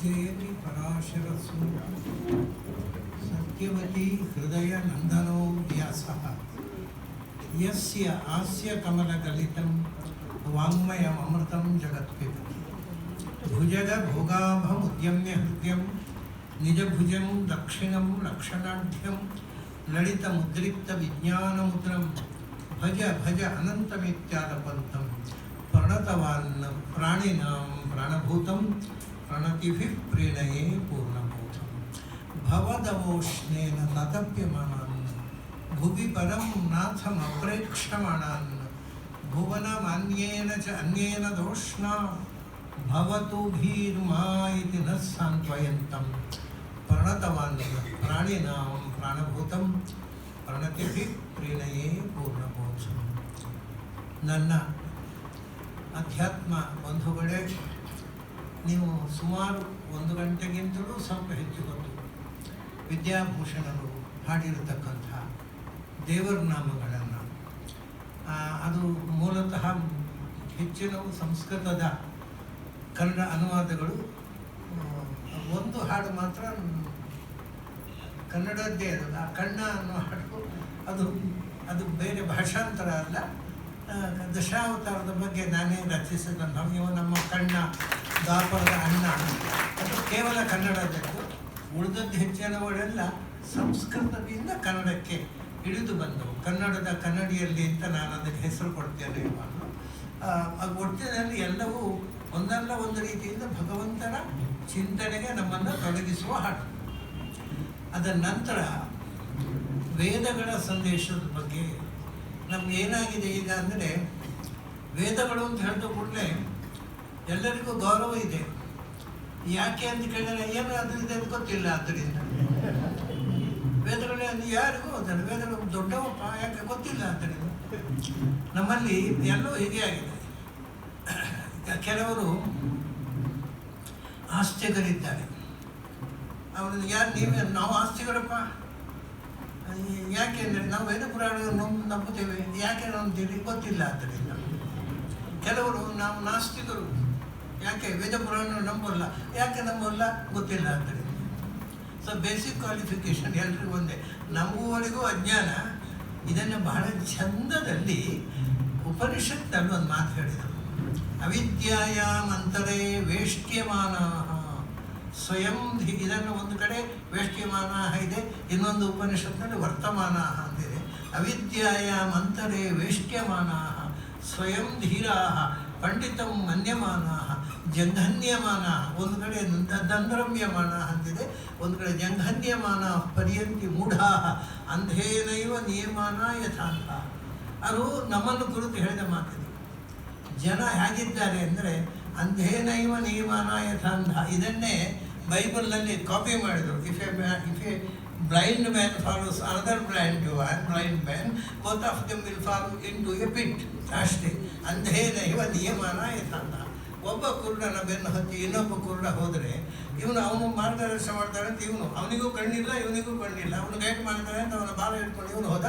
जयति पराशरसु सत्यवती हृदय नंदनो व्यासः यस्य आस्य कमलगलितं वाङ्मयममृतं जगत्पिबति भुजग भोगाभमुद्यम्य हृदयं निजभुजं दक्षिणं लक्षणाढ्यं ललितमुद्रिक्तविज्ञानमुद्रं भज भज अनन्तमित्यादपन्तं प्रणतवान् प्राणिनां प्राणभूतं प्रणतिभिः प्रीणये पूर्णबोधं भवदवोष्णेन ततप्यमानान् भुवि परं नाथमप्रेक्षमाणान् भुवनमन्येन च अन्येन दोष्णा भवतु भीर्मा इति न सान्त्वयन्तं प्रणतवान् प्राणिनां प्राणभूतं प्रणतिभिः प्रीणये पूर्णबोधं. ನನ್ನ ಅಧ್ಯಾತ್ಮ ಬಂಧುಗಳೇ, ನೀವು ಸುಮಾರು 1 ಗಂಟೆಗಿಂತಲೂ ಸ್ವಲ್ಪ ಹೆಚ್ಚು ಹೊತ್ತು ವಿದ್ಯಾಭೂಷಣರು ಹಾಡಿರತಕ್ಕಂಥ ದೇವರ ನಾಮಗಳನ್ನು, ಅದು ಮೂಲತಃ ಹೆಚ್ಚಿನವು ಸಂಸ್ಕೃತದ ಕನ್ನಡ ಅನುವಾದಗಳು. ಒಂದು ಹಾಡು ಮಾತ್ರ ಕನ್ನಡದ್ದೇ ಇರೋದು, ಆ ಕಣ್ಣ ಅನ್ನೋ ಹಾಡು ಅದು ಬೇರೆ ಭಾಷಾಂತರ ಅಲ್ಲ. ದಶಾವತಾರದ ಬಗ್ಗೆ ನಾನೇ ರಚಿಸಿದಂಥ ಇವ ನಮ್ಮ ಕಣ್ಣ ದಾಪರದ ಅಣ್ಣ, ಅದು ಕೇವಲ ಕನ್ನಡದದ್ದು. ಉಳಿದದ್ದು ಹೆಚ್ಚಿನವುಗಳೆಲ್ಲ ಸಂಸ್ಕೃತದಿಂದ ಕನ್ನಡಕ್ಕೆ ಇಳಿದು ಬಂದವು. ಕನ್ನಡದ ಕನ್ನಡಿಯಲ್ಲಿ ಅಂತ ನಾನು ಅದಕ್ಕೆ ಹೆಸರು ಕೊಡ್ತೇನೆ. ಒಟ್ಟಿನಲ್ಲಿ ಎಲ್ಲವೂ ಒಂದಲ್ಲ ಒಂದು ರೀತಿಯಿಂದ ಭಗವಂತನ ಚಿಂತನೆಗೆ ನಮ್ಮನ್ನು ತೊಡಗಿಸುವ ಹಾಡು. ಅದರ ನಂತರ ವೇದಗಳ ಸಂದೇಶದ ಬಗ್ಗೆ ನಮ್ಗೆ ಏನಾಗಿದೆ ಈಗ ಅಂದರೆ, ವೇದಗಳು ಅಂತ ಹೇಳಿದ ಕೂಡಲೇ ಎಲ್ಲರಿಗೂ ಗೌರವ ಇದೆ. ಯಾಕೆ ಅಂತ ಕೇಳಿದರೆ ಏನು ಅದರಿಂದ ಗೊತ್ತಿಲ್ಲ. ಆದ್ದರಿಂದ ವೇದಗಳೇ ಅಂದರೆ ಯಾರಿಗೂ ಅದನ್ನು ವೇದಗಳು ದೊಡ್ಡವಪ್ಪ ಯಾಕೆ ಗೊತ್ತಿಲ್ಲ. ಆದ್ದರಿಂದ ನಮ್ಮಲ್ಲಿ ಎಲ್ಲವೂ ಹೀಗೆ ಆಗಿದೆ. ಕೆಲವರು ಆಸ್ತಿಗರಿದ್ದಾರೆ. ಅವ್ರದ್ದು ಯಾರು ನೀವೇ ನಾವು ಆಸ್ತಿಗಳಪ್ಪ ಯಾಕೆ ಅಂದರೆ ನಾವು ವೇದ ಪುರಾಣಗಳನ್ನು ನಂಬುತ್ತೇವೆ, ಯಾಕೆ ನಂಬ್ತೀವಿ ಗೊತ್ತಿಲ್ಲ. ಆದ್ದರಿಂದ ಕೆಲವರು ನಾವು ನಾಸ್ತಿಕರು, ಯಾಕೆ ವೇದ ಪುರಾಣ ನಂಬಲ್ಲ, ಯಾಕೆ ನಂಬಲ್ಲ ಗೊತ್ತಿಲ್ಲ. ಆದ್ದರಿಂದ ಸೊ ಬೇಸಿಕ್ ಕ್ವಾಲಿಫಿಕೇಶನ್ ಎಲ್ರಿಗೂ ಒಂದೇ, ನಂಬುವವರಿಗೂ ಅಜ್ಞಾನ. ಇದನ್ನು ಬಹಳ ಚಂದದಲ್ಲಿ ಉಪನಿಷತ್ನಲ್ಲಿ ಒಂದು ಮಾತು ಹೇಳಿದರು. ಅವಿದ್ಯಾಯಾಮಂತರೇ ವೇಷ್ಟ್ಯಮಾನ ಸ್ವಯಂ. ಇದನ್ನು ಒಂದು ಕಡೆ ವೇಷ್ಟ್ಯಮಾನ ಇದೆ, ಇನ್ನೊಂದು ಉಪನಿಷತ್ನಲ್ಲಿ ವರ್ತಮಾನ ಅಂತಿದೆ. ಅವಿದ್ಯಾಯಾಮಂತರೇ ವೇಷ್ಟ್ಯಮಾನ ಸ್ವಯಂ ಧೀರಾ ಪಂಡಿತಂ ಮನ್ಯಮಾನ ಜಂಘನ್ಯಮಾನ. ಒಂದು ಕಡೆ ದಂದ್ರಮ್ಯಮಾನ ಅಂತಿದೆ, ಒಂದು ಕಡೆ ಜಂಘನ್ಯಮಾನ ಪರ್ಯಂತಿ ಮೂಢಾ ಅಂಧೇನೈವ ನಿಯಮಾನ ಯಥಾಂತ. ಅದು ನಮ್ಮನ್ನು ಕುರಿತು ಹೇಳಿದ ಮಾತಿದೆ. ಜನ ಹೇಗಿದ್ದಾರೆ ಅಂದರೆ ಅಂಧೇನೈವ ನಿಯಮಾನ ಯಥಾಂಧ. ಇದನ್ನೇ ಬೈಬಲ್ನಲ್ಲಿ ಕಾಪಿ ಮಾಡಿದರು. If a blind man follows another blind man, both of them will fall into a pit. ಅಷ್ಟೇ, ಅಂಧೇನೈವ ನಿಯಮಾನ ಯಥಾಂಧ. ಒಬ್ಬ ಕುರುಡನ ಬೆನ್ನು ಹತ್ತಿ ಇನ್ನೊಬ್ಬ ಕುರುಡ ಹೋದರೆ ಅವನು ಮಾರ್ಗದರ್ಶನ ಮಾಡ್ತಾನೆ ಅಂತ ಅವನಿಗೂ ಕಣ್ಣಿಲ್ಲ, ಇವನಿಗೂ ಕಣ್ಣಿಲ್ಲ. ಅವನು ಗೈಡ್ ಮಾಡ್ತಾನೆ ಅಂತ ಅವನ ಬಾಲ ಹಿಡ್ಕೊಂಡು ಇವನು ಹೋದ,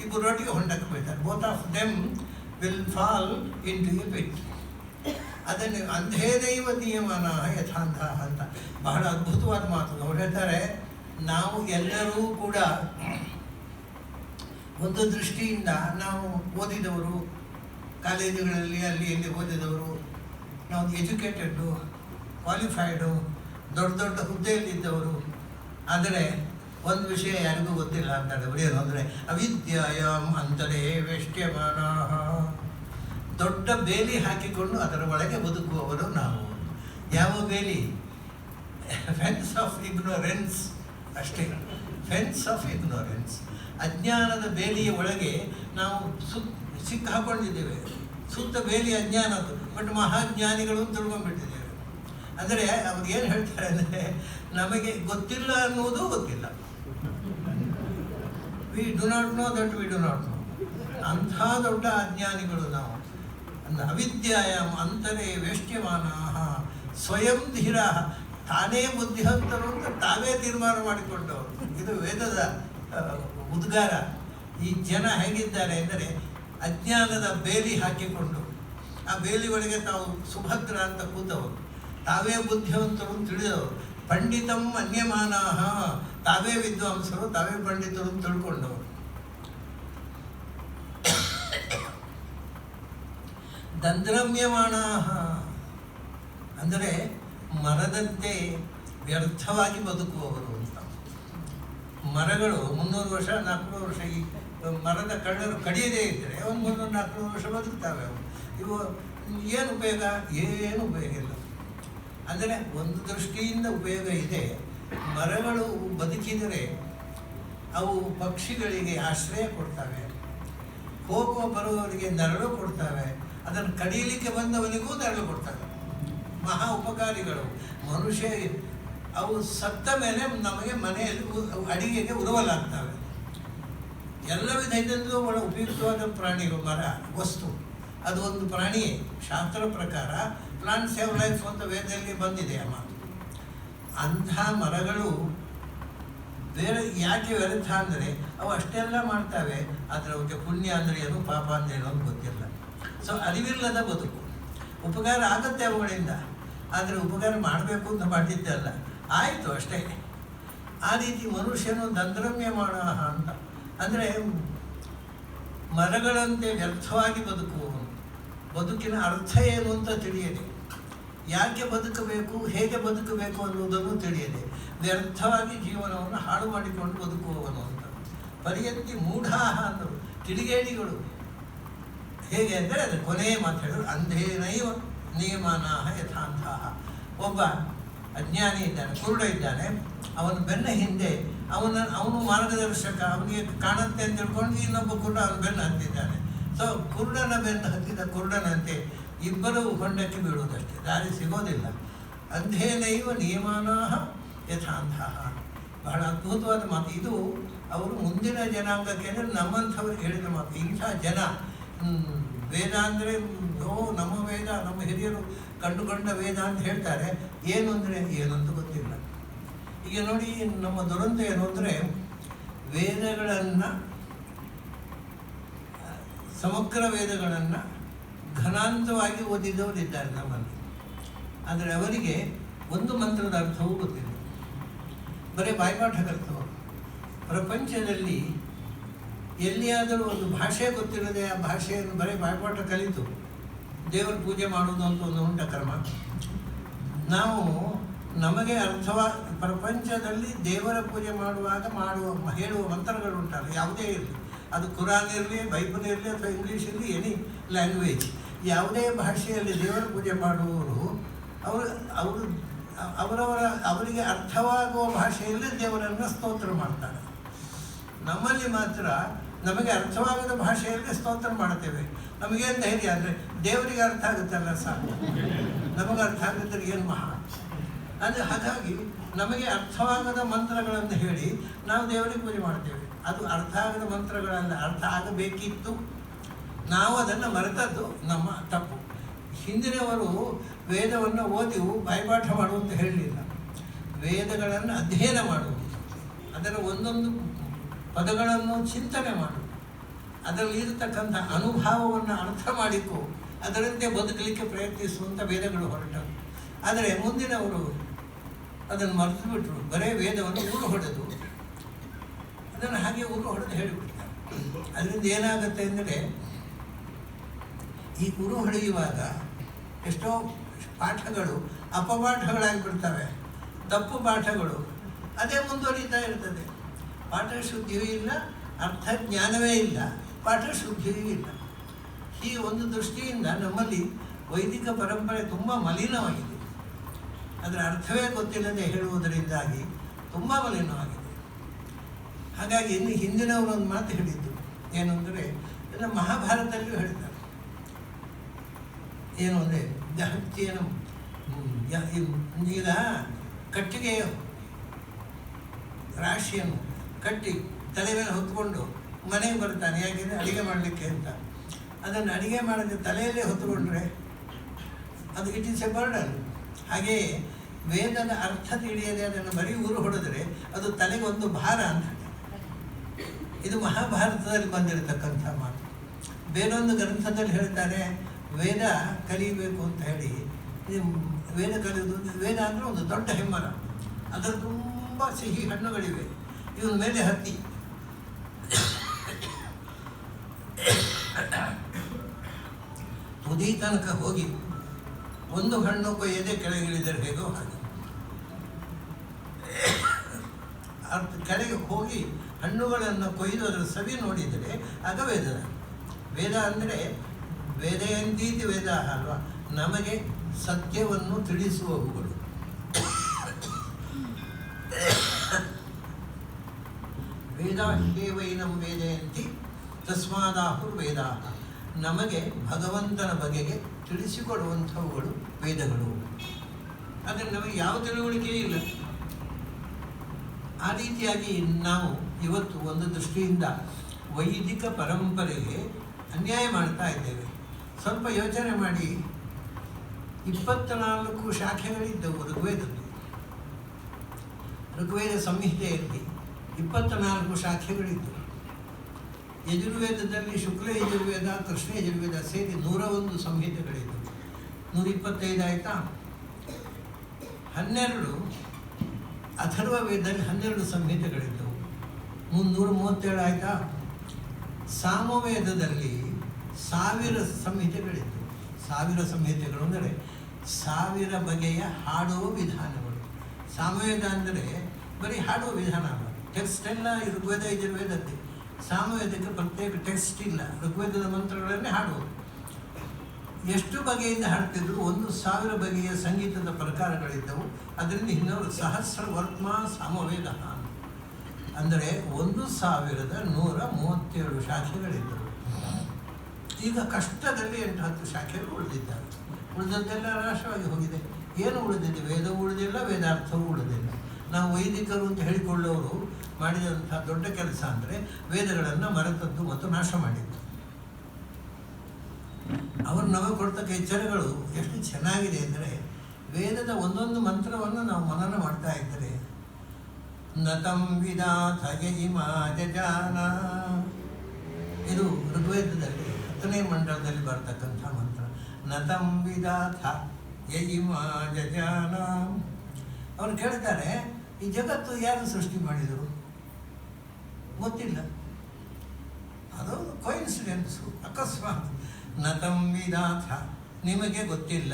ಇಬ್ಬರು ಒಟ್ಟಿಗೆ ಹೊಂಡಕ್ಕೆ ಬೀಳ್ತಾರೆ. Both of them will fall into a pit. ಅದನ್ನು ಅಂಧೇನೈವ ನಿಯಮಾನ ಯಥಾಂಧ ಅಂತ ಬಹಳ ಅದ್ಭುತವಾದ ಮಾತು. ಅವ್ರು ಹೇಳ್ತಾರೆ, ನಾವು ಎಲ್ಲರೂ ಕೂಡ ಒಂದು ದೃಷ್ಟಿಯಿಂದ ನಾವು ಓದಿದವರು, ಕಾಲೇಜುಗಳಲ್ಲಿ ಅಲ್ಲಿ ಇಲ್ಲಿ ಓದಿದವರು, ನಾವು ಎಜುಕೇಟೆಡ್ಡು, ಕ್ವಾಲಿಫೈಡು, ದೊಡ್ಡ ದೊಡ್ಡ ಹುದ್ದೆಯಲ್ಲಿದ್ದವರು. ಆದರೆ ಒಂದು ವಿಷಯ ಯಾರಿಗೂ ಗೊತ್ತಿಲ್ಲ ಅಂತಾರೆ. ಅವರು ಏನು ಅಂದರೆ ಅವಿದ್ಯಾಯಾಮ್ ಅಂತರೇ ವೇಷ್ಟ್ಯಮಾನ. ದೊಡ್ಡ ಬೇಲಿ ಹಾಕಿಕೊಂಡು ಅದರ ಒಳಗೆ ಬದುಕುವವರು ನಾವು. ಯಾವ ಬೇಲಿ? Fence of ignorance. ಅಷ್ಟೇ, ಫೆನ್ಸ್ ಆಫ್ ಇಗ್ನೋರೆನ್ಸ್. ಅಜ್ಞಾನದ ಬೇಲಿಯ ಒಳಗೆ ನಾವು ಸಿಕ್ಕ ಹಾಕೊಂಡಿದ್ದೇವೆ. ಸುತ್ತ ಬೇಲಿ ಅಜ್ಞಾನದ್ದು, ಬಟ್ ಮಹಾಜ್ಞಾನಿಗಳು ತಿಳ್ಕೊಂಡ್ಬಿಟ್ಟಿದ್ದೇವೆ. ಅಂದರೆ ಅವ್ರು ಏನು ಹೇಳ್ತಾರೆ ಅಂದರೆ, ನಮಗೆ ಗೊತ್ತಿಲ್ಲ ಅನ್ನೋದು ಗೊತ್ತಿಲ್ಲ. We do not know that we do not know. ಅಂಥ ದೊಡ್ಡ ಅಜ್ಞಾನಿಗಳು ನಾವು. ಅವಿದ್ಯಾಯಾಮ್ ಅಂತರೇ ವೇಷ್ಟ್ಯಮಾನ ಸ್ವಯಂ ಧೀರ. ತಾನೇ ಬುದ್ಧಿವಂತರು ಅಂತ ತಾವೇ ತೀರ್ಮಾನ ಮಾಡಿಕೊಂಡವರು. ಇದು ವೇದದ ಉದ್ಗಾರ. ಈ ಜನ ಹೇಗಿದ್ದಾರೆ ಅಂದರೆ ಅಜ್ಞಾನದ ಬೇಲಿ ಹಾಕಿಕೊಂಡು ಆ ಬೇಲಿ ಒಳಗೆ ತಾವು ಸುಭದ್ರ ಅಂತ ಕೂತವರು. ತಾವೇ ಬುದ್ಧಿವಂತರು ತಿಳಿದವರು. ಪಂಡಿತಂ ಅನ್ಯಮಾನಾಹ, ತಾವೇ ವಿದ್ವಾಂಸರು, ತಾವೇ ಪಂಡಿತರು ಅಂತ ತಿಳ್ಕೊಂಡವರು. ದಂದ್ರಮ್ಯಮಾನಾಹ ಅಂದರೆ ಮರದಂತೆ ವ್ಯರ್ಥವಾಗಿ ಬದುಕುವವರು ಅಂತ. ಮರಗಳು 300 ವರ್ಷ 400 ವರ್ಷ ಈ ಮರದ ಕಡಿಯದೇ ಇದ್ದರೆ ಒಂದು 300-400 ವರ್ಷ ಬದುಕ್ತಾವೆ. ಇವು ಏನು ಉಪಯೋಗ? ಏನು ಉಪಯೋಗ ಇಲ್ಲ. ಅಂದರೆ ಒಂದು ದೃಷ್ಟಿಯಿಂದ ಉಪಯೋಗ ಇದೆ. ಮರಗಳು ಬದುಕಿದರೆ ಅವು ಪಕ್ಷಿಗಳಿಗೆ ಆಶ್ರಯ ಕೊಡ್ತವೆ, ಹೋಗುವ ಬರುವವರಿಗೆ ನೆರಳು ಕೊಡ್ತವೆ, ಅದನ್ನು ಕಡಿಯಲಿಕ್ಕೆ ಬಂದವನಿಗೂ ನೆರಳು ಕೊಡ್ತವೆ. ಮಹಾ ಉಪಕಾರಿಗಳು. ಮನುಷ್ಯ ಅವು ಸತ್ತ ಮೇಲೆ ನಮಗೆ ಮನೆಯಲ್ಲಿ ಅಡಿಗೆಗೆ ಉರುವಲಾಗ್ತವೆ. ಎಲ್ಲ ವಿಧದಿಂದಲೂ ಒಳ ಉಪಯುಕ್ತವಾದ ಪ್ರಾಣಿಗಳು ಮರ ವಸ್ತು. ಅದು ಒಂದು ಪ್ರಾಣಿಯೇ. ಶಾಸ್ತ್ರ ಪ್ರಕಾರ ಪ್ಲಾಂಟ್ ಸೇವ್ ಲೈಫ್ ಅಂತ ವೇದದಲ್ಲಿ ಬಂದಿದೆ ಆ ಮಾತು. ಅಂಥ ಮರಗಳು ಬೇರೆ ಯಾಕೆ ವ್ಯರ್ಥ ಅಂದರೆ ಅವು ಅಷ್ಟೆಲ್ಲ ಮಾಡ್ತವೆ, ಆದರೆ ಅವಕ್ಕೆ ಪುಣ್ಯ ಅಂದರೆ ಏನು ಪಾಪ ಅಂದರೆ ಏನು ಅಂತ ಗೊತ್ತಿಲ್ಲ. ಸೊ ಅರಿವಿಲ್ಲದ ಬದುಕು. ಉಪಕಾರ ಆಗುತ್ತೆ ಅವುಗಳಿಂದ, ಆದರೆ ಉಪಕಾರ ಮಾಡಬೇಕು ಅಂತ ಮಾಡಿದ್ದಲ್ಲ, ಆಯಿತು ಅಷ್ಟೇ. ಆ ರೀತಿ ಮನುಷ್ಯನು ದಂದ್ರಮ್ಯ ಮಾಡೋಣ ಅಂತ ಅಂದರೆ ಮರಗಳಂತೆ ವ್ಯರ್ಥವಾಗಿ ಬದುಕುವವನು. ಬದುಕಿನ ಅರ್ಥ ಏನು ಅಂತ ತಿಳಿಯದೆ, ಯಾಕೆ ಬದುಕಬೇಕು, ಹೇಗೆ ಬದುಕಬೇಕು ಅನ್ನುವುದನ್ನು ತಿಳಿಯದೆ ವ್ಯರ್ಥವಾಗಿ ಜೀವನವನ್ನು ಹಾಳು ಮಾಡಿಕೊಂಡು ಬದುಕುವವನು ಅಂತ. ಪರ್ಯಂತಿ ಮೂಢಾಹ ಅಂದರು, ತಿಳಿಗೇಡಿಗಳು. ಹೇಗೆ ಅಂದರೆ ಅದು ಕೊನೆಯ ಮಾತು ಹೇಳಿದ್ರು, ಅಂಧೇನೈವ ನಿಯಮಾನಾಹ ಯಥಾಂತಹ. ಒಬ್ಬ ಅಜ್ಞಾನಿ ಇದ್ದಾನೆ, ಕುರುಡ ಇದ್ದಾನೆ. ಅವನ ಬೆನ್ನ ಹಿಂದೆ ಅವನು ಮಾರ್ಗದರ್ಶಕ, ಅವನಿಗೆ ಕಾಣುತ್ತೆ ಅಂತ ತಿಳ್ಕೊಂಡು ಇನ್ನೊಬ್ಬ ಕುರುಡ ಅವನ ಬೆನ್ನು ಹತ್ತಿದ್ದಾನೆ. ಸೊ ಕುರುಡನ ಬೆನ್ನು ಹತ್ತಿದ ಕುರುಡನಂತೆ ಇಬ್ಬರು ಹೊಂಡಕ್ಕೆ ಬೀಳುವುದಷ್ಟೇ, ದಾರಿ ಸಿಗೋದಿಲ್ಲ. ಅಂಧೇನೈವ ನಿಯಮಾನಾಹ ಯಥಾಂತಹ. ಬಹಳ ಅದ್ಭುತವಾದ ಮಾತು ಇದು. ಅವರು ಮುಂದಿನ ಜನಾಂಗಕ್ಕೆ ಅಂದರೆ ನಮ್ಮಂಥವ್ರಿಗೆ ಹೇಳಿದ ಮಾತು. ಇಂಥ ಜನ ವೇದ ಅಂದರೆ ನಮ್ಮ ವೇದ, ನಮ್ಮ ಹಿರಿಯರು ಕಂಡುಕೊಂಡ ವೇದ ಅಂತ ಹೇಳ್ತಾರೆ. ಏನು ಅಂದರೆ ಏನಂತ ಗೊತ್ತಿಲ್ಲ. ಈಗ ನೋಡಿ, ನಮ್ಮ ದುರಂತ ಏನು ಅಂದರೆ ವೇದಗಳನ್ನು, ಸಮಗ್ರ ವೇದಗಳನ್ನು ಘನಾಂತವಾಗಿ ಓದಿದವರಿದ್ದಾರೆ ನಮ್ಮಲ್ಲಿ. ಆದರೆ ಅವರಿಗೆ ಒಂದು ಮಂತ್ರದ ಅರ್ಥವೂ ಗೊತ್ತಿಲ್ಲ, ಬರೀ ಬಾಯ್ಪಾಠ ಕಲಿತವರು. ಪ್ರಪಂಚದಲ್ಲಿ ಎಲ್ಲಿಯಾದರೂ ಒಂದು ಭಾಷೆ ಗೊತ್ತಿರದೆ ಆ ಭಾಷೆಯನ್ನು ಬರೀ ಬಾಯ್ಪಾಠ ಕಲಿತು ದೇವರ ಪೂಜೆ ಮಾಡುವುದು ಅಂತ ಒಂದು ಉಂಟ ಕ್ರಮ. ನಾವು ನಮಗೆ ಪ್ರಪಂಚದಲ್ಲಿ ದೇವರ ಪೂಜೆ ಮಾಡುವಾಗ ಹೇಳುವ ಮಂತ್ರಗಳುಂಟಲ್ಲ, ಯಾವುದೇ ಇರಲಿ, ಅದು ಕುರಾನ್ ಇರಲಿ, ಬೈಬಲ್ ಇರಲಿ, ಅಥವಾ ಇಂಗ್ಲೀಷ್ ಇರಲಿ, ಎನಿ ಲ್ಯಾಂಗ್ವೇಜ್, ಯಾವುದೇ ಭಾಷೆಯಲ್ಲಿ ದೇವರ ಪೂಜೆ ಮಾಡುವವರು ಅವರಿಗೆ ಅರ್ಥವಾಗುವ ಭಾಷೆಯಲ್ಲಿ ದೇವರನ್ನು ಸ್ತೋತ್ರ ಮಾಡ್ತಾರೆ. ನಮ್ಮಲ್ಲಿ ಮಾತ್ರ ನಮಗೆ ಅರ್ಥವಾಗದ ಭಾಷೆಯಲ್ಲಿ ಸ್ತೋತ್ರ ಮಾಡ್ತೇವೆ. ನಮಗೇನು ಧೈರ್ಯ ಅಂದರೆ ದೇವರಿಗೆ ಅರ್ಥ ಆಗುತ್ತಲ್ಲ ಸಾಕು, ನಮಗೆ ಅರ್ಥ ಆಗುತ್ತಾರೆ ಏನು ಮಹಾ. ಅಂದರೆ ಹಾಗಾಗಿ ನಮಗೆ ಅರ್ಥವಾಗದ ಮಂತ್ರಗಳನ್ನು ಹೇಳಿ ನಾವು ದೇವರಿಗೆ ಪೂಜೆ ಮಾಡ್ತೇವೆ. ಅದು ಅರ್ಥ ಆಗದ ಮಂತ್ರಗಳಲ್ಲ, ಅರ್ಥ ಆಗಬೇಕಿತ್ತು. ನಾವು ಅದನ್ನು ಮರೆತದ್ದು ನಮ್ಮ ತಪ್ಪು. ಹಿಂದಿನವರು ವೇದವನ್ನು ಓದಿ ಬಾಯ್ಪಾಠ ಮಾಡುವಂತ ಹೇಳಲಿಲ್ಲ. ವೇದಗಳನ್ನು ಅಧ್ಯಯನ ಮಾಡುವುದು, ಅದರ ಒಂದೊಂದು ಪದಗಳನ್ನು ಚಿಂತನೆ ಮಾಡು, ಅದರಲ್ಲಿ ಇರತಕ್ಕಂಥ ಅನುಭವವನ್ನು ಅರ್ಥ ಮಾಡಿಕೊ, ಅದರಂತೆ ಬದುಕಲಿಕ್ಕೆ ಪ್ರಯತ್ನಿಸುವಂಥ ವೇದಗಳು ಹೊರಟವು. ಆದರೆ ಮುಂದಿನವರು ಅದನ್ನು ಮರೆತು ಬಿಟ್ಟರು. ಬರೇ ವೇದವನ್ನು ಉರು ಹೊಡೆದು ಅದನ್ನು ಹಾಗೆ ಉರು ಹೊಡೆದು ಹೇಳಿಬಿಡ್ತಾರೆ. ಅದರಿಂದ ಏನಾಗುತ್ತೆ ಅಂದರೆ ಈ ಉರು ಹೊಡೆಯುವಾಗ ಎಷ್ಟೋ ಪಾಠಗಳು ಅಪಪಾಠಗಳಾಗಿಬಿಡ್ತವೆ, ತಪ್ಪು ಪಾಠಗಳು. ಅದೇ ಮುಂದುವರಿತಾ ಇರ್ತದೆ. ಪಾಠ ಶುದ್ಧಿಯೂ ಇಲ್ಲ, ಅರ್ಥ ಜ್ಞಾನವೇ ಇಲ್ಲ, ಪಾಠ ಶುದ್ಧಿಯೂ ಇಲ್ಲ. ಈ ಒಂದು ದೃಷ್ಟಿಯಿಂದ ನಮ್ಮಲ್ಲಿ ವೈದಿಕ ಪರಂಪರೆ ತುಂಬ ಮಲಿನವಾಗಿದೆ. ಅದರ ಅರ್ಥವೇ ಗೊತ್ತಿಲ್ಲದೆ ಹೇಳುವುದರಿಂದಾಗಿ ತುಂಬ ಮಲಿನವಾಗಿದೆ. ಹಾಗಾಗಿ ಇನ್ನು ಹಿಂದಿನವರು ಒಂದು ಮಾತು ಹೇಳಿದ್ದು ಏನು ಅಂದರೆ, ಇದನ್ನು ಮಹಾಭಾರತದಲ್ಲೂ ಹೇಳ್ತಾರೆ. ಏನು ಅಂದರೆ ದಹತ್ಯೇನು, ಈಗ ಕಟ್ಟಿಗೆ ರಾಶಿಯನ್ನು ಕಟ್ಟಿ ತಲೆ ಮೇಲೆ ಹೊತ್ಕೊಂಡು ಮನೆಗೆ ಬರ್ತಾನೆ, ಯಾಕೆಂದರೆ ಅಡುಗೆ ಮಾಡಲಿಕ್ಕೆ ಅಂತ. ಅದನ್ನು ಅಡುಗೆ ಮಾಡದೆ ತಲೆಯಲ್ಲೇ ಹೊತ್ಕೊಂಡ್ರೆ ಅದು ಇಟ್ ಈಸ್ ಎ ಬರ್ಡನ್. ಹಾಗೆಯೇ ವೇದದ ಅರ್ಥ ತಿಳಿಯದೆ ಅದನ್ನು ಬರೀ ಊರು ಹೊಡೆದರೆ ಅದು ತಲೆಗೆ ಒಂದು ಭಾರ ಅಂತ. ಇದು ಮಹಾಭಾರತದಲ್ಲಿ ಬಂದಿರತಕ್ಕಂಥ ಮಾತು. ಬೇರೊಂದು ಗ್ರಂಥದಲ್ಲಿ ಹೇಳ್ತಾರೆ, ವೇದ ಕಲಿಯಬೇಕು ಅಂತ ಹೇಳಿ ವೇದ ಕಲಿಯುವುದು, ವೇದ ಅಂದರೆ ಒಂದು ದೊಡ್ಡ ಹೆಮ್ಮರ, ಅದರ ತುಂಬ ಸಿಹಿ ಹಣ್ಣುಗಳಿವೆ. ಇವನ ಮೇಲೆ ಹತ್ತಿ ತುದಿ ತನಕ ಹೋಗಿ ಒಂದು ಹಣ್ಣು ಕೊಯ್ಯದೆ ಕೆಳಗಿಳಿದರೆ ಹೇಗೋ ಹಾಗೆ ಕೆಳಗೆ ಹೋಗಿ ಹಣ್ಣುಗಳನ್ನು ಕೊಯ್ದು ಅದರ ಸವಿ ನೋಡಿದರೆ ಆಗ ವೇದ. ವೇದ ಅಂದರೆ ವೇದಯಂತೀತಿ ವೇದ ಅಲ್ವಾ, ನಮಗೆ ಸತ್ಯವನ್ನು ತಿಳಿಸುವವುಗಳು. ವೇದಾಹ್ಯೇವೈನಂ ವೇದಯಂತಿ ತಸ್ಮಾದಾಹುರ್ವೇದ. ನಮಗೆ ಭಗವಂತನ ಬಗೆಗೆ ತಿಳಿಸಿಕೊಡುವಂಥವುಗಳು ವೇದಗಳು. ಆದರೆ ನಮಗೆ ಯಾವ ತಿಳುವಳಿಕೆಯೂ ಇಲ್ಲ. ಆ ರೀತಿಯಾಗಿ ನಾವು ಇವತ್ತು ಒಂದು ದೃಷ್ಟಿಯಿಂದ ವೈದಿಕ ಪರಂಪರೆಗೆ ಅನ್ಯಾಯ ಮಾಡ್ತಾ ಇದ್ದೇವೆ. ಸ್ವಲ್ಪ ಯೋಚನೆ ಮಾಡಿ, 24 ಶಾಖೆಗಳಿದ್ದವು ಋಗ್ವೇದದ್ದು. ಋಗ್ವೇದ ಸಂಹಿತೆಯಲ್ಲಿ 24 ಶಾಖೆಗಳಿದ್ದವು. ಯಜುರ್ವೇದದಲ್ಲಿ ಶುಕ್ಲ ಯಜುರ್ವೇದ, ಕೃಷ್ಣ ಯಜುರ್ವೇದ ಸೇರಿ 101 ಸಂಹಿತೆಗಳಿದ್ದವು. 125 ಆಯಿತಾ? 12 ಅಥರ್ವ ವೇದದಲ್ಲಿ 12 ಸಂಹಿತೆಗಳಿದ್ದವು. 337 ಆಯಿತಾ? ಸಾಮವೇದದಲ್ಲಿ 1000 ಸಂಹಿತೆಗಳಿದ್ದವು. 1000 ಸಂಹಿತೆಗಳು ಅಂದರೆ 1000 ಬಗೆಯ ಹಾಡುವ ವಿಧಾನಗಳು. ಸಾಮವೇದ ಅಂದರೆ ಬರೀ ಹಾಡುವ ವಿಧಾನ ಅಲ್ಲ, ಟೆಕ್ಸ್ಟ್ ಎಲ್ಲ ಋಗ್ವೇದ ಯಜುರ್ವೇದದ್ದೇ. ಸಾಮವೇದಕ್ಕೆ ಪ್ರತ್ಯೇಕ ಟೆಕ್ಸ್ಟ್ ಇಲ್ಲ, ಋಗ್ವೇದದ ಮಂತ್ರಗಳನ್ನೇ ಹಾಡುವುದು. ಎಷ್ಟು ಬಗೆಯಿಂದ ಹಾಡ್ತಿದ್ರು? 1000 ಬಗೆಯ ಸಂಗೀತದ ಪ್ರಕಾರಗಳಿದ್ದವು. ಅದರಿಂದ ಇನ್ನೊಂದು ಸಹಸ್ರ ವರ್ತ್ಮ ಸಾಮವೇದ ಅಂದರೆ 1137 ಶಾಖೆಗಳಿದ್ದವು. ಈಗ ಕಷ್ಟದಲ್ಲಿ 8-10 ಶಾಖೆಗಳು ಉಳಿದಿದ್ದಾರೆ. ಉಳಿದದ್ದೆಲ್ಲ ನಾಶವಾಗಿ ಹೋಗಿದೆ. ಏನು ಉಳಿದಿದೆ? ವೇದವೂ ಉಳಿದಿಲ್ಲ, ವೇದಾರ್ಥವೂ ಉಳಿದಿಲ್ಲ. ನಾವು ವೈದಿಕರು ಅಂತ ಹೇಳಿಕೊಳ್ಳೋರು ಮಾಡಿದಂಥ ದೊಡ್ಡ ಕೆಲಸ ಅಂದರೆ ವೇದಗಳನ್ನು ಮರೆತದ್ದು ಮತ್ತು ನಾಶ ಮಾಡಿದ್ದು. ಅವರು ನಮಗೆ ಕೊಡ್ತಕ್ಕ ಎಚ್ಚರಗಳು ಎಷ್ಟು ಚೆನ್ನಾಗಿದೆ ಅಂದರೆ, ವೇದದ ಒಂದೊಂದು ಮಂತ್ರವನ್ನು ನಾವು ಮನನ ಮಾಡ್ತಾ ಇದ್ದರೆ, ನತಂ ವಿದಾಥ ಯಯಿಮಾ ಜಜಾನ, ಇದು ಋಗ್ವೇದದಲ್ಲಿ 10ನೇ ಮಂಡಲದಲ್ಲಿ ಬರ್ತಕ್ಕಂಥ ಮಂತ್ರ. ನತಂ ವಿದಾಥ ಯಯಿಮಾ ಜಜಾನ. ಅವರು ಕೇಳ್ತಾರೆ, ಈ ಜಗತ್ತು ಯಾರು ಸೃಷ್ಟಿ ಮಾಡಿದರು? ಗೊತ್ತಿಲ್ಲ, ಅದೊಂದು ಕೋಇನ್ಸಿಡೆನ್ಸು, ಅಕಸ್ಮಾತ್. ನತಂ ವಿದಾಥ, ನಿಮಗೆ ಗೊತ್ತಿಲ್ಲ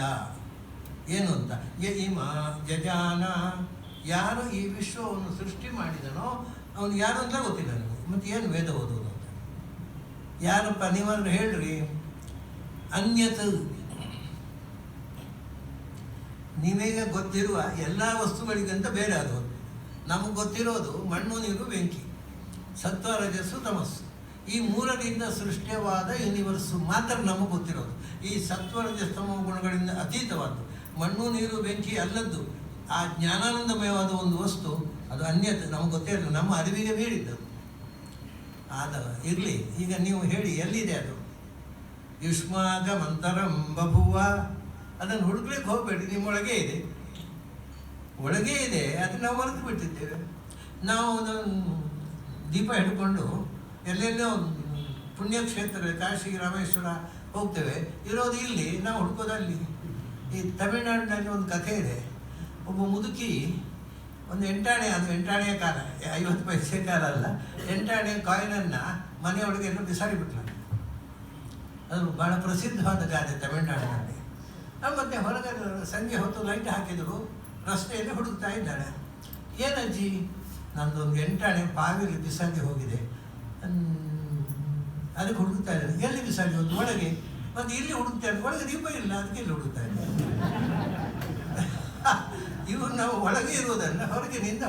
ಏನು ಅಂತ. ಯಯಿಮಾ ಜಜಾನ, ಯಾರು ಈ ವಿಶ್ವವನ್ನು ಸೃಷ್ಟಿ ಮಾಡಿದನೋ ಅವನು ಯಾರು ಅಂತ ಗೊತ್ತಿಲ್ಲ ನನಗೆ. ಮತ್ತು ಏನು ವೇದ ಓದೋದು ಅಂತ? ಯಾರಪ್ಪ ನೀವನ್ನ ಹೇಳ್ರಿ. ಅನ್ಯತ್, ನಿಮಗೆ ಗೊತ್ತಿರುವ ಎಲ್ಲ ವಸ್ತುಗಳಿಗಿಂತ ಬೇರೆ ಆದವು. ನಮಗೆ ಗೊತ್ತಿರೋದು ಮಣ್ಣು, ನೀರು, ಬೆಂಕಿ, ಸತ್ವ, ರಜಸ್ಸು, ತಮಸ್ಸು. ಈ 3ರಿಂದ ಸೃಷ್ಟಿಯವಾದ ಯೂನಿವರ್ಸು ಮಾತ್ರ ನಮಗೆ ಗೊತ್ತಿರೋದು. ಈ ಸತ್ವ, ರಜಸ್ತಮ ಗುಣಗಳಿಂದ ಅತೀತವಾದ್ದು ಮಣ್ಣು, ನೀರು, ಬೆಂಕಿ ಅಲ್ಲದ್ದು ಆ ಜ್ಞಾನಾನಂದಮಯವಾದ ಒಂದು ವಸ್ತು, ಅದು ಅನ್ಯತೆ, ನಮಗೆ ಗೊತ್ತೇ ಇಲ್ಲ, ನಮ್ಮ ಅರಿವಿಗೆ ಮೀರಿದ್ದದು. ಆದ ಇರಲಿ, ಈಗ ನೀವು ಹೇಳಿ ಎಲ್ಲಿದೆ ಅದು? ಯುಷ್ಮಾಕಮಂತರಂ ಬಭುವ, ಅದನ್ನು ಹುಡುಕ್ಲಿಕ್ಕೆ ಹೋಗಬೇಡಿ, ನಿಮ್ಮೊಳಗೆ ಇದೆ, ಒಳಗೆ ಇದೆ. ಅದು ನಾವು ಮರೆತು ಬಿಟ್ಟಿದ್ದೇವೆ. ನಾವು ಅದನ್ನು ದೀಪ ಹಿಡ್ಕೊಂಡು ಎಲ್ಲೆಲ್ಲೋ ಪುಣ್ಯಕ್ಷೇತ್ರ ಕಾಶಿ, ರಾಮೇಶ್ವರ ಹೋಗ್ತೇವೆ, ಇರೋದು ಇಲ್ಲಿ, ನಾವು ಹುಡ್ಕೋದಲ್ಲಿ. ಈ ತಮಿಳುನಾಡಿನಲ್ಲಿ ಒಂದು ಕಥೆ ಇದೆ. ಒಬ್ಬ ಮುದುಕಿ ಒಂದು ಎಂಟಾಣೆ, ಅದು ಎಂಟಾಣೆಯ ಕಾಲ, 50 ಪೈಸೆ ಕಾಲ ಅಲ್ಲ, ಎಂಟಾಣೆಯ ಕಾಯಿನನ್ನು ಮನೆಯೊಳಗೆ ಎಲ್ಲ ಬಿಸಾಡಿಬಿಟ್ಲ. ಅದು ಭಾಳ ಪ್ರಸಿದ್ಧವಾದ ಗಾದೆ ತಮಿಳುನಾಡಿನಲ್ಲಿ. ಮತ್ತು ಹೊರಗೆ ಸಂಜೆ ಹೊತ್ತು ಲೈಟ್ ಹಾಕಿದರು, ರಸ್ತೆಯಲ್ಲಿ ಹುಡುಕ್ತಾ ಇದ್ದಾಳೆ. ಏನಜ್ಜಿ? ನಂದೊಂದು ಎಂಟಾಣೆ ಬಾವಿಲಿ ಬಿಸಾಡಿ ಹೋಗಿದೆ, ಅದಕ್ಕೆ ಹುಡುಕ್ತಾ ಇದ್ದಾರೆ. ಎಲ್ಲಿ ಬಿಸಾಡಿ ಹೋದ್ದು? ಒಳಗೆ. ಮತ್ತು ಇಲ್ಲಿ ಹುಡುಕ್ತಾ ಇದ್ದಾರೆ, ಒಳಗೆ ದೀಪ ಇಲ್ಲ, ಅದಕ್ಕೆ ಇಲ್ಲಿ ಹುಡುಕ್ತಾ ಇದ್ದಾರೆ. ಇವು ನಾವು ಒಳಗೆ ಇರುವುದಲ್ಲ, ಹೊರಗಿನಿಂದ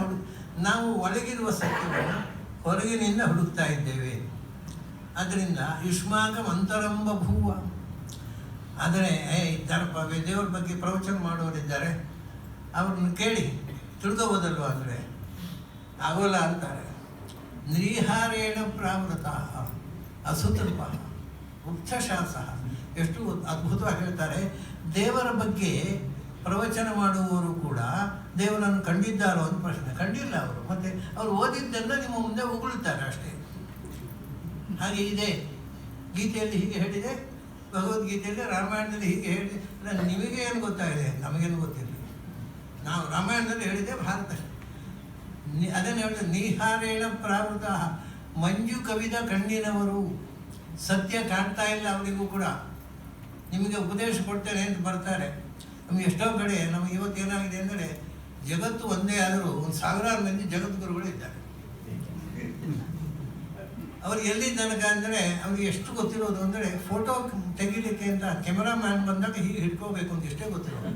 ನಾವು ಒಳಗಿರುವ ಸತ್ಯವನ್ನು ಹೊರಗಿನಿಂದ ಹುಡುಕ್ತಾ ಇದ್ದೇವೆ. ಅದರಿಂದ ಯುಷ್ಮಾಕಂ ಅಂತರಂಬ ಭೂವ. ಆದರೆ ಇದ್ದಾರಪ್ಪ ದೇವರ ಬಗ್ಗೆ ಪ್ರವಚನ ಮಾಡೋರಿದ್ದಾರೆ, ಅವ್ರನ್ನ ಕೇಳಿ ತಿಳ್ಕೋಬೋದಲ್ವ ಅಂದರೆ ಆಗೋಲ್ಲ ಅಂತಾರೆ. ನೀಹಾರೇಣ ಪ್ರಾವೃತ ಅಸುತಲ್ಪ ವೃಕ್ಷಶಾಸ. ಎಷ್ಟು ಅದ್ಭುತವಾಗಿ ಹೇಳ್ತಾರೆ. ದೇವರ ಬಗ್ಗೆ ಪ್ರವಚನ ಮಾಡುವವರು ಕೂಡ ದೇವರನ್ನು ಕಂಡಿದ್ದಾರೋ ಅಂತ ಪ್ರಶ್ನೆ. ಕಂಡಿಲ್ಲ ಅವರು, ಮತ್ತು ಅವರು ಓದಿದ್ದೆಲ್ಲ ನಿಮ್ಮ ಮುಂದೆ ಉಗುಳುತ್ತಾರೆ ಅಷ್ಟೇ. ಹಾಗೆ ಇದೆ ಗೀತೆಯಲ್ಲಿ ಹೀಗೆ ಹೇಳಿದೆ, ಭಗವದ್ಗೀತೆಯಲ್ಲಿ ರಾಮಾಯಣದಲ್ಲಿ ಹೀಗೆ ಹೇಳಿ, ನಿಮಗೆ ಏನು ಗೊತ್ತಾಗಿದೆ, ನಮಗೇನು ಗೊತ್ತಿಲ್ಲ. ನಾವು ರಾಮಾಯಣದಲ್ಲಿ ಹೇಳಿದೆ ಭಾರತ ಅದನ್ನು ಹೇಳಿದೆ, ನೀಹಾರೇಣ ಪ್ರಾವೃತ ಮಂಜು ಕವಿದ ಕಣ್ಣಿನವರು. ಸತ್ಯ ಕಾಣ್ತಾ ಇಲ್ಲ ಅವರಿಗೂ ಕೂಡ. ನಿಮಗೆ ಉಪದೇಶ ಕೊಡ್ತೇನೆ ಅಂತ ಬರ್ತಾರೆ. ನಮ್ಗೆ ಎಷ್ಟೋ ಕಡೆ ನಮಗೆ ಇವತ್ತೇನಾಗಿದೆ ಅಂದರೆ, ಜಗತ್ತು ಒಂದೇ ಆದರೂ 1000 ಮಂದಿ ಜಗದ್ಗುರುಗಳು ಇದ್ದಾರೆ. ಅವ್ರು ಎಲ್ಲಿ ತನಕ ಅಂದರೆ ಅವ್ರಿಗೆ ಎಷ್ಟು ಗೊತ್ತಿರೋದು ಅಂದರೆ, ಫೋಟೋ ತೆಗಿಲಿಕ್ಕೆ ಅಂತ ಕ್ಯಾಮರಾಮ್ಯಾನ್ ಬಂದಾಗ ಹೀಗೆ ಹಿಡ್ಕೋಬೇಕು ಅಂತ ಎಷ್ಟೇ ಗೊತ್ತಿರೋದು.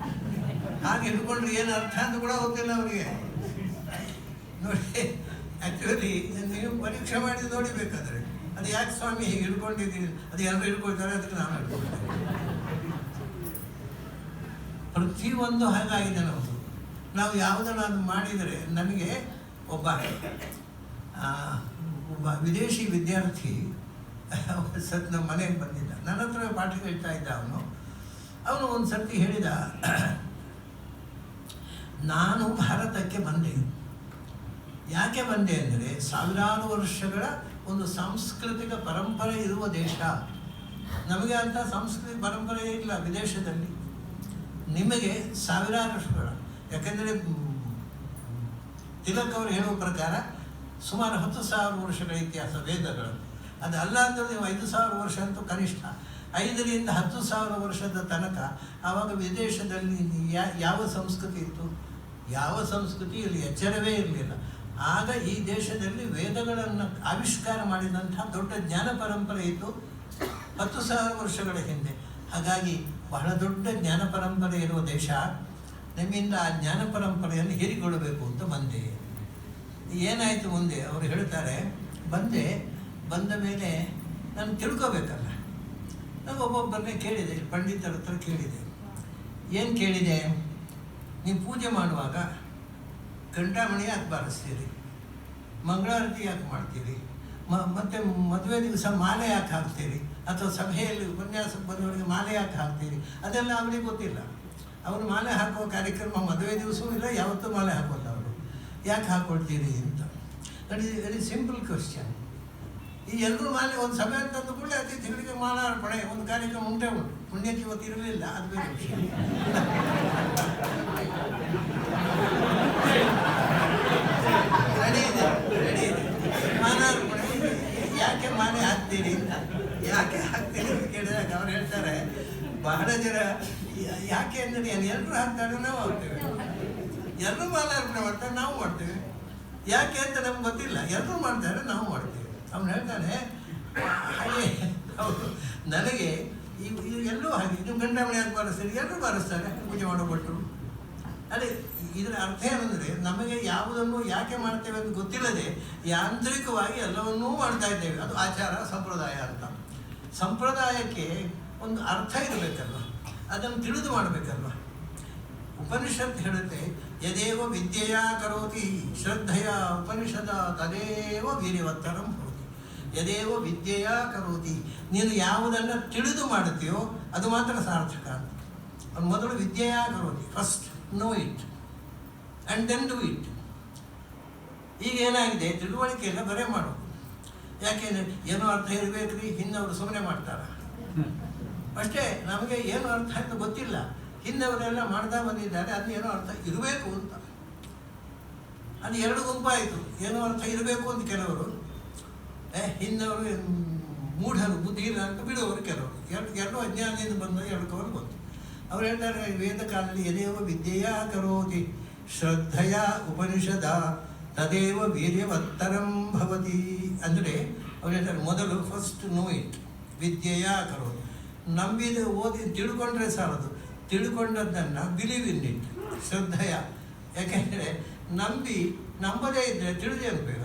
ಹಾಗೆ ಹಿಡ್ಕೊಂಡ್ರೆ ಏನು ಅರ್ಥ ಅಂತ ಕೂಡ ಗೊತ್ತಿಲ್ಲ ಅವರಿಗೆ. ನೋಡಿ, ಆ್ಯಕ್ಚುಲಿ ನೀವು ಪರೀಕ್ಷೆ ಮಾಡಿ ನೋಡಿಬೇಕಾದ್ರೆ ಅದು ಯಾಕೆ ಸ್ವಾಮಿ ಹೀಗೆ ಹಿಡ್ಕೊಂಡಿದ್ದೀನಿ, ಅದು ಎಲ್ಲರೂ ಹಿಡ್ಕೊಳ್ತಾರೆ, ಅದಕ್ಕೆ ನಾನು ಹಿಡ್ಕೊಳ್ತೇನೆ. ಪ್ರತಿಯೊಂದು ಹಾಗಾಗಿದೆ ನಮ್ಮದು. ನಾವು ಯಾವುದನ್ನಾದ್ರು ಮಾಡಿದರೆ, ನನಗೆ ಒಬ್ಬ ವಿದೇಶಿ ವಿದ್ಯಾರ್ಥಿ ನಮ್ಮ ಮನೆಗೆ ಬಂದಿದ್ದ, ನನ್ನ ಹತ್ರ ಪಾಠ ಕೇಳ್ತಾ ಇದ್ದ. ಅವನು ಒಂದು ಸರ್ತಿ ಹೇಳಿದ, ನಾನು ಭಾರತಕ್ಕೆ ಬಂದೆ. ಯಾಕೆ ಬಂದೆ ಅಂದರೆ, 1000 ವರ್ಷಗಳ ಒಂದು ಸಾಂಸ್ಕೃತಿಕ ಪರಂಪರೆ ಇರುವ ದೇಶ. ನಮಗೆ ಅಂಥ ಸಾಂಸ್ಕೃತಿಕ ಪರಂಪರೆ ಇಲ್ಲ ವಿದೇಶದಲ್ಲಿ. ನಿಮಗೆ 1000 ವರ್ಷಗಳ, ಯಾಕೆಂದರೆ ತಿಲಕ್ ಅವರು ಹೇಳುವ ಪ್ರಕಾರ ಸುಮಾರು 10,000 ವರ್ಷಗಳ ಇತಿಹಾಸ ವೇದಗಳು. ಅದಲ್ಲ ಅಂದರೆ ನೀವು 5,000 ವರ್ಷ ಅಂತೂ ಕನಿಷ್ಠ. 5ರಿಂದ 10,000 ವರ್ಷದ ತನಕ ಆವಾಗ ವಿದೇಶದಲ್ಲಿ ಯಾವ ಸಂಸ್ಕೃತಿ ಇತ್ತು? ಯಾವ ಸಂಸ್ಕೃತಿ ಇಲ್ಲಿ ಎಚ್ಚರವೇ ಇರಲಿಲ್ಲ. ಆಗ ಈ ದೇಶದಲ್ಲಿ ವೇದಗಳನ್ನು ಆವಿಷ್ಕಾರ ಮಾಡಿದಂಥ ದೊಡ್ಡ ಜ್ಞಾನ ಪರಂಪರೆ ಇತ್ತು 10,000 ವರ್ಷಗಳ ಹಿಂದೆ. ಹಾಗಾಗಿ ಬಹಳ ದೊಡ್ಡ ಜ್ಞಾನ ಪರಂಪರೆ ಇರುವ ದೇಶ. ನಿಮ್ಮಿಂದ ಆ ಜ್ಞಾನ ಪರಂಪರೆಯನ್ನು ಹೀರಿಕೊಳ್ಳಬೇಕು ಅಂತ ಬಂದೆ. ಏನಾಯಿತು ಮುಂದೆ? ಅವರು ಹೇಳ್ತಾರೆ, ಬಂದ ಮೇಲೆ ನಾನು ತಿಳ್ಕೋಬೇಕಲ್ಲ. ನಾನು ಒಬ್ಬೊಬ್ಬರನ್ನೇ ಕೇಳಿದೆ, ಪಂಡಿತರ ಹತ್ರ ಕೇಳಿದೆ. ಏನು ಕೇಳಿದೆ? ನೀವು ಪೂಜೆ ಮಾಡುವಾಗ ಗಂಟಾಮಣಿ ಯಾಕೆ ಬಾರಿಸ್ತೀರಿ? ಮಂಗಳಾರತಿ ಯಾಕೆ ಮಾಡ್ತೀರಿ? ಮತ್ತು ಮದುವೆ ದಿವಸ ಮಾಲೆ ಯಾಕೆ ಹಾಕ್ತೀರಿ? ಅಥವಾ ಸಭೆಯಲ್ಲಿ ಉಪನ್ಯಾಸಕ್ಕೆ ಬಂದವರಿಗೆ ಮಾಲೆ ಯಾಕೆ ಹಾಕ್ತೀರಿ? ಅದೆಲ್ಲ ಅವರಿಗೆ ಗೊತ್ತಿಲ್ಲ. ಅವರು ಮಾಲೆ ಹಾಕುವ ಕಾರ್ಯಕ್ರಮ ಮದುವೆ ದಿವಸವೂ ಇಲ್ಲ, ಯಾವತ್ತೂ ಮಾಲೆ ಹಾಕೋಲ್ಲ ಅವರು. ಯಾಕೆ ಹಾಕ್ಕೊಳ್ತೀರಿ ಅಂತ. That is very simple question. ಈ ಎಲ್ಲರೂ ಮಾಲೆ ಒಂದು ಸಭೆ ಅಂತಂದು ಕೂಡ ಅತಿಥಿಗಳಿಗೆ ಮಾಲಾರ್ಪಣೆ ಒಂದು ಕಾರ್ಯಕ್ರಮ ಉಂಟು. ಪುಣ್ಯಕ್ಕೆ ಇವತ್ತು ಇರಲಿಲ್ಲ, ಅದು ಬೇರೆ ವಿಷಯ. ರೆಡಿ ಇದೆ ಮಾಲಾರ್ಪಣೆ. ಯಾಕೆ ಮಾಲೆ ಹಾಕ್ತೀರಿ ಅಂತ, ಯಾಕೆ ಹಾಕ್ತೀರಿ ಅಂತ ಕೇಳಿದಾಗ ಅವ್ರು ಹೇಳ್ತಾರೆ, ಬಹಳ ಜನ ಯಾಕೆ ಅಂದರೆ ಎಲ್ಲರೂ ಹಾಕ್ತಾರೆ, ನಾವು ಹಾಕ್ತೇವೆ. ಎಲ್ಲರೂ ಮಾಲಾರ್ಪಣೆ ಮಾಡ್ತಾರೆ, ನಾವು ಮಾಡ್ತೇವೆ. ಯಾಕೆ ಅಂತ ನಮ್ಗೆ ಗೊತ್ತಿಲ್ಲ, ಎಲ್ಲರೂ ಮಾಡ್ತಾರೆ, ನಾವು ಮಾಡ್ತೇವೆ. ಅವ್ನು ಹೇಳ್ತಾನೆ, ಹಾಗೆ ಹೌದು, ನನಗೆ ಎಲ್ಲರೂ ಹಾಗೆ. ನೀವು ಗಂಟಾಮಣಿ ಯಾಕೆ ಬಾರಿಸ್ತಾರೆ? ಎಲ್ಲರೂ ಬಾರಿಸ್ತಾರೆ, ಪೂಜೆ ಮಾಡೋ ಭಟ್ರು. ಅದೇ ಇದರ ಅರ್ಥ ಏನಂದರೆ, ನಮಗೆ ಯಾವುದನ್ನು ಯಾಕೆ ಮಾಡ್ತೇವೆ ಅಂತ ಗೊತ್ತಿಲ್ಲದೆ ಯಾಂತ್ರಿಕವಾಗಿ ಎಲ್ಲವನ್ನೂ ಮಾಡ್ತಾ ಇದ್ದೇವೆ. ಅದು ಆಚಾರ ಸಂಪ್ರದಾಯ ಅಂತ. ಸಂಪ್ರದಾಯಕ್ಕೆ ಒಂದು ಅರ್ಥ ಇರಬೇಕಲ್ವ, ಅದನ್ನು ತಿಳಿದು ಮಾಡಬೇಕಲ್ವ. ಉಪನಿಷತ್ ಹೇಳುತ್ತೆ, ಯದೇವ ವಿದ್ಯೆಯ ಕರೋತಿ ಶ್ರದ್ಧೆಯ ಉಪನಿಷದ ತದೇವ ವೀರ್ಯವತ್ತರಂ ಭವತಿ. ಯದೇವ ವಿದ್ಯೆಯ ಕರೋತಿ, ನೀನು ಯಾವುದನ್ನು ತಿಳಿದು ಮಾಡುತ್ತೀಯೋ ಅದು ಮಾತ್ರ ಸಾರ್ಥಕ ಅಂತ. ಅದು ಮೊದಲು ವಿದ್ಯೆಯ ಕರೋತಿ, first know it and then do it. ಈಗ ಏನಾಗಿದೆ, ತಿಳುವಳಿಕೆ ಎಲ್ಲ ಬರೇ ಮಾಡು. ಯಾಕೆಂದರೆ ಏನೋ ಅರ್ಥ ಇರಬೇಕ್ರಿ, ಹಿಂದವರು ಸುಮ್ಮನೆ ಮಾಡ್ತಾರೆ ಅಷ್ಟೇ. ನಮಗೆ ಏನು ಅರ್ಥ ಅಂತ ಗೊತ್ತಿಲ್ಲ. ಹಿಂದವರೆಲ್ಲ ಮಾಡ್ತಾ ಬಂದಿದ್ದಾರೆ, ಅದು ಏನೋ ಅರ್ಥ ಇರಬೇಕು ಅಂತ. ಅದು 2 ಗುಂಪಾಯಿತು. ಏನೋ ಅರ್ಥ ಇರಬೇಕು ಅಂತ ಕೆಲವರು, ಹಿಂದವರು ಮೂಢರು, ಬುದ್ಧಿ ಇಲ್ಲ ಅಂತ ಬಿಡುವವರು ಕೆಲವರು. ಎರಡು ಅಜ್ಞಾನದಿಂದ ಬಂದ 2 ಕವರು ಬಂತು. ಅವ್ರು ಹೇಳ್ತಾರೆ, ವೇದ ಕಾಲದಲ್ಲಿ ಯದೇವ ವಿದ್ಯೆಯ ಕರೋತಿ ಶ್ರದ್ಧೆಯ ಉಪನಿಷದ ತದೇವ ವೀರ್ಯವತ್ತರಂ ಭವತಿ. ಅಂದರೆ ಅವ್ರು ಹೇಳ್ತಾರೆ, ಮೊದಲು ಫಸ್ಟ್ ನೋ ಇಟ್, ವಿದ್ಯೆಯ ಕರೋತಿ. ನಂಬಿದ ಓದಿ ತಿಳ್ಕೊಂಡ್ರೆ ಸಾಲದು, ತಿಳ್ಕೊಂಡದ್ದನ್ನು ಬಿಲೀವ್ ಇನ್ ಇಟ್, ಶ್ರದ್ಧೆಯ. ಯಾಕೆಂದರೆ ನಂಬದೇ ಇದ್ದರೆ ತಿಳಿದೇನು ಬೇಡ.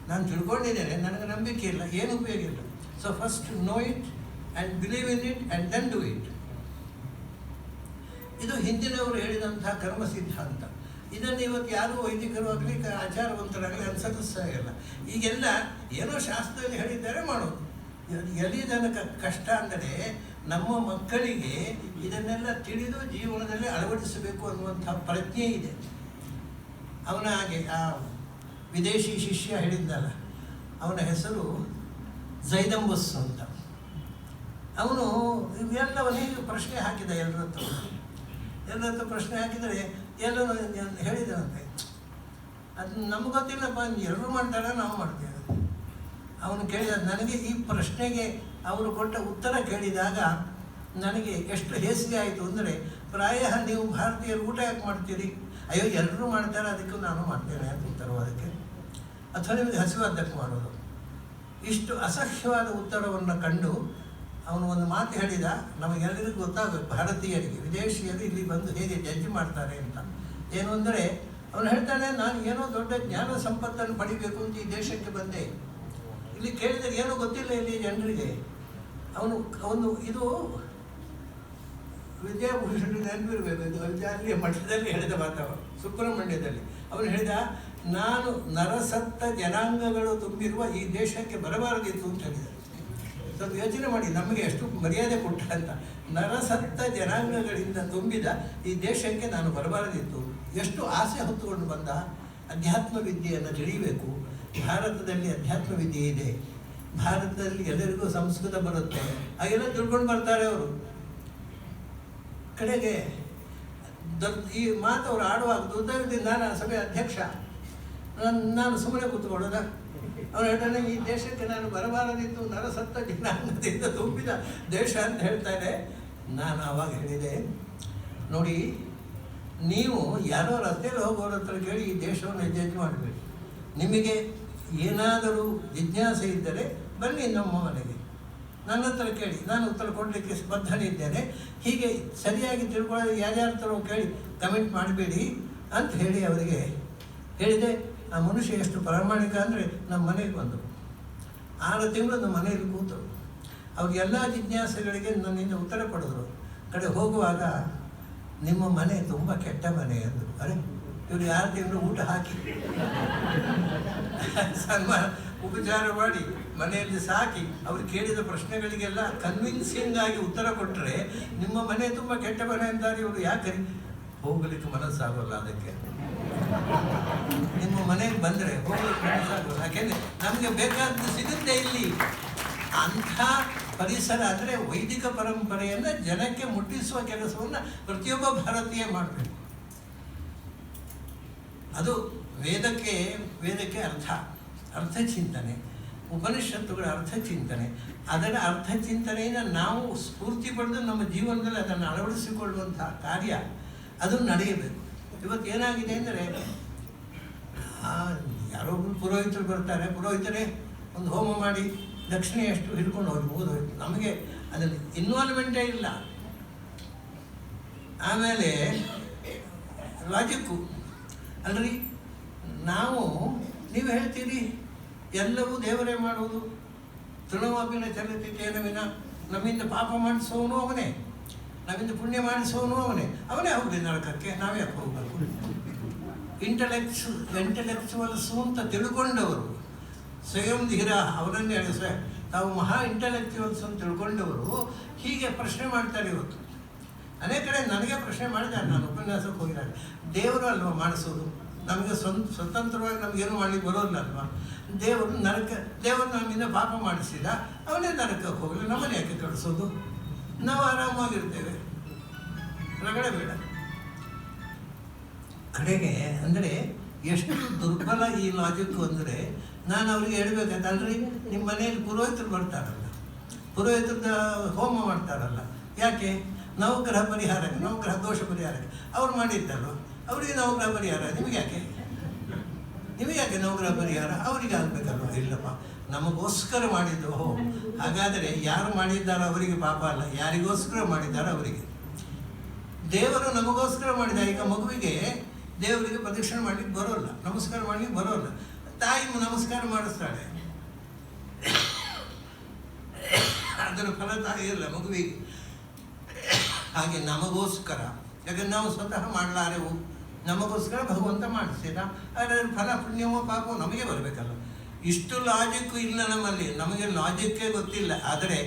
ನಾನು ತಿಳ್ಕೊಂಡಿದ್ದೇನೆ, ನನಗೆ ನಂಬಿಕೆ ಇಲ್ಲ, ಏನು ಉಪಯೋಗ ಇಲ್ಲ. So first know it and believe in it and then do it. ಇದು ಹಿಂದಿನವರು ಹೇಳಿದಂಥ ಕರ್ಮ ಸಿದ್ಧಾಂತ. ಇದನ್ನು ಇವತ್ತು ಯಾರೂ ವೈದಿಕರು ಆಗಲಿ ಆಚಾರವಂತರಾಗಲಿ ಅನುಸರಿಸ್ತಾಯಿಲ್ಲ. ಈಗೆಲ್ಲ ಏನೋ ಶಾಸ್ತ್ರದಲ್ಲಿ ಹೇಳಿದ್ದಾರೆ ಮಾಡೋದು. ಎಲ್ಲಿ ತನಕ ಕಷ್ಟ ಅಂದರೆ, ನಮ್ಮ ಮಕ್ಕಳಿಗೆ ಇದನ್ನೆಲ್ಲ ತಿಳಿದು ಜೀವನದಲ್ಲಿ ಅಳವಡಿಸಬೇಕು ಅನ್ನುವಂಥ ಪ್ರಜ್ಞೆ ಇದೆ. ಅವನ ಹಾಗೆ ಆ ವಿದೇಶಿ ಶಿಷ್ಯ ಹೇಳಿದ್ದಲ್ಲ, ಅವನ ಹೆಸರು ಝೈದಂಬಸ್ ಅಂತ. ಅವನು ಇವೆಲ್ಲವನ್ನೀಗ ಪ್ರಶ್ನೆ ಹಾಕಿದ ಎಲ್ಲರತ್ರ ಪ್ರಶ್ನೆ ಹಾಕಿದರೆ ಎಲ್ಲರೂ ಹೇಳಿದನಂತೆ, ಅದು ನಮ್ಗೆ ಗೊತ್ತಿಲ್ಲಪ್ಪ, ಎಲ್ಲರೂ ಮಾಡ್ತಾರೆ, ನಾವು ಮಾಡ್ತೇವೆ. ಅವನು ಕೇಳಿದ, ನನಗೆ ಈ ಪ್ರಶ್ನೆಗೆ ಅವರು ಕೊಟ್ಟ ಉತ್ತರ ಕೇಳಿದಾಗ ನನಗೆ ಎಷ್ಟು ಹೇಸಿಗೆ ಆಯಿತು ಅಂದರೆ, ಪ್ರಾಯ ನೀವು ಭಾರತೀಯರು ಊಟ ಯಾಕೆ ಮಾಡ್ತೀರಿ? ಅಯ್ಯೋ ಎಲ್ಲರೂ ಮಾಡ್ತಾರೆ, ಅದಕ್ಕೂ ನಾನು ಮಾಡ್ತೇನೆ ಅಂತ ಉತ್ತರವು ಅದಕ್ಕೆ, ಅಥವಾ ನಿಮಗೆ ಹಸಿವಾದ್ದಕ್ಕೆ ಮಾಡೋದು. ಇಷ್ಟು ಅಸಹ್ಯವಾದ ಉತ್ತರವನ್ನು ಕಂಡು ಅವನು ಒಂದು ಮಾತು ಹೇಳಿದ, ನಮಗೆಲ್ಲರಿಗೂ ಗೊತ್ತಾಗಬೇಕು, ಭಾರತೀಯರಿಗೆ ವಿದೇಶಿಯರು ಇಲ್ಲಿ ಬಂದು ಹೇಗೆ ಜಡ್ಜ್ ಮಾಡ್ತಾರೆ ಅಂತ. ಏನು ಅಂದರೆ, ಅವನು ಹೇಳ್ತಾನೆ, ನಾನು ಏನೋ ದೊಡ್ಡ ಜ್ಞಾನ ಸಂಪತ್ತನ್ನು ಪಡಿಬೇಕು ಅಂತ ಈ ದೇಶಕ್ಕೆ ಬಂದೆ. ಇಲ್ಲಿ ಕೇಳಿದರೆ ಏನೂ ಗೊತ್ತಿಲ್ಲ ಇಲ್ಲಿ ಜನರಿಗೆ. ಅವನು ಇದು ವಿದ್ಯಾಭೂಷಣ ನೆನಪಿರಬೇಕು, ಇದು ಅಲ್ಲಿಯ ಮಠದಲ್ಲಿ ಹೇಳಿದ ಮಾತವ, ಸುಬ್ರಹ್ಮಣ್ಯದಲ್ಲಿ. ಅವನು ಹೇಳಿದ, ನಾನು ನರಸತ್ತ ಜನಾಂಗಗಳು ತುಂಬಿರುವ ಈ ದೇಶಕ್ಕೆ ಬರಬಾರದಿತ್ತು ಅಂತ ಹೇಳಿದ. ಸ್ವಲ್ಪ ಯೋಚನೆ ಮಾಡಿ, ನಮಗೆ ಎಷ್ಟು ಮರ್ಯಾದೆ ಕೊಟ್ಟ ಅಂತ. ನರಸತ್ತ ಜನಾಂಗಗಳಿಂದ ತುಂಬಿದ ಈ ದೇಶಕ್ಕೆ ನಾನು ಬರಬಾರದಿತ್ತು. ಎಷ್ಟು ಆಸೆ ಹೊತ್ತುಕೊಂಡು ಬಂದ. ಅಧ್ಯಾತ್ಮ ವಿದ್ಯೆಯನ್ನು ತಿಳಿಯಬೇಕು. ಭಾರತದಲ್ಲಿ ಅಧ್ಯಾತ್ಮ ವಿದ್ಯೆ ಇದೆ, ಭಾರತದಲ್ಲಿ ಎಲ್ಲರಿಗೂ ಸಂಸ್ಕೃತ ಬರುತ್ತೆ, ಹಾಗೆಲ್ಲ ತಿಳ್ಕೊಂಡು ಬರ್ತಾರೆ ಅವರು. ಕಡೆಗೆ ಈ ಮಾತು ಅವರು ಆಡುವಾಗ ದುರ್ದೈವದಿಂದ ನಾನು ಸಭೆ ಅಧ್ಯಕ್ಷ, ನಾನು ಸುಮ್ಮನೆ ಕೂತ್ಕೊಳ್ಳೋದ. ಅವನು ಹೇಳ್ತಾನೆ, ಈ ದೇಶಕ್ಕೆ ನಾನು ಬರಬಾರದಿತ್ತು, ನರಸತ್ತ ಜನಾಂಗದಿಂದ ತುಂಬಿದ ದೇಶ ಅಂತ ಹೇಳ್ತಾನೆ. ನಾನು ಆವಾಗ ಹೇಳಿದೆ, ನೋಡಿ, ನೀವು ಯಾರೋ ರಸ್ತೆಯಲ್ಲಿ ಹೋಗೋರ ಹತ್ರ ಕೇಳಿ ಈ ದೇಶವನ್ನು ಜಡ್ಜ್ ಮಾಡಬೇಡಿ. ನಿಮಗೆ ಏನಾದರೂ ಜಿಜ್ಞಾಸೆ ಇದ್ದರೆ ಬನ್ನಿ ನಮ್ಮ ಮನೆಗೆ, ನನ್ನ ಹತ್ರ ಕೇಳಿ, ನಾನು ಉತ್ತರ ಕೊಡಲಿಕ್ಕೆ ಬದ್ಧನಿದ್ದೇನೆ. ಹೀಗೆ ಸರಿಯಾಗಿ ತಿಳ್ಕೊಳ್ಳೋದು ಯಾರ್ಯಾರ ಥರ ಕೇಳಿ ಕಮೆಂಟ್ ಮಾಡಬೇಡಿ ಅಂತ ಹೇಳಿ ಅವರಿಗೆ ಹೇಳಿದೆ. ಆ ಮನುಷ್ಯ ಎಷ್ಟು ಪ್ರಾಮಾಣಿಕ ಅಂದರೆ, ನಮ್ಮ ಮನೆಗೆ ಬಂದರು, 6 ತಿಂಗಳು ನಮ್ಮ ಮನೆಯಲ್ಲಿ ಕೂತರು. ಅವ್ರಿಗೆಲ್ಲ ಜಿಜ್ಞಾಸೆಗಳಿಗೆ ನನ್ನಿಂದ ಉತ್ತರ ಪಡೆದರು. ಕಡೆ ಹೋಗುವಾಗ, ನಿಮ್ಮ ಮನೆ ತುಂಬ ಕೆಟ್ಟ ಮನೆ ಅಂದರು. ಅರೆ, ಇವ್ರು 6 ತಿಂಗಳು ಊಟ ಹಾಕಿ ಸನ್ಮಾನ ಉಪಚಾರ ಮಾಡಿ ಮನೆಯಲ್ಲಿ ಸಾಕಿ ಅವ್ರು ಕೇಳಿದ ಪ್ರಶ್ನೆಗಳಿಗೆಲ್ಲ ಕನ್ವಿನ್ಸಿಂಗ್ ಆಗಿ ಉತ್ತರ ಕೊಟ್ಟರೆ, ನಿಮ್ಮ ಮನೆ ತುಂಬ ಕೆಟ್ಟ ಮನೆ ಅಂತಾರೆ ಇವರು. ಯಾಕೆ ಹೋಗ್ಲಿಕ್ಕೆ ಮನಸ್ಸಾಗೋಲ್ಲ ಅದಕ್ಕೆ. ನಿಮ್ಮ ಮನೆಗೆ ಬಂದರೆ ಹೋಗ್ಲಿಕ್ಕೆ ಮನಸ್ಸಾಗೋಲ್ಲ, ಯಾಕೆಂದರೆ ನಮಗೆ ಬೇಕಾದ್ದು ಸಿಗುತ್ತೆ ಇಲ್ಲಿ. ಅಂಥ ಪರಿಸರ ಅಂದರೆ ವೈದಿಕ ಪರಂಪರೆಯನ್ನು ಜನಕ್ಕೆ ಮುಟ್ಟಿಸುವ ಕೆಲಸವನ್ನು ಪ್ರತಿಯೊಬ್ಬ ಭಾರತೀಯ ಮಾಡಬೇಕು. ಅದು ವೇದಕ್ಕೆ ಅರ್ಥಚಿಂತನೆ, ಉಪನಿಷತ್ತುಗಳ ಅರ್ಥಚಿಂತನೆ. ಅದರ ಅರ್ಥಚಿಂತನೆಯನ್ನು ನಾವು ಸ್ಫೂರ್ತಿ ಪಡೆದು ನಮ್ಮ ಜೀವನದಲ್ಲಿ ಅದನ್ನು ಅಳವಡಿಸಿಕೊಳ್ಳುವಂತಹ ಕಾರ್ಯ ಅದು ನಡೆಯಬೇಕು. ಇವತ್ತು ಏನಾಗಿದೆ ಅಂದರೆ, ಯಾರೋ ಪುರೋಹಿತರು ಬರ್ತಾರೆ, ಪುರೋಹಿತರೇ ಒಂದು ಹೋಮ ಮಾಡಿ ದಕ್ಷಿಣೆ ಎಷ್ಟು ಹಿಡ್ಕೊಂಡು ಹೋಗಿ ಮುಗಿದೋಯ್ತು. ನಮಗೆ ಅದನ್ನು ಇನ್ವಾಲ್ವ್ಮೆಂಟೇ ಇಲ್ಲ. ಆಮೇಲೆ ಲಾಜಿಕ್ಕು ಅಲ್ರಿ, ನೀವು ಹೇಳ್ತೀರಿ ಎಲ್ಲವೂ ದೇವರೇ ಮಾಡುವುದು, ತೃಣವಾಪಿನ ಚಲತಿ ತೇನ ವಿನ, ನಮ್ಮಿಂದ ಪಾಪ ಮಾಡಿಸೋನು ಅವನೇ, ನಮ್ಮಿಂದ ಪುಣ್ಯ ಮಾಡಿಸೋನು ಅವನೇ ಹೋಗಲಿ ನರಕಕ್ಕೆ, ನಾವೇ ಹೋಗಬೇಕು. ಇಂಟೆಲೆಕ್ಚುವಲ್ಸು ಅಂತ ತಿಳ್ಕೊಂಡವರು, ಸ್ವಯಂ ಧೀರ ಅವರನ್ನೇ ತಾವು ಮಹಾ ಇಂಟೆಲೆಕ್ಚುವಲ್ಸ್ ಅಂತ ತಿಳ್ಕೊಂಡವರು ಹೀಗೆ ಪ್ರಶ್ನೆ ಮಾಡ್ತಾರೆ. ಇವತ್ತು ಅನೇಕ ಕಡೆ ನನಗೆ ಪ್ರಶ್ನೆ ಮಾಡಿದ್ದಾರೆ, ನಾನು ಉಪನ್ಯಾಸಕ್ಕೆ ಹೋಗಿದ್ದಾರೆ. ದೇವರು ಅಲ್ವಾ ಮಾಡಿಸೋದು, ನಮಗೆ ಸ್ವತಂತ್ರವಾಗಿ ನಮಗೇನು ಮಾಡಲಿಕ್ಕೆ ಬರೋಲ್ಲ ಅಲ್ವಾ? ದೇವರು ನಮ್ಮಿಂದ ಪಾಪ ಮಾಡಿಸಿದ, ಅವನೇ ನರಕಕ್ಕೆ ಹೋಗಲಿ, ನಮ್ಮನ್ನು ಯಾಕೆ ಕಳಿಸೋದು? ನಾವು ಆರಾಮಾಗಿರ್ತೇವೆ, ರಗಡೆ ಬೇಡ. ಕಡೆಗೆ ಅಂದರೆ ಎಷ್ಟು ದುರ್ಬಲ ಈ ಲಾಜಿಕ್ಕು ಅಂದರೆ, ನಾನು ಅವ್ರಿಗೆ ಹೇಳ್ಬೇಕಂತಲ್ರಿ, ನಿಮ್ಮ ಮನೆಯಲ್ಲಿ ಪುರೋಹಿತರು ಬರ್ತಾರಲ್ಲ, ಪುರೋಹಿತರದ ಹೋಮ ಮಾಡ್ತಾರಲ್ಲ, ಯಾಕೆ? ನವಗ್ರಹ ಪರಿಹಾರಕ್ಕೆ, ನವಗ್ರಹ ದೋಷ ಪರಿಹಾರಕ್ಕೆ ಅವ್ರು ಮಾಡಿದ್ದಲ್ವ, ಅವರಿಗೆ ನವಗ್ರಹ ಪರಿಹಾರ, ನಿಮಗೆ ಯಾಕೆ ನವಗ್ರಹ ಪರಿಹಾರ? ಅವರಿಗೆ ಆಗಬೇಕಲ್ವ? ಇಲ್ಲಪ್ಪ, ನಮಗೋಸ್ಕರ ಮಾಡಿದ್ದು. ಹಾಗಾದರೆ ಯಾರು ಮಾಡಿದ್ದಾರೋ ಅವರಿಗೆ ಪಾಪ ಅಲ್ಲ, ಯಾರಿಗೋಸ್ಕರ ಮಾಡಿದ್ದಾರೋ ಅವರಿಗೆ. ದೇವರು ನಮಗೋಸ್ಕರ ಮಾಡಿದ. ಈಗ ಮಗುವಿಗೆ ದೇವರಿಗೆ ಪ್ರದಕ್ಷಿಣೆ ಮಾಡಲಿಕ್ಕೆ ಬರೋಲ್ಲ, ನಮಸ್ಕಾರ ಮಾಡಲಿಕ್ಕೆ ಬರೋಲ್ಲ, ತಾಯಿ ನಮಸ್ಕಾರ ಮಾಡಿಸ್ತಾಳೆ, ಅದರ ಫಲ ತಾಯಿ ಇಲ್ಲ ಮಗುವಿಗೆ. ಹಾಗೆ ನಮಗೋಸ್ಕರ, ಯಾಕಂದ್ರೆ ನಾವು ಸ್ವತಃ ಮಾಡಲಾರೆವು, ನಮಗೋಸ್ಕರ ಭಗವಂತ ಮಾಡಿಸಿದ, ಅದರ ಫಲ ಪುಣ್ಯವೋ ಪಾಪವೋ ನಮಗೆ ಬರಬೇಕಲ್ಲ. ಇಷ್ಟು ಲಾಜಿಕ್ಕು ಇಲ್ಲ ನಮ್ಮಲ್ಲಿ, ನಮಗೆ ಲಾಜಿಕ್ಕೇ ಗೊತ್ತಿಲ್ಲ. ಆದರೆ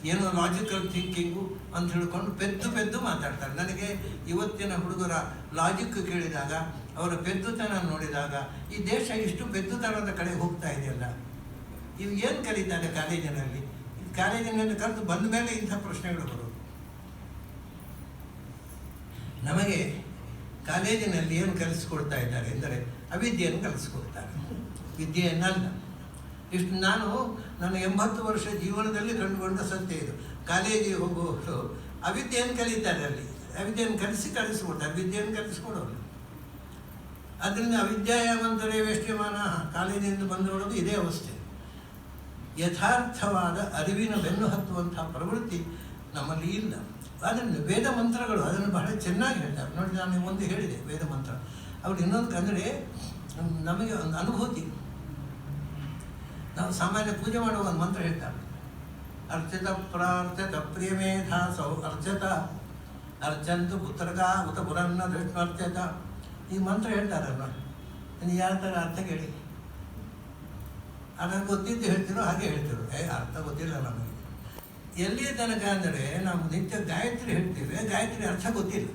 ಏನೋ ಲಾಜಿಕಲ್ ಥಿಂಕಿಂಗು ಅಂತ ಹೇಳ್ಕೊಂಡು ಪೆದ್ದು ಮಾತಾಡ್ತಾರೆ. ನನಗೆ ಇವತ್ತಿನ ಹುಡುಗರ ಲಾಜಿಕ್ ಕೇಳಿದಾಗ, ಅವರ ಪೆದ್ದುತನ ನೋಡಿದಾಗ, ಈ ದೇಶ ಇಷ್ಟು ಪೆದ್ದುತನದ ಕಡೆ ಹೋಗ್ತಾ ಇದೆಯಲ್ಲ, ಇವು ಏನು ಕಲಿತಾರೆ ಕಾಲೇಜಿನಲ್ಲಿ? ಕಾಲೇಜಿನಲ್ಲಿ ಕರೆದು ಬಂದ ಮೇಲೆ ಇಂಥ ಪ್ರಶ್ನೆಗಳು ಬರೋದು. ನಮಗೆ ಕಾಲೇಜಿನಲ್ಲಿ ಏನು ಕಲಿಸ್ಕೊಡ್ತಾ ಇದ್ದಾರೆ ಎಂದರೆ ಅವಿದ್ಯೆಯನ್ನು ಕಲಿಸ್ಕೊಡ್ತಾರೆ, ವಿದ್ಯೆಯನ್ನಲ್ಲ. ಇಷ್ಟು ನನ್ನ 80 ವರ್ಷ ಜೀವನದಲ್ಲಿ ಕಂಡುಕೊಂಡ ಸತ್ಯ ಇದು. ಕಾಲೇಜಿಗೆ ಹೋಗುವವರು ಅವಿದ್ಯೆಯನ್ನು ಕಲಿತಾರೆ, ಅಲ್ಲಿ ಅವಿದ್ಯೆಯನ್ನು ಕಲಿಸ್ಕೊಡ್ತಾರೆ, ವಿದ್ಯೆಯನ್ನು ಕಲಿಸ್ಕೊಡೋರು. ಅದರಿಂದ ಅವಿದ್ಯಾವಂತರೇ ವೇಷ್ಟ್ಯಮಾನ ಕಾಲೇಜಿನಿಂದ ಬಂದವರದು ಇದೇ ಅವಸ್ಥೆ. ಯಥಾರ್ಥವಾದ ಅರಿವಿನ ಬೆನ್ನು ಹತ್ತುವಂತಹ ಪ್ರವೃತ್ತಿ ನಮ್ಮಲ್ಲಿ ಇಲ್ಲ. ಅದನ್ನು ವೇದ ಮಂತ್ರಗಳು ಅದನ್ನು ಬಹಳ ಚೆನ್ನಾಗಿ ಹೇಳ್ತಾರೆ ನೋಡಿ. ನಾನು ಒಂದು ಹೇಳಿದೆ ವೇದ ಮಂತ್ರ, ಅವ್ರು ಇನ್ನೊಂದು ಅಂದರೆ ನಮಗೆ ಒಂದು ಅನುಭೂತಿ. ನಾವು ಸಾಮಾನ್ಯ ಪೂಜೆ ಮಾಡುವ ಒಂದು ಮಂತ್ರ ಹೇಳ್ತಾರೆ, ಅರ್ಚಿತ ಪ್ರಾರ್ಥಿತ ಪ್ರಿಯಮೇಧಾಸೌ ಅರ್ಚತ ಅರ್ಚಂತು ಪುತ್ರಕ ಉತ ಪುರನ್ನ ದೃಷ್ಟ್ಯರ್ಚತ. ಈ ಮಂತ್ರ ಹೇಳ್ತಾರಲ್ಲ, ಯಾರ ಥರ ಅರ್ಥ ಕೇಳಿ. ಅದನ್ನು ಗೊತ್ತಿದ್ದು ಹೇಳ್ತಿರೋ ಹಾಗೆ ಹೇಳ್ತಿರೋ, ಅರ್ಥ ಗೊತ್ತಿಲ್ಲ ನಮಗೆ. ಎಲ್ಲಿಯ ತನಕ ಅಂದರೆ ನಾವು ನಿತ್ಯ ಗಾಯತ್ರಿ ಹೇಳ್ತೀವಿ, ಗಾಯತ್ರಿ ಅರ್ಥ ಗೊತ್ತಿಲ್ಲ.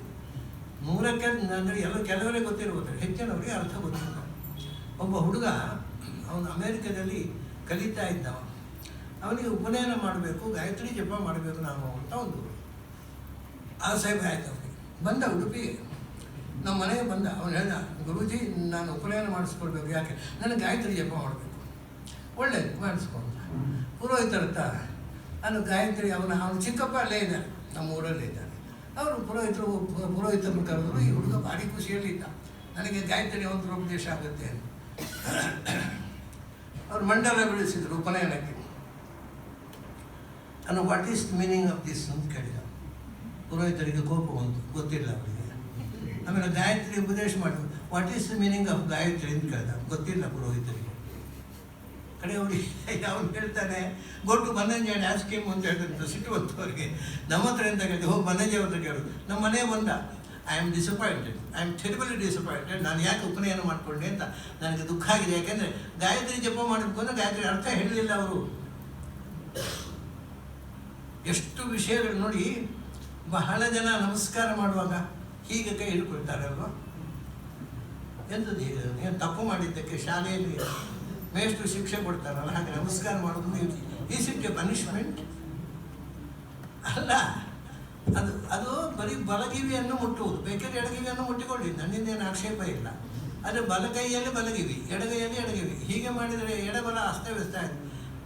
100ಕ್ಕೆ ಅಂದರೆ ಕೆಲವರಿಗೆ ಗೊತ್ತಿರ್ಬೋದು, ಹೆಚ್ಚಿನವರಿಗೆ ಅರ್ಥ ಗೊತ್ತಿಲ್ಲ. ಒಬ್ಬ ಹುಡುಗ ಅವನು ಅಮೇರಿಕದಲ್ಲಿ ಕಲಿತಾ ಇದ್ದವ, ಅವನಿಗೆ ಉಪನಯನ ಮಾಡಬೇಕು, ಗಾಯತ್ರಿ ಜಪ ಮಾಡಬೇಕು ನಾವು ಅಂತ ಒಂದು ಆಸೆ ಆಯ್ತು ಅವನಿಗೆ. ಬಂದ ಉಡುಪಿಗೆ, ನಮ್ಮ ಮನೆಗೆ ಬಂದ. ಅವನು ಹೇಳ್ದ, ಗುರೂಜಿ ನಾನು ಉಪನಯನ ಮಾಡಿಸ್ಕೊಳ್ಬೇಕು, ಯಾಕೆ ನನಗೆ ಗಾಯತ್ರಿ ಜಪ ಮಾಡಬೇಕು. ಒಳ್ಳೆಯದು ಮಾಡಿಸ್ಕೊಂಡ. ಪುರೋಹಿತರ ಹತ್ರ ನಾನು ಗಾಯತ್ರಿ ಅವನು ಚಿಕ್ಕಪ್ಪ ಅಲ್ಲೇ ಇದ್ದಾನೆ, ನಮ್ಮ ಊರಲ್ಲೇ ಇದ್ದಾನೆ. ಅವರು ಪುರೋಹಿತರನ್ನು ಕರೆದ್ರು. ಈ ಹುಡುಗ ಭಾರಿ ಖುಷಿಯಲ್ಲಿದ್ದ, ನನಗೆ ಗಾಯತ್ರಿ ಮಂತ್ರೋಪದೇಶ ಆಗುತ್ತೆ ಅಂತ. ಅವರು ಮಂಡಲ ಬೆಳೆಸಿದ್ರು ಉಪನಯನಕ್ಕೆ. ನಾನು what is the meaning of this ಅಂತ ಕೇಳಿದ. ಪುರೋಹಿತರಿಗೆ ಕೋಪ ಬಂತು, ಗೊತ್ತಿಲ್ಲ ಅವರಿಗೆ. ಆಮೇಲೆ ಗಾಯತ್ರಿ ಉಪದೇಶ ಮಾಡಿದ್ರು, what is the meaning of Gayatri ಅಂತ ಕೇಳಿದ, ಗೊತ್ತಿಲ್ಲ ಪುರೋಹಿತರಿಗೆ. ಕಡೆ ಅವ್ರಿಗೆ ಅವ್ನು ಹೇಳ್ತಾನೆ, ಗೊಟ್ಟು ಬನ್ನಂಜಾಣಿ ಆಸ್ಕೀಮ್ ಅಂತ ಹೇಳ್ತಾರೆ. ಸಿಟ್ಟು ಬಂತು ಅವರಿಗೆ. ನಮ್ಮ ಹತ್ರ ಎಂತ ಕೇಳಿದೆ, ಹೋಗಿ ಬನ್ನಂಜಿ ಅವ್ರ ಕೇಳೋದು. ನಮ್ಮ ಮನೆ ಬಂದ, I am disappointed, I am terribly disappointed. ನಾನು ಯಾಕೆ ಉಪನಯನ ಮಾಡಿಕೊಂಡೆ ಅಂತ ನನಗೆ ದುಃಖ ಆಗಿದೆ. ಯಾಕೆಂದರೆ ಗಾಯತ್ರಿ ಜಪ ಮಾಡಬೇಕು ಅಂದರೆ ಗಾಯತ್ರಿ ಅರ್ಥ ಹೇಳಲಿಲ್ಲ ಅವರು. ಎಷ್ಟು ವಿಷಯಗಳು ನೋಡಿ. ಬಹಳ ಜನ ನಮಸ್ಕಾರ ಮಾಡುವಾಗ ಹೀಗೆ ಕೈ ಹಿಡ್ಕೊಳ್ತಾರಲ್ವ. ಎಂಥದ್ದು ಏನು ತಪ್ಪು ಮಾಡಿದ್ದಕ್ಕೆ ಶಾಲೆಯಲ್ಲಿ ಮೇಷ್ಟು ಶಿಕ್ಷೆ ಕೊಡ್ತಾರಲ್ಲ, ಹಾಗೆ ನಮಸ್ಕಾರ ಮಾಡೋದು ಈಸ್ ಇಟ್ ಎ ಪನಿಷ್ಮೆಂಟ್ ಅಲ್ಲ. ಅದು ಬರೀ ಬಲಗಿವಿಯನ್ನು ಮುಟ್ಟುವುದು. ಬೇಕಾದ್ರೆ ಎಡಗಿವಿಯನ್ನು ಮುಟ್ಟಿಕೊಳ್ಳಿ, ನನ್ನಿಂದೇನು ಆಕ್ಷೇಪ ಇಲ್ಲ. ಆದರೆ ಬಲಗೈಯಲ್ಲಿ ಬಲಗಿವಿ, ಎಡಗೈಯಲ್ಲಿ ಎಡಗಿವಿ, ಹೀಗೆ ಮಾಡಿದರೆ ಎಡಬಲ ಅಸ್ತವ್ಯಸ್ತ ಆಯಿತು.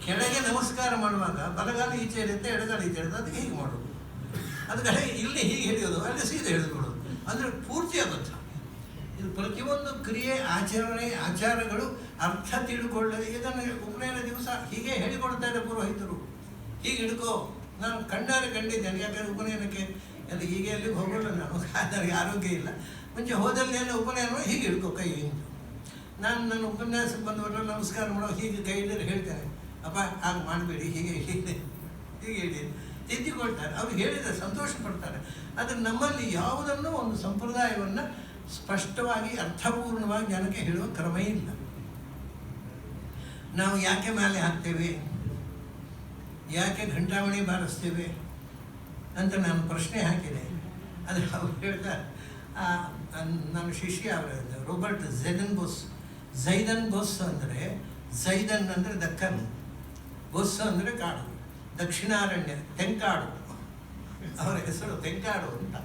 ಕೆಳಗೆ ನಮಸ್ಕಾರ ಮಾಡುವಾಗ ಬಲಗಾಲ ಈಚೆ ಇರುತ್ತೆ, ಎಡಗಾಲ ಈಚೆ ಇರುತ್ತೆ, ಅದಕ್ಕೆ ಹೀಗೆ ಮಾಡೋದು. ಅದು ಕಡೆ ಇಲ್ಲಿ ಹೀಗೆ ಹಿಡಿಯೋದು, ಅಲ್ಲಿ ಸೀದೆ ಹಿಡಿದುಕೊಡೋದು. ಅಂದರೆ ಪೂರ್ತಿ ಅಬದ್ಧ. ಇದು ಪ್ರತಿಯೊಂದು ಕ್ರಿಯೆ, ಆಚರಣೆ, ಆಚಾರಗಳು ಅರ್ಥ ತಿಳ್ಕೊಳ್ಳದೆ. ಇದನ್ನು ಉಪನಯನ ದಿವಸ ಹೀಗೆ ಹೇಳಿಕೊಡ್ತಾರೆ ಪುರೋಹಿತರು, ಹೀಗೆ ಹಿಡ್ಕೋ. ನಾನು ಕಂಡಿದ್ದೇನೆ. ಯಾಕಂದರೆ ಉಪನಯನಕ್ಕೆ ಅದು ಹೀಗೆ ಅಲ್ಲಿಗೆ ಹೋಗೋಲ್ಲ ನಾನು, ನನಗೆ ಆರೋಗ್ಯ ಇಲ್ಲ. ಮುಂಚೆ ಹೋದಲ್ಲಿ ಎಲ್ಲ ಉಪನಯನ ಹೀಗೆ ಹಿಡ್ಕೋ ಕೈ ಅಂತ. ನಾನು ನನ್ನ ಉಪನ್ಯಾಸಕ್ಕೆ ಬಂದವರೆಲ್ಲ ನಮಸ್ಕಾರ ಮಾಡೋ ಹೀಗೆ ಕೈ ಹಿಡಿದ್ರೆ ಹೇಳ್ತೇನೆ, ಅಪ್ಪ ಹಾಗೆ ಮಾಡಬೇಡಿ, ಹೀಗೆ ಹೀಗೆ ಹೀಗೆ ಹೇಳಿ ತಿದ್ದಿಕೊಳ್ತಾರೆ. ಅವ್ರು ಹೇಳಿದರೆ ಸಂತೋಷ ಪಡ್ತಾರೆ. ಆದರೆ ನಮ್ಮಲ್ಲಿ ಯಾವುದನ್ನು ಒಂದು ಸಂಪ್ರದಾಯವನ್ನು ಸ್ಪಷ್ಟವಾಗಿ ಅರ್ಥಪೂರ್ಣವಾಗಿ ಜನಕ್ಕೆ ಹೇಳುವ ಕ್ರಮ ಇಲ್ಲ. ನಾವು ಯಾಕೆ ಮಾಲೆ ಹಾಕ್ತೇವೆ, ಯಾಕೆ ಘಂಟಾಮಣಿ ಬಾರಿಸ್ತೇವೆ ಅಂತ ನಾನು ಪ್ರಶ್ನೆ ಹಾಕಿದೆ. ಆದರೆ ಅವ್ರು ಹೇಳ್ತಾರೆ, ನನ್ನ ಶಿಷ್ಯ ಅವರ ರೋಬರ್ಟ್ ಝೈದನ್ ಬೋಸ್ ಅಂದರೆ, ಝೈದನ್ ಅಂದರೆ ದಕ್ಕನ್, ಬೊಸ್ ಅಂದರೆ ಕಾಡು, ದಕ್ಷಿಣಾರಣ್ಯ, ತೆಂಕಾಡು ಅವರ ಹೆಸರು, ತೆಂಕಾಡು ಅಂತ.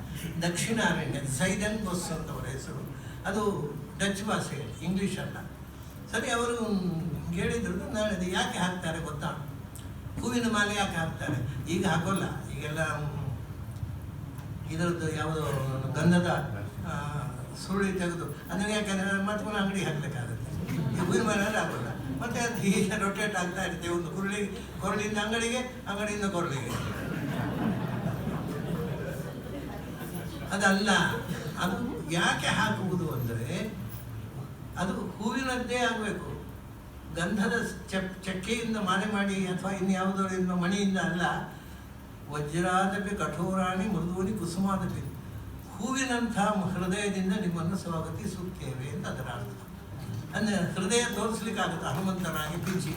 ದಕ್ಷಿಣಾರಣ್ಯ, ಝೈದನ್ ಬೋಸ್ ಅಂತ ಅವರ ಹೆಸರು. ಅದು ಡಚ್ ಭಾಷೆ, ಇಂಗ್ಲೀಷ್ ಅಲ್ಲ. ಸರಿ, ಅವರು ಹೇಳಿದ್ರು. ನಾಳೆ ಯಾಕೆ ಹಾಕ್ತಾರೆ ಗೊತ್ತಾ, ಹೂವಿನ ಮಾಲೆ ಯಾಕೆ ಹಾಕ್ತಾರೆ? ಈಗ ಹಾಕೋಲ್ಲ, ಈಗೆಲ್ಲ ಇದರದ್ದು ಯಾವುದೋ ಗಂಧದ ಸುರುಳಿ ತೆಗೆದು ಅದನ್ನು ಯಾಕಂದರೆ ಮತ್ತೆ ಪುನಃ ಅಂಗಡಿಗೆ ಹಾಕಬೇಕಾಗುತ್ತೆ. ಈ ಹೂವಿನ ಮಾಲೆ ಹಾಕೋಲ್ಲ. ಮತ್ತು ಅದು ಹೀಗೆ ರೊಟೇಟ್ ಆಗ್ತಾ ಇರ್ತೇವೆ, ಒಂದು ಕೊರಳಿಂದ ಅಂಗಡಿಗೆ, ಅಂಗಡಿಯಿಂದ ಕೊರಳಿಗೆ. ಅದಲ್ಲ. ಅದು ಯಾಕೆ ಹಾಕುವುದು ಅಂದರೆ ಅದು ಹೂವಿನದ್ದೇ ಆಗಬೇಕು. ಗಂಧದ ಚಕ್ಕೆಯಿಂದ ಮಾಲೆ ಮಾಡಿ ಅಥವಾ ಇನ್ಯಾವುದರಿಂದ ಮಣಿಯಿಂದ ಅಲ್ಲ. ವಜ್ರಾದಪಿ ಕಠೋರಾಣಿ ಮೃದುವನಿ ಕುಸುಮಾದಪಿ, ಹೂವಿನಂಥ ಹೃದಯದಿಂದ ನಿಮ್ಮನ್ನು ಸ್ವಾಗತಿಸುತ್ತೇವೆ ಅಂತ ಅದರ ಅರ್ಥ. ಅಂದರೆ ಹೃದಯ ತೋರಿಸ್ಲಿಕ್ಕಾಗುತ್ತೆ ಹನುಮಂತನಾಗಿ ಪಿಂಚಿ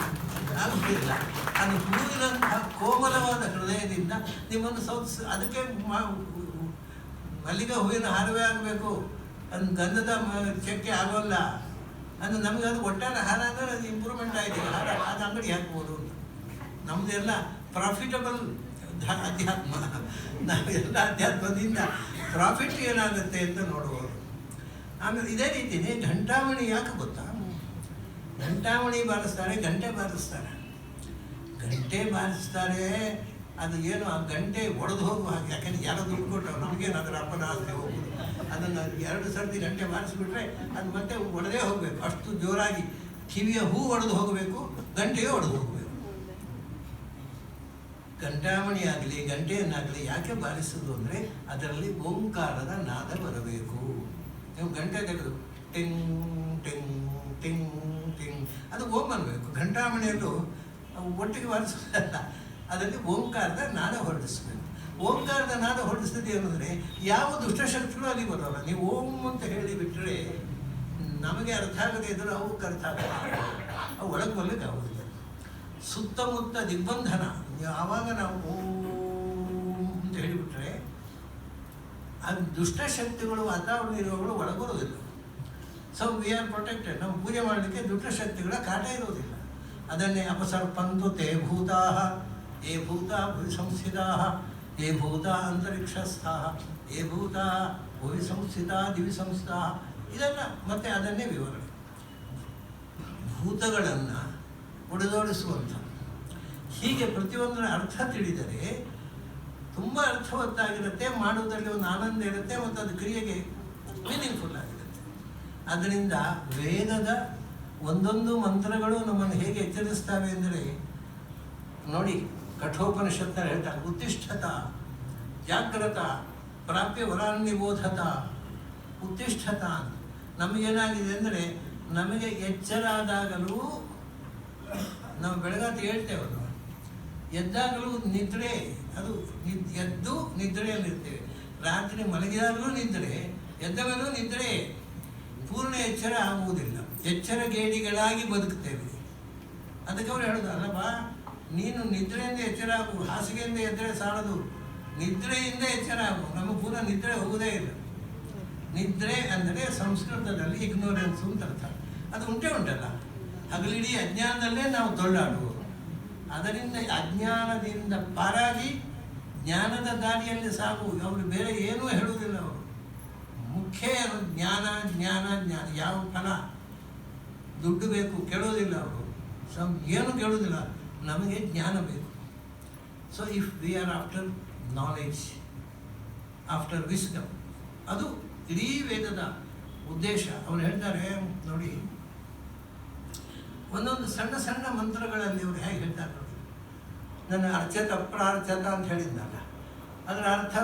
ಆಗುತ್ತಿಲ್ಲ. ಅದು ಹೂವಿನಂಥ ಕೋಮಲವಾದ ಹೃದಯದಿಂದ ನಿಮ್ಮನ್ನು ಅದಕ್ಕೆ ಮಲ್ಲಿಗೆ ಹೂವಿನ ಹಾರವೇ ಆಗಬೇಕು, ಅದು ಗಂಧದ ಚಕ್ಕೆ ಆಗೋಲ್ಲ. ಅಂದರೆ ನಮಗೆ ಅದು ಒಟ್ಟಾರೆ ಹಾರ ಅಂದರೆ ಅದು ಇಂಪ್ರೂವ್ಮೆಂಟ್ ಆಗಿದೆ. ಹಾರ ಅದು ಅಂಗಡಿ ಹಾಕ್ಬೋದು ಅಂತ. ನಮ್ಮದೆಲ್ಲ ಪ್ರಾಫಿಟಬಲ್ ಅಧ್ಯಾತ್ಮ. ನಾವೆಲ್ಲ ಅಧ್ಯಾತ್ಮದಿಂದ ಪ್ರಾಫಿಟ್ ಏನಾಗುತ್ತೆ ಅಂತ ನೋಡುವುದು. ಆಮೇಲೆ ಇದೇ ರೀತಿಯೇ ಘಂಟಾಮಣಿ ಯಾಕೆ ಗೊತ್ತಾ? ಘಂಟಾಮಣಿ ಬಾರಿಸ್ತಾರೆ, ಗಂಟೆ ಬಾರಿಸ್ತಾರೆ. ಗಂಟೆ ಬಾರಿಸ್ತಾರೆ, ಅದು ಏನು ಆ ಗಂಟೆ ಒಡೆದು ಹೋಗುವ ಹಾಗೆ. ಯಾಕೆಂದ್ರೆ ಯಾರೋ ದುಡ್ಡು ಕೊಟ್ಟರು, ನಮಗೇನು ಅದರ ಅಪ್ಪನ ಆಸ್ತಿ ಹೋಗುದು. ಅದನ್ನು 2 ಸರ್ತಿ ಗಂಟೆ ಬಾರಿಸ್ಬಿಟ್ರೆ ಅದು ಮತ್ತೆ ಒಡೆದೇ ಹೋಗಬೇಕು. ಅಷ್ಟು ಜೋರಾಗಿ ಕಿವಿಯ ಹೂ ಒಡೆದು ಹೋಗಬೇಕು, ಗಂಟೆಯೂ ಒಡೆದು ಹೋಗಬೇಕು. ಘಂಟಾಮಣಿ ಆಗಲಿ ಗಂಟೆಯನ್ನಾಗಲಿ ಯಾಕೆ ಬಾರಿಸೋದು ಅಂದರೆ ಅದರಲ್ಲಿ ಓಂಕಾರದ ನಾದ ಬರಬೇಕು. ನೀವು ಗಂಟೆ ತೆಗೆದು ಟಿಂಗ್ ಟಿಂಗ್ ಟಿಂಗ್ ಟಿಂಗ್ ಅದು ಓಂ ಅನ್ನಬೇಕು. ಘಂಟಾಮಣಿಯಲ್ಲೂ ಒಟ್ಟಿಗೆ ಬಾರಿಸೋದಲ್ಲ, ಅದರಲ್ಲಿ ಓಂಕಾರದ ನಾದ ಹೊರಡಿಸ್ಬೇಕು. ಓಂಕಾರದ ನಾದ ಹೊರಡಿಸಿದೆ ಅನ್ನೋದ್ರೆ ಯಾವ ದುಷ್ಟಶಕ್ತಿಗಳು ಅಲ್ಲಿ ಬರೋಲ್ಲ. ನೀವು ಓಂ ಅಂತ ಹೇಳಿ ಬಿಟ್ಟರೆ ನಮಗೆ ಅರ್ಥ ಆಗದೆ ಇದ್ದರೂ ಅವಕ್ಕೆ ಅರ್ಥ ಆಗಲ್ಲ, ಅವು ಒಳಗೆ ಬರ್ಲಿಕ್ಕೆ ಆಗೋದಿಲ್ಲ. ಸುತ್ತಮುತ್ತ ದಿಗ್ಬಂಧನ. ಯಾವಾಗ ನಾವು ಓಂ ಅಂತ ಹೇಳಿಬಿಟ್ರೆ ಅದು ದುಷ್ಟಶಕ್ತಿಗಳು ವಾತಾವರಣ ಇರುವಗಳು ಒಳಗೊರೋದಿಲ್ಲ. So we are protected. ನಾವು ಪೂಜೆ ಮಾಡಲಿಕ್ಕೆ ದುಷ್ಟಶಕ್ತಿಗಳ ಕಾಟ ಇರೋದಿಲ್ಲ. ಅದನ್ನೇ ಅಪಸರ್ಪಂತು ತೇ ಭೂತಾ ಯೇ ಭೂತ ಭುವಿ ಸಂಸ್ಥಿತಾ ಯೇ ಭೂತ ಅಂತರಿಕ್ಷಸ್ಥಾ ಯೇ ಭೂತ ಭುವಿ ಸಂಸ್ಥಿತಾ ದಿವಿ ಸಂಸ್ಥಾ. ಇದೆಲ್ಲ ಮತ್ತೆ ಅದನ್ನೇ ವಿವರಣೆ. ಭೂತಗಳನ್ನು ಒಡೆದೋಡಿಸುವಂಥ ಹೀಗೆ ಪ್ರತಿಯೊಂದರ ಅರ್ಥ ತಿಳಿದರೆ ತುಂಬ ಅರ್ಥವತ್ತಾಗಿರುತ್ತೆ. ಮಾಡುವುದರಲ್ಲಿ ಒಂದು ಆನಂದ ಇರುತ್ತೆ ಮತ್ತು ಅದು ಕ್ರಿಯೆಗೆ ಮೀನಿಂಗ್ಫುಲ್ ಆಗಿರುತ್ತೆ. ಅದರಿಂದ ವೇದದ ಒಂದೊಂದು ಮಂತ್ರಗಳು ನಮ್ಮನ್ನು ಹೇಗೆ ಎಚ್ಚರಿಸ್ತವೆ ಅಂದರೆ ನೋಡಿ, ಕಠೋಪನಿಷತ್ನಲ್ಲಿ ಹೇಳ್ತಾರೆ ಉತ್ತಿಷ್ಠತ ಜಾಗ್ರತ ಪ್ರಾಪ್ಯ ವರಾನ್ನಿಬೋಧತ ಉತ್ತಿಷ್ಠತ. ನಮಗೇನಾಗಿದೆ ಅಂದರೆ ನಮಗೆ ಎಚ್ಚರ ಆದಾಗಲೂ ನಾವು ಬೆಳಗಾತ ಹೇಳ್ತೇವೆ, ಅದು ಎದ್ದಾಗಲೂ ನಿದ್ರೆ, ಅದು ಎದ್ದು ನಿದ್ರೆಯಲ್ಲಿರ್ತೇವೆ. ರಾತ್ರಿ ಮಲಗಿದಾಗಲೂ ನಿದ್ರೆ, ಎದ್ದ ಮೇಲೂ ನಿದ್ರೆ. ಪೂರ್ಣ ಎಚ್ಚರ ಆಗುವುದಿಲ್ಲ. ಎಚ್ಚರ ಗೇಡಿಗಳಾಗಿ ಬದುಕ್ತೇವೆ. ಅದಕ್ಕೆ ಅವ್ರು ಹೇಳೋದು, ಅಲ್ಲಪ್ಪ ನೀನು ನಿದ್ರೆಯಿಂದ ಎಚ್ಚರ ಆಗು, ಹಾಸಿಗೆಯಿಂದ ಎದ್ದರೆ ಸಾಲದು, ನಿದ್ರೆಯಿಂದ ಎಚ್ಚರ ಆಗು. ನಮಗೆ ಪೂರ್ಣ ನಿದ್ರೆ ಹೋಗುವುದೇ ಇಲ್ಲ. ನಿದ್ರೆ ಅಂದರೆ ಸಂಸ್ಕೃತದಲ್ಲಿ ಇಗ್ನೋರೆನ್ಸು ಅಂತ ಅರ್ಥ. ಅದು ಉಂಟಲ್ಲ, ಹಗಲಿಡೀ ಅಜ್ಞಾನದಲ್ಲೇ ನಾವು ತೊಳ್ಳಾಡುವುದು. ಅದರಿಂದ ಅಜ್ಞಾನದಿಂದ ಪಾರಾಗಿ ಜ್ಞಾನದ ದಾರಿಯಲ್ಲಿ ಸಾಗು. ಅವರು ಬೇರೆ ಏನೂ ಹೇಳುವುದಿಲ್ಲ. ಅವರು ಮುಖ್ಯ ಜ್ಞಾನ ಜ್ಞಾನ ಜ್ಞಾನ. ಯಾವ ಫಲ ದುಡ್ಡು ಬೇಕು ಕೇಳೋದಿಲ್ಲ ಅವರು, ಏನು ಕೇಳೋದಿಲ್ಲ. ನಮಗೆ ಜ್ಞಾನ ಬೇಕು. So if we are after knowledge, after wisdom, ಅದು ಇಡೀ ವೇದದ ಉದ್ದೇಶ. ಅವರು ಹೇಳ್ತಾರೆ ನೋಡಿ, ಒಂದೊಂದು ಸಣ್ಣ ಸಣ್ಣ ಮಂತ್ರಗಳಲ್ಲಿ ಅವರು ಹೇಗೆ ಹೇಳ್ತಾರೆ ನೋಡಿ. ನನ್ನ ಅರ್ಚತ ಪ್ರಾರ್ಚತ ಅಂತ ಹೇಳಿದ್ನಲ್ಲ, ಅದರ ಅರ್ಥ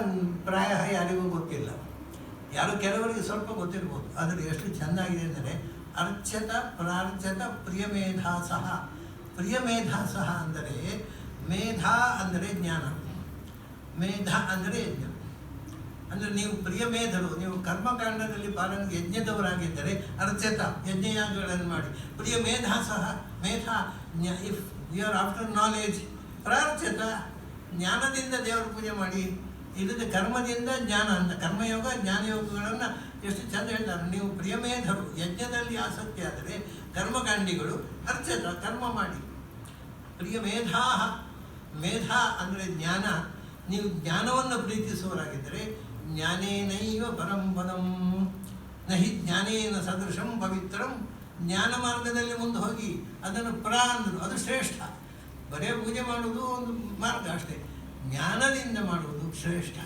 ಪ್ರಾಯ ಯಾರಿಗೂ ಗೊತ್ತಿಲ್ಲ. ಯಾರು ಕೆಲವರಿಗೆ ಸ್ವಲ್ಪ ಗೊತ್ತಿರ್ಬೋದು. ಆದರೆ ಎಷ್ಟು ಚೆಂದಾಗಿದೆ ಅಂದರೆ ಅರ್ಚತ ಪ್ರಾರ್ಚತ ಪ್ರಿಯಮೇಧಾಸಃ. ಪ್ರಿಯಮೇಧಾಸಃ ಅಂದರೆ ಮೇಧಾ ಅಂದರೆ ಜ್ಞಾನ, ಮೇಧ ಅಂದರೆ ಯಜ್ಞ. ಅಂದರೆ ನೀವು ಪ್ರಿಯಮೇಧರು, ನೀವು ಕರ್ಮಕಾಂಡದಲ್ಲಿ ಯಜ್ಞದವರಾಗಿದ್ದರೆ ಅರ್ಚತ ಯಜ್ಞಯಾಗಗಳನ್ನು ಮಾಡಿ. ಪ್ರಿಯಮೇಧಾಸಃ ಮೇಧ if you are after knowledge. ಪ್ರಾರ್ಚತ ಜ್ಞಾನದಿಂದ ದೇವರ ಪೂಜೆ ಮಾಡಿ. ಇಲ್ಲದೆ ಕರ್ಮದಿಂದ ಜ್ಞಾನ ಅಂತ ಕರ್ಮಯೋಗ ಜ್ಞಾನಯೋಗಗಳನ್ನು ಎಷ್ಟು ಚೆಂದ ಹೇಳ್ತಾರೆ. ನೀವು ಪ್ರಿಯಮೇಧರು, ಯಜ್ಞದಲ್ಲಿ ಆಸಕ್ತಿ ಆದರೆ ಕರ್ಮಕಾಂಡಿಗಳು, ಅರ್ಚತ ಕರ್ಮ ಮಾಡಿ. ಪ್ರಿಯಮೇಧಾ, ಮೇಧ ಅಂದರೆ ಜ್ಞಾನ. ನೀವು ಜ್ಞಾನವನ್ನು ಪ್ರೀತಿಸುವವರಾಗಿದ್ದರೆ ಜ್ಞಾನೇನೈವ ಪರಂ ಪದಂ ನಹಿ ಜ್ಞಾನೇನ ಸದೃಶಂ ಪವಿತ್ರಂ. ಜ್ಞಾನ ಮಾರ್ಗದಲ್ಲಿ ಮುಂದೆ ಹೋಗಿ ಅದನ್ನು ಅಂದರು, ಅದು ಶ್ರೇಷ್ಠ. ಬರೇ ಪೂಜೆ ಮಾಡುವುದು ಒಂದು ಮಾರ್ಗ ಅಷ್ಟೇ, ಜ್ಞಾನದಿಂದ ಮಾಡುವುದು ಶ್ರೇಷ್ಠ.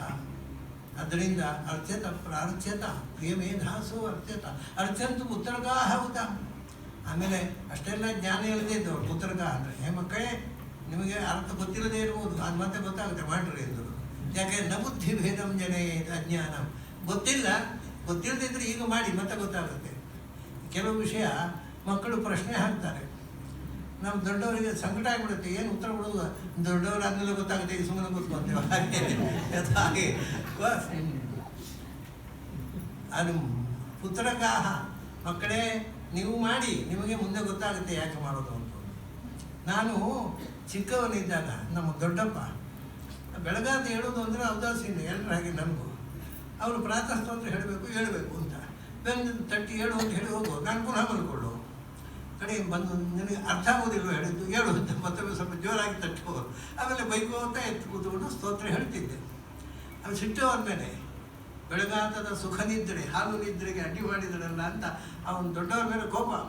ಅದರಿಂದ ಅರ್ಚತ ಪ್ರಾರ್ಚ್ಯತ ಪ್ರಿಯಮೇಧಾಸು ಅರ್ಚತ ಅರ್ಚಂತು ಪುತ್ರಕಾಹ ಉತ. ಆಮೇಲೆ ಅಷ್ಟೆಲ್ಲ ಜ್ಞಾನ ಇಲ್ಲದೆ ಇದ್ದವರು ಪುತ್ರಕ ಅಂದರೆ, ಹೇ ಮಕ್ಕಳೇ ನಿಮಗೆ ಅರ್ಥ ಗೊತ್ತಿಲ್ಲದೆ ಇರ್ಬೋದು, ಅದು ಮತ್ತೆ ಗೊತ್ತಾಗುತ್ತೆ ಮಾಡ್ರಿ ಎಂದರು. ಯಾಕೆ ನ ಬುದ್ಧಿ ಭೇದಂ ಜನೇ ಅಜ್ಞಾನ. ಗೊತ್ತಿಲ್ಲದಿದ್ದರೆ ಈಗ ಮಾಡಿ ಮತ್ತೆ ಗೊತ್ತಾಗುತ್ತೆ. ಕೆಲವು ವಿಷಯ ಮಕ್ಕಳು ಪ್ರಶ್ನೆ ಹಾಕ್ತಾರೆ, ನಾವು ದೊಡ್ಡವರಿಗೆ ಸಂಕಟ ಆಗಿಬಿಡುತ್ತೆ, ಏನು ಉತ್ತರ ಕೊಡೋದು, ದೊಡ್ಡವರಾದ್ಮೇಲೆ ಗೊತ್ತಾಗುತ್ತೆ, ಈಗ ಸುಮ್ಮನೆ ಕೂತ್ಕೊಂತೇವೆ. ಹಾಗೆ ಅದು ಪುತ್ರಕಾಹ, ಮಕ್ಕಳೇ ನೀವು ಮಾಡಿ, ನಿಮಗೆ ಮುಂದೆ ಗೊತ್ತಾಗುತ್ತೆ ಯಾಕೆ ಮಾಡೋದು ಅಂತ. ನಾನು ಚಿಕ್ಕವನಿದ್ದಾಗ ನಮ್ಮ ದೊಡ್ಡಪ್ಪ ಬೆಳಗಾದ ಹೇಳೋದು ಅಂದರೆ ಔದಾಸೀನ, ಎಲ್ಲರ ಹಾಗೆ ನನಗೂ. ಅವರು ಪ್ರಾತಃ ಸ್ತೋತ್ರ ಹೇಳಬೇಕು ಅಂತ ಬೆಂದು ತಟ್ಟಿ ಹೇಳು ಅಂತ ಹೇಳಿ ಹೋಗೋ, ನಾನು ಪುನಃ ಮಲ್ಕೊಳ್ಳು. ಕಡೆ ಬಂದು ನಿನಗೆ ಅರ್ಥ ಆಗೋದಿಲ್ವ ಹೇಳಿದ್ದು ಹೇಳು ಅಂತ ಮತ್ತೊಮ್ಮೆ ಸ್ವಲ್ಪ ಜೋರಾಗಿ ತಟ್ಟುವ. ಆಮೇಲೆ ಬೈಕೋತ ಎತ್ತು ಕೂತ್ಕೊಂಡು ಸ್ತೋತ್ರ ಹೇಳ್ತಿದ್ದೆ. ಅದು ಸಿಟ್ಟು ಮೇಲೆ ಬೆಳಗಾತದ ಸುಖ ನಿದ್ರೆ ಹಾಲು ನಿದ್ರೆಗೆ ಅಡ್ಡಿ ಮಾಡಿದರಲ್ಲ ಅಂತ ಅವನು ದೊಡ್ಡವ್ರ ಮೇಲೆ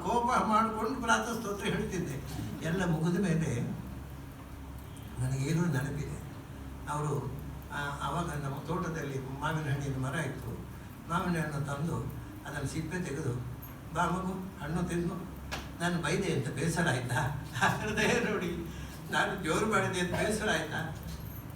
ಕೋಪ ಮಾಡಿಕೊಂಡು ಪ್ರಾತಃ ಸ್ತೋತ್ರ ಹೇಳ್ತಿದ್ದೆ. ಎಲ್ಲ ಮುಗಿದ ಮೇಲೆ ನನಗೇನೂ ನೆನಪಿದೆ. ಅವರು ಆವಾಗ ನಮ್ಮ ತೋಟದಲ್ಲಿ ಮಾವಿನ ಹಣ್ಣಿನ ಮರ ಇತ್ತು. ಮಾವಿನ ಹಣ್ಣು ತಂದು ಅದನ್ನು ಸಿಪ್ಪೆ ತೆಗೆದು ಬಾ ಮಗು ಹಣ್ಣು ತಿಂದು ನಾನು ಬೈದೆ ಅಂತ ಬೇಸರ ಆಯಿತಾ? ಹೃದಯ ನೋಡಿ, ನಾನು ಜೋರು ಮಾಡಿದೆ ಅಂತ ಬೇಸರ ಆಯಿತಾ?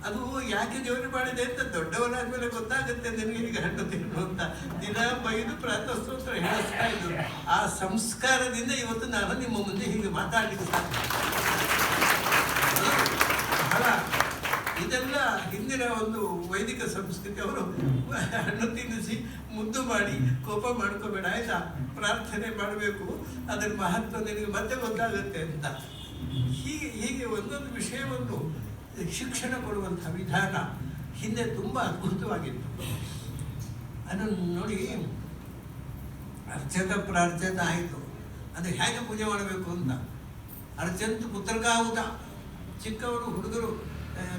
ಅದು ಯಾಕೆ ಜೋರು ಮಾಡಿದೆ ಅಂತ ದೊಡ್ಡವನಾದ್ಮೇಲೆ ಗೊತ್ತಾಗುತ್ತೆ ನಿನಗೆ ಈಗ ಹಣ್ಣು ತಿನ್ನು ಅಂತ. ದಿನ ಬೈದು ಪ್ರಾತಃ ಸ್ತೋತ್ರ ಹೇಳಿಸ್ತಾ ಇದ್ರು. ಆ ಸಂಸ್ಕಾರದಿಂದ ಇವತ್ತು ನಾನು ನಿಮ್ಮ ಮುಂದೆ ಹೀಗೆ ಮಾತಾಡಲಿಕ್ಕೆ ಸಾಧ್ಯ. ಬಹಳ ಇದೆಲ್ಲ ಹಿಂದಿನ ಒಂದು ವೈದಿಕ ಸಂಸ್ಕೃತಿ. ಅವರು ಹಣ್ಣು ತಿನ್ನಿಸಿ ಮುದ್ದು ಮಾಡಿ ಕೋಪ ಮಾಡ್ಕೋಬೇಡ ಆಯ್ತಾ, ಪ್ರಾರ್ಥನೆ ಮಾಡಬೇಕು, ಅದರ ಮಹತ್ವ ನಿನಗೆ ಮತ್ತೆ ಗೊತ್ತಾಗುತ್ತೆ ಅಂತ. ಹೀಗೆ ಒಂದೊಂದು ವಿಷಯವನ್ನು ಶಿಕ್ಷಣ ಕೊಡುವಂಥ ವಿಧಾನ ಹಿಂದೆ ತುಂಬ ಅದ್ಭುತವಾಗಿತ್ತು. ಅದನ್ನು ನೋಡಿ, ಅರ್ಚಕ ಪ್ರಾರ್ಚಕ ಆಯಿತು, ಅದು ಹೇಗೆ ಪೂಜೆ ಮಾಡಬೇಕು ಅಂತ. ಅರ್ಚಂತ ಪುತ್ರಕಾಹುತ, ಚಿಕ್ಕವರು ಹುಡುಗರು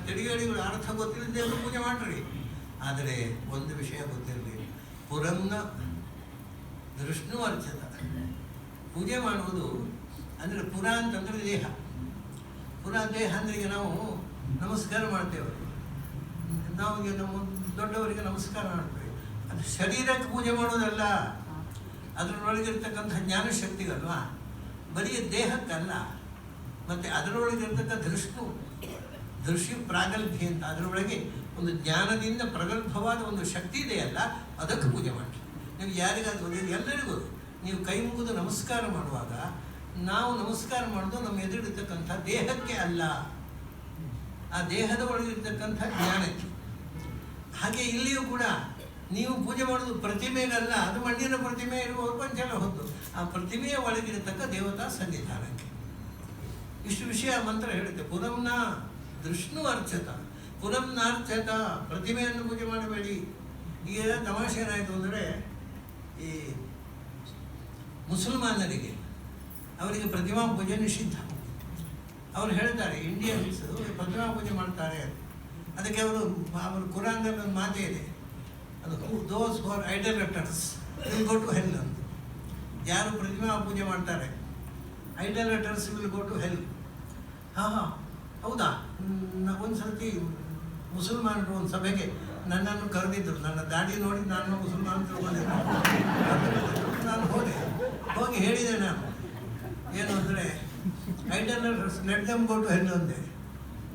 ತಿಳಿಗೇಡಿಗಳು ಅರ್ಥ ಗೊತ್ತಿಲ್ಲದೆ ಅವರು ಪೂಜೆ ಮಾಡ್ರಿ. ಆದರೆ ಒಂದು ವಿಷಯ ಗೊತ್ತಿರಲಿ, ಪುರಂನ ವಿಷ್ಣು ಅರ್ಚಕ ಪೂಜೆ ಮಾಡುವುದು ಅಂದರೆ ಪುರ ಅಂತಂದರೆ ದೇಹ. ಪುರ ದೇಹ ಅಂದರೆ ಈಗ ನಾವು ನಮಸ್ಕಾರ ಮಾಡ್ತೇವೆ, ನಾವು ಈಗ ನಮ್ಮ ದೊಡ್ಡವರಿಗೆ ನಮಸ್ಕಾರ ಮಾಡ್ತೇವೆ. ಅದು ಶರೀರಕ್ಕೆ ಪೂಜೆ ಮಾಡೋದಲ್ಲ, ಅದರೊಳಗಿರ್ತಕ್ಕಂಥ ಜ್ಞಾನಶಕ್ತಿಗಲ್ವಾ, ಬರೀ ದೇಹಕ್ಕಲ್ಲ. ಮತ್ತು ಅದರೊಳಗಿರ್ತಕ್ಕಂಥ ದೃಶ್ಯ ಪ್ರಾಗಲ್ಭ್ಯ ಅಂತ, ಅದರೊಳಗೆ ಒಂದು ಜ್ಞಾನದಿಂದ ಪ್ರಗಲ್ಭವಾದ ಒಂದು ಶಕ್ತಿ ಇದೆಯಲ್ಲ, ಅದಕ್ಕೆ ಪೂಜೆ ಮಾಡಿ. ನೀವು ಯಾರಿಗಾದ್ರೂ ಎಲ್ಲರಿಗೂ ನೀವು ಕೈ ಮುಗಿದು ನಮಸ್ಕಾರ ಮಾಡುವಾಗ ನಾವು ನಮಸ್ಕಾರ ಮಾಡೋದು ನಮ್ಮ ಎದುರಿರ್ತಕ್ಕಂಥ ದೇಹಕ್ಕೆ ಅಲ್ಲ, ಆ ದೇಹದ ಒಳಗಿರ್ತಕ್ಕಂಥ ಜ್ಞಾನಕ್ಕೆ. ಹಾಗೆ ಇಲ್ಲಿಯೂ ಕೂಡ ನೀವು ಪೂಜೆ ಮಾಡೋದು ಪ್ರತಿಮೆಗಲ್ಲ, ಅದು ಮಣ್ಣಿನ ಪ್ರತಿಮೆ ಇರುವ ಪಂಚಲ ಹೊತ್ತು ಆ ಪ್ರತಿಮೆಯ ಒಳಗಿರತಕ್ಕ ದೇವತಾ ಸನ್ನಿಧಾನಕ್ಕೆ. ಇಷ್ಟು ವಿಷಯ ಮಂತ್ರ ಹೇಳುತ್ತೆ. ಪುರಂನ ವಿಷ್ಣು ಅರ್ಚತ, ಪುರಂನಾರ್ಚತ, ಪ್ರತಿಮೆಯನ್ನು ಪೂಜೆ ಮಾಡಬೇಡಿ. ಈಗ ತಮಾಷೆ ಏನಾಯಿತು ಅಂದರೆ, ಈ ಮುಸಲ್ಮಾನರಿಗೆ ಅವರಿಗೆ ಪ್ರತಿಮಾ ಪೂಜೆ ನಿಷಿದ್ಧ. ಅವರು ಹೇಳ್ತಾರೆ ಇಂಡಿಯನ್ಸ್ ಪ್ರತಿಮಾ ಪೂಜೆ ಮಾಡ್ತಾರೆ. ಅದಕ್ಕೆ ಅವರು ಕುರಾನ್ದಲ್ಲಿ ಒಂದು ಮಾತೇ ಇದೆ, ಅದು those for idolaters will go to hell ಅಂತ. ಯಾರು ಪ್ರತಿಮಾ ಪೂಜೆ ಮಾಡ್ತಾರೆ, ಐಡಲಟರ್ಸ್ ವಿಲ್ ಗೋ ಟು ಹೆಲ್. ಹೌದಾ? ಒಂದು ಸರ್ತಿ ಮುಸಲ್ಮಾನರು ಒಂದು ಸಭೆಗೆ ನನ್ನನ್ನು ಕರೆದಿದ್ದರು. ನನ್ನ ದಾಡಿ ನೋಡಿ ನಾನು ಮುಸಲ್ಮಾನ್ ತಿಳ್ಕೊಂಡಿದ್ದೆ. ನಾನು ಹೋಗಿ ಹೇಳಿದೆ, ನಾನು ಏನು ಅಂದರೆ idolaters let them go to hell ಅಂದೆ.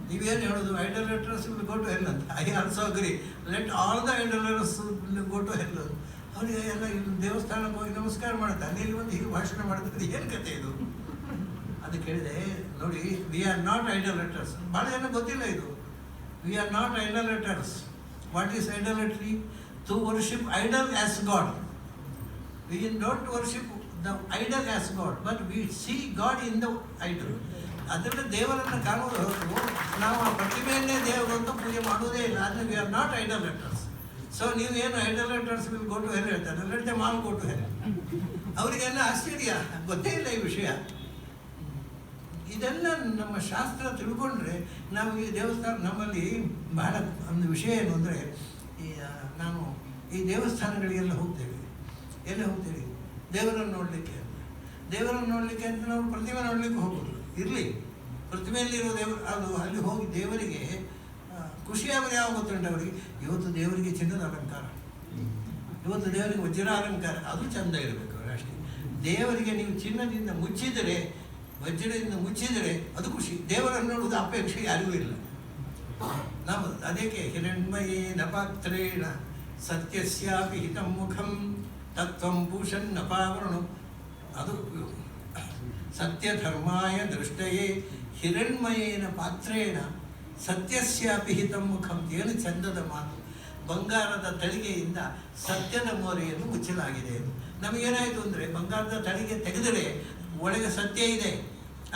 ನೀವೇನು ಹೇಳೋದು? Idolaters will go to hell ಅಂತ. I also agree, let all the idolaters will go to hell. ಅವರಿಗೆ ಎಲ್ಲ ಇಲ್ಲಿ ದೇವಸ್ಥಾನಕ್ಕೆ ಹೋಗಿ ನಮಸ್ಕಾರ ಮಾಡ್ತಾರೆ, ಇಲ್ಲಿ ಒಂದು ಹೀಗೆ ಭಾಷಣ ಮಾಡ್ತಾರೆ, ಏನು ಕತೆ ಇದು? ಅದು ಕೇಳಿದೆ. ನೋಡಿ, ವಿ ಆರ್ ನಾಟ್ ಐಡಲಟರ್ಸ್. ಭಾಳ ಜನ ಗೊತ್ತಿಲ್ಲ ಇದು. We are not idolaters. What is idolatry? To worship idol as God. We don't worship the idol as God, but we see God in the idol. ಅದರಲ್ಲಿ ದೇವರನ್ನು ಕಾಣೋದು ಹೊರತು ನಾವು ಆ ಪ್ರತಿಮೆಯನ್ನೇ ದೇವರು ಅಂತ ಪೂಜೆ ಮಾಡೋದೇ ಇಲ್ಲ. ಆದರೆ we are not idolaters. So ನೀವೇನು idolaters will go to hell ಹೇಳ್ತಾರೆ, let them all go to hell. ಅವರಿಗೆಲ್ಲ ಆಶ್ಚರ್ಯ, ಗೊತ್ತೇ ಇಲ್ಲ ಈ ವಿಷಯ. ಇದೆಲ್ಲ ನಮ್ಮ ಶಾಸ್ತ್ರ ತಿಳ್ಕೊಂಡ್ರೆ ನಾವು ಈ ದೇವಸ್ಥಾನ, ನಮ್ಮಲ್ಲಿ ಬಹಳ ಒಂದು ವಿಷಯ ಏನು ಅಂದರೆ, ನಾನು ಈ ದೇವಸ್ಥಾನಗಳಿಗೆಲ್ಲ ಹೋಗ್ತೇವೆ. ಎಲ್ಲ ಹೋಗ್ತೇವೆ ದೇವರನ್ನು ನೋಡಲಿಕ್ಕೆ. ದೇವರನ್ನು ನೋಡಲಿಕ್ಕೆ ಅಂತ ನಾವು ಪ್ರತಿಮೆ ನೋಡಲಿಕ್ಕೆ ಹೋಗೋದು ಇರಲಿ. ಪ್ರತಿಮೆಯಲ್ಲಿರೋ ದೇವರು ಅದು ಅಲ್ಲಿ ಹೋಗಿ ದೇವರಿಗೆ ಖುಷಿಯಾಗೋದು ಯಾವ ಗೊತ್ತುಂಟು ಅವರಿಗೆ? ಇವತ್ತು ದೇವರಿಗೆ ಚಿನ್ನದ ಅಲಂಕಾರ, ಇವತ್ತು ದೇವರಿಗೆ ವಜ್ರ ಅಲಂಕಾರ, ಅದು ಚೆಂದ ಇರಬೇಕು ಅಷ್ಟೇ. ದೇವರಿಗೆ ನೀವು ಚಿನ್ನದಿಂದ ಮುಚ್ಚಿದರೆ, ವಜ್ರದಿಂದ ಮುಚ್ಚಿದರೆ ಅದು ಖುಷಿ. ದೇವರನ್ನು ನೋಡುವುದು ಅಪೇಕ್ಷೆ ಯಾರಿಗೂ ಇಲ್ಲ. ನಾವು ಅದಕ್ಕೆ ಹಿರಣ್ಮಯೇನ ಪಾತ್ರೇಣ ಸತ್ಯಸ್ಯಾಪಿ ಹಿತಂ ಮುಖಂ ತತ್ವಂ ಭೂಷನ್ ಅಪಾವರಣು. ಅದು ಸತ್ಯಧರ್ಮಾಯ ದೃಷ್ಟಯೇ ಹಿರಣ್ಮಯೇನ ಪಾತ್ರೇಣ ಸತ್ಯಸ್ಯಾಪಿ ಹಿತಂ ಮುಖಂ. ಏನು ಚಂದದ ಮಾತು! ಬಂಗಾರದ ತಳಿಗೆಯಿಂದ ಸತ್ಯದ ಮೋರೆಯನ್ನು ಮುಚ್ಚಲಾಗಿದೆ. ನಮಗೇನಾಯಿತು ಅಂದರೆ, ಬಂಗಾರದ ತಳಿಗೆ ತೆಗೆದರೆ ಒಳಗೆ ಸತ್ಯ ಇದೆ,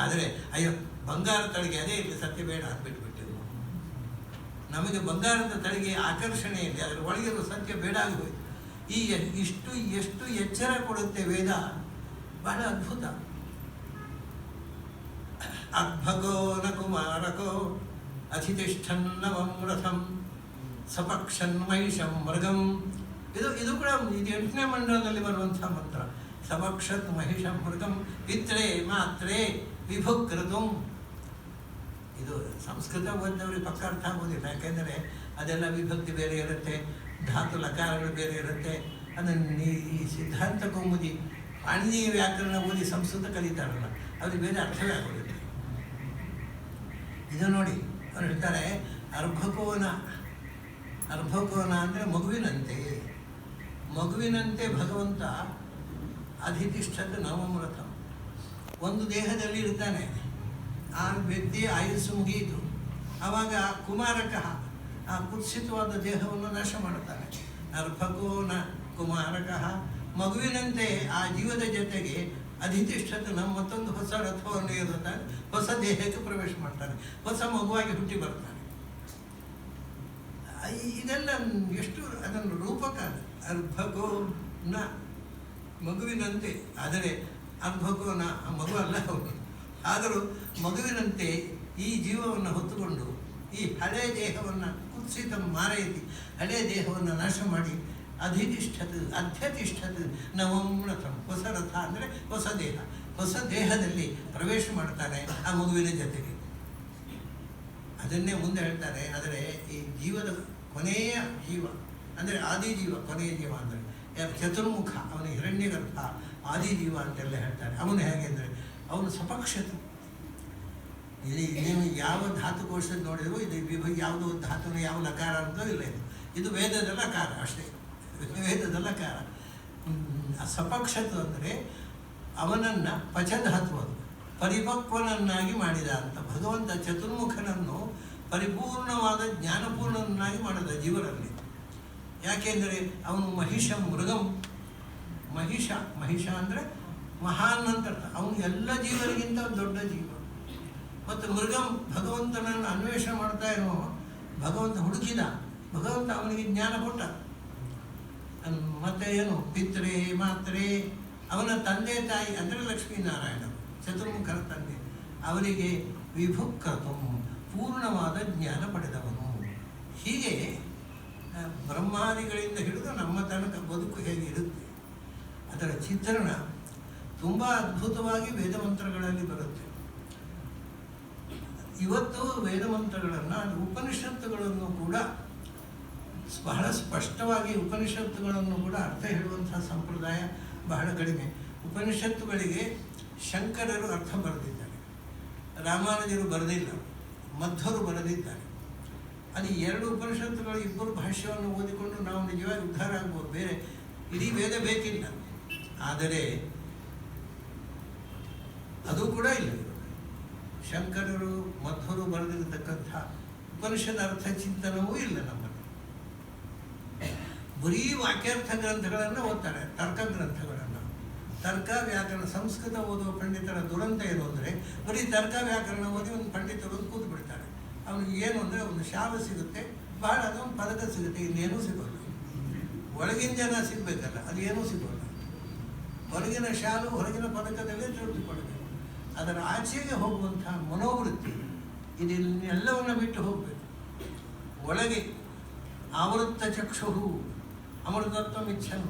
ಆದರೆ ಅಯ್ಯೋ ಬಂಗಾರ ತಳಿಗೆ ಅದೇ ಇಲ್ಲ, ಸತ್ಯ ಬೇಡ ಅಂತ ಬಿಟ್ಟುಬಿಟ್ಟೆವು. ನಮಗೆ ಬಂಗಾರದ ತಳಿಗೆ ಆಕರ್ಷಣೆ ಇದೆ, ಅದರ ಒಳಗಿರೋ ಸತ್ಯ ಬೇಡ ಆಗೋಯ್ತು. ಈ ಎಷ್ಟು ಎಚ್ಚರ ಕೊಡುತ್ತೆ ವೇದ, ಬಹಳ ಅದ್ಭುತ. ಅದ್ಭಗೋ ನ ಕುಮಾರಕೋ ಅಧಿತಿಷ್ಠನ್ನವಂ ರಥಂ ಸಪಕ್ಷನ್ ಮಹಿಷಂ ಮೃಗಂ. ಇದು ಕೂಡ ಇದು 8ನೇ ಮಂಡಲದಲ್ಲಿ ಬರುವಂಥ ಮಂತ್ರ. ಸಪಕ್ಷತ್ ಮಹಿಷಂ ಮೃಗಂ ಪಿತ್ರೇ ಮಾತ್ರೇ ವಿಭುಕೃತಂ. ಇದು ಸಂಸ್ಕೃತ ಓದಿದವ್ರಿಗೆ ಪಕ್ಕ ಅರ್ಥ ಆಗೋದಿಲ್ಲ, ಯಾಕೆಂದರೆ ಅದೆಲ್ಲ ವಿಭಕ್ತಿ ಬೇರೆ ಇರುತ್ತೆ, ಧಾತು ಲಕಾರಗಳು ಬೇರೆ ಇರುತ್ತೆ. ಅದನ್ನು ಈ ಸಿದ್ಧಾಂತ ಕೌಮುದಿ ಪಾಣಿನಿ ವ್ಯಾಕರಣ ಓದಿ ಸಂಸ್ಕೃತ ಕಲಿತಾರಲ್ಲ, ಅವ್ರಿಗೆ ಬೇರೆ ಅರ್ಥವೇ ಆಗೋದಿಲ್ಲ. ಇದು ನೋಡಿ ಅವ್ರು ಹೇಳ್ತಾರೆ ಅರ್ಭಕೋನ. ಅರ್ಭಕೋನ ಅಂದರೆ ಮಗುವಿನಂತೆ ಭಗವಂತ ಅಧಿತಿಷ್ಠದ ನವಮೃತ. ಒಂದು ದೇಹದಲ್ಲಿ ಇರ್ತಾನೆ, ಆ ವ್ಯಕ್ತಿ ಆಯುಸ್ಸು ಮುಗಿಯಿತು, ಆವಾಗ ಕುಮಾರಕ ಆ ಕುತ್ಸಿತವಾದ ದೇಹವನ್ನು ನಾಶ ಮಾಡುತ್ತಾನೆ. ಅರ್ಭಕೋನ ಕುಮಾರಕ ಮಗುವಿನಂತೆ ಆ ಜೀವದ ಜೊತೆಗೆ ಅಧಿತಿಷ್ಠದ ನಮ್ಮ ಮತ್ತೊಂದು ಹೊಸ ರಥವನ್ನು ಇರುತ್ತಾನೆ, ಹೊಸ ದೇಹಕ್ಕೆ ಪ್ರವೇಶ ಮಾಡ್ತಾನೆ, ಹೊಸ ಮಗುವಾಗಿ ಹುಟ್ಟಿ ಬರ್ತಾನೆ. ಇದೆಲ್ಲ ಎಷ್ಟು ಅದನ್ನು ರೂಪಕ. ಅರ್ಭಕೋನ ಮಗುವಿನಂತೆ, ಆದರೆ ಅರ್ಭಕೋನ ಮಗು ಅಲ್ಲ ಅವನು. ಆದರೂ ಮಗುವಿನಂತೆ ಈ ಜೀವವನ್ನು ಹೊತ್ತುಕೊಂಡು ಈ ಹಳೆಯ ದೇಹವನ್ನು ಕುತ್ಸಿತ ಮಾರೈತಿ ಹಳೆಯ ದೇಹವನ್ನು ನಾಶ ಮಾಡಿ ಅಧ್ಯತಿಷ್ಠದ ನವಮೃತಂ ಹೊಸ ರಥ ಅಂದರೆ ಹೊಸ ದೇಹದಲ್ಲಿ ಪ್ರವೇಶ ಮಾಡ್ತಾನೆ ಆ ಮಗುವಿನ ಜೊತೆಗೆ. ಅದನ್ನೇ ಮುಂದೆ ಹೇಳ್ತಾರೆ. ಆದರೆ ಈ ಜೀವದ ಕೊನೆಯ ಜೀವ ಅಂದರೆ ಆದಿಜೀವ, ಕೊನೆಯ ಜೀವ ಅಂದರೆ ಚತುರ್ಮುಖ, ಅವನ ಹಿರಣ್ಯಗರ್ಭ ಆದಿಜೀವ ಅಂತೆಲ್ಲ ಹೇಳ್ತಾರೆ. ಅವನು ಹೇಗೆ ಅಂದರೆ ಅವನು ಸಪಕ್ಷತೆ. ನೀವು ಯಾವ ಧಾತುಕೋಶದ ನೋಡಿದ್ರು ಇದು ಯಾವುದೋ ಧಾತುನ ಯಾವ ಲಕಾರ ಅಂತೋ ಇಲ್ಲ, ಇದು ವೇದದ ಲಕಾರ ಅಷ್ಟೇ, ವೇದದ ಲಕಾರ. ಸಪಕ್ಷತು ಅಂದರೆ ಅವನನ್ನು ಪಚಧಾತು ಅದು ಪರಿಪಕ್ವನನ್ನಾಗಿ ಮಾಡಿದ ಅಂತ. ಭಗವಂತ ಚತುರ್ಮುಖನನ್ನು ಪರಿಪೂರ್ಣವಾದ ಜ್ಞಾನಪೂರ್ಣನನ್ನಾಗಿ ಮಾಡಿದ ಜೀವರಲ್ಲಿ. ಯಾಕೆಂದರೆ ಅವನು ಮಹಿಷಂ ಮೃಗಂ. ಮಹಿಷ ಅಂದರೆ ಮಹಾನ್ ಅಂತ ಅರ್ಥ. ಅವನು ಎಲ್ಲ ಜೀವರಿಗಿಂತ ದೊಡ್ಡ ಜೀವ. ಮತ್ತು ಮೃಗಂ ಭಗವಂತನನ್ನು ಅನ್ವೇಷಣೆ ಮಾಡ್ತಾ ಇರುವ ಭಗವಂತ ಹುಡುಕಿದ, ಭಗವಂತ ಅವನಿಗೆ ಜ್ಞಾನ ಕೊಟ್ಟ. ಮತ್ತೆ ಏನು ಪಿತ್ರೇ ಮಾತ್ರೇ, ಅವನ ತಂದೆ ತಾಯಿ ಅಂದರೆ ಲಕ್ಷ್ಮೀನಾರಾಯಣ ಚತುರ್ಮುಖರ ತಂದೆ, ಅವರಿಗೆ ವಿಭುಕ್ರತು ಪೂರ್ಣವಾದ ಜ್ಞಾನ ಪಡೆದವನು. ಹೀಗೆ ಬ್ರಹ್ಮಾದಿಗಳಿಂದ ಹಿಡಿದು ನಮ್ಮ ತನಕ ಬದುಕು ಹೇಗಿರುತ್ತೆ ಅದರ ಚಿತ್ರಣ ತುಂಬ ಅದ್ಭುತವಾಗಿ ವೇದಮಂತ್ರಗಳಲ್ಲಿ ಬರುತ್ತೆ. ಇವತ್ತು ವೇದಮಂತ್ರಗಳನ್ನು, ಉಪನಿಷತ್ತುಗಳನ್ನು ಕೂಡ ಬಹಳ ಸ್ಪಷ್ಟವಾಗಿ ಉಪನಿಷತ್ತುಗಳನ್ನು ಕೂಡ ಅರ್ಥ ಹೇಳುವಂತಹ ಸಂಪ್ರದಾಯ ಬಹಳ ಕಡಿಮೆ. ಉಪನಿಷತ್ತುಗಳಿಗೆ ಶಂಕರರು ಅರ್ಥ ಬರೆದಿದ್ದಾರೆ, ರಾಮಾನುಜರು ಬರೆದಿಲ್ಲ, ಮಧ್ವರು ಬರೆದಿದ್ದಾರೆ. ಅದು 2 ಉಪನಿಷತ್ತುಗಳು 2 ಭಾಷ್ಯವನ್ನು ಓದಿಕೊಂಡು ನಾವು ನಿಜವಾಗಿ ಉದ್ಧಾರ ಆಗ್ಬೋದು. ಬೇರೆ ಇಡೀ ವೇದ ಬೇಕಿಲ್ಲ. ಆದರೆ ಅದು ಕೂಡ ಇಲ್ಲ. ಶಂಕರರು ಮಧ್ವರು ಬರೆದಿರತಕ್ಕಂಥ ಉಪನಿಷದ ಅರ್ಥ ಚಿಂತನವೂ ಇಲ್ಲ ನಮ್ಮಲ್ಲಿ. ಬರೀ ವಾಕ್ಯಾರ್ಥ ಗ್ರಂಥಗಳನ್ನು ಓದ್ತಾರೆ, ತರ್ಕ ಗ್ರಂಥಗಳನ್ನು. ತರ್ಕ ವ್ಯಾಕರಣ ಸಂಸ್ಕೃತ ಓದುವ ಪಂಡಿತರ ದುರಂತ ಏನು ಅಂದರೆ ಬರೀ ತರ್ಕ ವ್ಯಾಕರಣ ಓದಿ ಒಂದು ಪಂಡಿತರು ಕೂತು ಬಿಡ್ತಾರೆ. ಅವನಿಗೆ ಏನು ಅಂದರೆ ಒಂದು ಶಾಪ ಸಿಗುತ್ತೆ, ಬಹಳ ಅದೊಂದು ಪದಕ ಸಿಗುತ್ತೆ, ಇನ್ನೇನೂ ಸಿಗೋಲ್ಲ. ಒಳಗಿನ ಜನ ಸಿಗಬೇಕಲ್ಲ, ಅದು ಏನೂ ಸಿಗೋಲ್ಲ. ಹೊರಗಿನ ಶಾಲು ಹೊರಗಿನ ಪದಕದಲ್ಲೇ ತೃಪ್ತಿ ಪಡಬೇಕು. ಅದರ ಆಚೆಗೆ ಹೋಗುವಂಥ ಮನೋವೃತ್ತಿ ಇದನ್ನೆಲ್ಲವನ್ನು ಬಿಟ್ಟು ಹೋಗಬೇಕು. ಒಳಗೆ ಆವೃತ್ತ ಚಕ್ಷು ಅಮೃತತ್ವಮಿಚ್ಛನು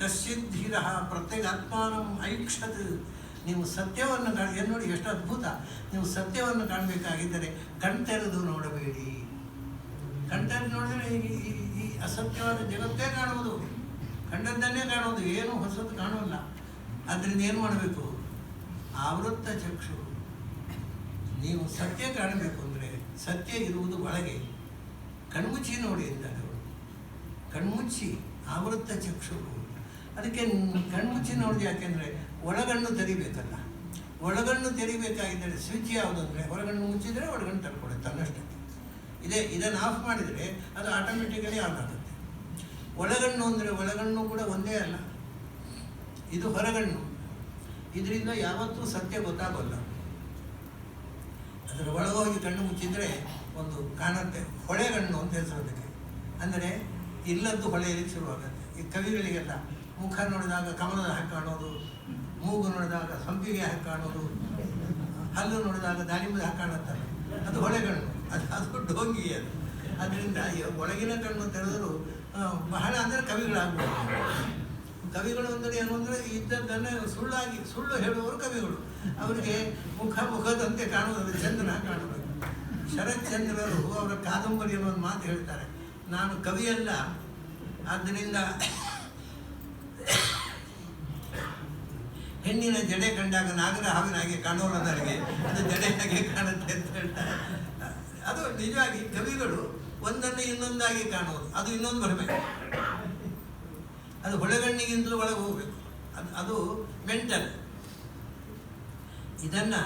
ಕಶ್ಚಿತ್ ಧೀರ ಪ್ರತ್ಯೇಗಾತ್ಮಾನಂ ಐಕ್ಷತ್. ನೀವು ಸತ್ಯವನ್ನು ಏನು ನೋಡಿ, ಎಷ್ಟು ಅದ್ಭುತ. ನೀವು ಸತ್ಯವನ್ನು ಕಾಣಬೇಕಾಗಿದ್ದರೆ ಕಣ್ತೆರೆದು ನೋಡಬೇಡಿ. ಕಣ್ತೆರೆದು ನೋಡಿದರೆ ಈ ಅಸತ್ಯವಾದ ಜಗತ್ತೇ ಕಾಣುವುದು, ಕಂಡದ್ದನ್ನೇ ಕಾಣುವುದು, ಏನು ಹೊಸದು ಕಾಣೋಲ್ಲ. ಅದರಿಂದ ಏನು ಮಾಡಬೇಕು? ಆವೃತ್ತ ಚಕ್ಷು. ನೀವು ಸತ್ಯ ಕಾಣಬೇಕು ಅಂದರೆ ಸತ್ಯ ಇರುವುದು ಒಳಗೆ. ಕಣ್ಮುಚ್ಚಿ ನೋಡಿ ಅಂತಾರೆ ಅವರು. ಕಣ್ಮುಚ್ಚಿ ಆವೃತ್ತ ಚಕ್ಷು. ಅದಕ್ಕೆ ಕಣ್ಮುಚ್ಚಿ ನೋಡಿದ ಯಾಕೆಂದರೆ ಒಳಗಣ್ಣು ತೆರಿಬೇಕಲ್ಲ. ಒಳಗಣ್ಣು ತೆರಿಬೇಕಾಗಿದ್ದರೆ ಸ್ವಿಚ್ ಯಾವುದಂದರೆ ಹೊರಗಣ್ಣು ಮುಚ್ಚಿದರೆ ಒಳಗಣ್ಣು ತರ್ಕೊಡುತ್ತೆ ತನ್ನಷ್ಟಕ್ಕೆ. ಇದನ್ನು ಆಫ್ ಮಾಡಿದರೆ ಅದು ಆಟೋಮೆಟಿಕಲಿ ಆಫ್ ಆಗುತ್ತೆ. ಒಳಗಣ್ಣು ಅಂದರೆ ಒಳಗಣ್ಣು ಕೂಡ ಒಂದೇ ಅಲ್ಲ, ಇದು ಹೊರಗಣ್ಣು. ಇದರಿಂದ ಯಾವತ್ತೂ ಸತ್ಯ ಗೊತ್ತಾಗೋಲ್ಲ. ಅದರ ಒಳಗೋಗಿ ಕಣ್ಣು ಮುಚ್ಚಿದರೆ ಒಂದು ಕಾಣುತ್ತೆ, ಹೊಳೆಗಣ್ಣು ಅಂತ ಹೆಸರೋದಕ್ಕೆ. ಅಂದರೆ ಇಲ್ಲದ್ದು ಹೊಳೆಯಲಿಕ್ಕೆ ಶುರುವಾಗುತ್ತೆ. ಈ ಕವಿಗಳಿಗೆಲ್ಲ ಮುಖ ನೋಡಿದಾಗ ಕಮಲದ ಹಾಗೆ ಕಾಣೋದು, ಮೂಗು ನೋಡಿದಾಗ ಸಂಪಿಗೆ ಹಾಗೆ ಕಾಣೋದು, ಹಲ್ಲು ನೋಡಿದಾಗ ದಾಳಿಂಬೆ ಕಾಣುತ್ತಲ್ಲ, ಅದು ಹೊಳೆಗಣ್ಣು, ಅದು ಡೋಂಗಿ. ಅದು ಅದರಿಂದ ಒಳಗಿನ ಕಣ್ಣು ತೆರೆದರೂ ಬಹಳ ಅಂದರೆ ಕವಿಗಳಾಗ್ಬೋದು. ಕವಿಗಳು ಅಂದರೆ ಏನು ಅಂದರೆ ಇದ್ದದ್ದನ್ನೇ ಸುಳ್ಳು ಹೇಳುವವರು ಕವಿಗಳು. ಅವರಿಗೆ ಮುಖದಂತೆ ಕಾಣುವುದಿಲ್ಲ, ಚಂದ್ರನ ಕಾಣಬೇಕು. ಶರತ್ಚಂದ್ರರು ಅವರ ಕಾದಂಬರಿಯನ್ನು ಒಂದು ಮಾತು ಹೇಳ್ತಾರೆ, ನಾನು ಕವಿಯಲ್ಲ, ಆದ್ದರಿಂದ ಹೆಣ್ಣಿನ ಜಡೆ ಕಂಡಾಗ ನಾಗರ ಹಾವಿನ ಹಾಗೆ ಕಾಣೋಲ್ಲ, ನನಗೆ ಅದು ಜಡೆ ಹಾಗೆ ಕಾಣುತ್ತೆ ಅಂತ ಹೇಳ್ತಾರೆ. ಅದು ನಿಜವಾಗಿ ಕವಿಗಳು ಒಂದನ್ನು ಇನ್ನೊಂದಾಗಿ ಕಾಣುವುದು, ಅದು ಇನ್ನೊಂದು ಬರಬೇಕು. ಅದು ಹೊಳೆಗಣ್ಣಿಗಿಂತಲೂ ಒಳಗೆ ಹೋಗಬೇಕು. ಅದು ಮೆಂಟಲ್. ಇದನ್ನು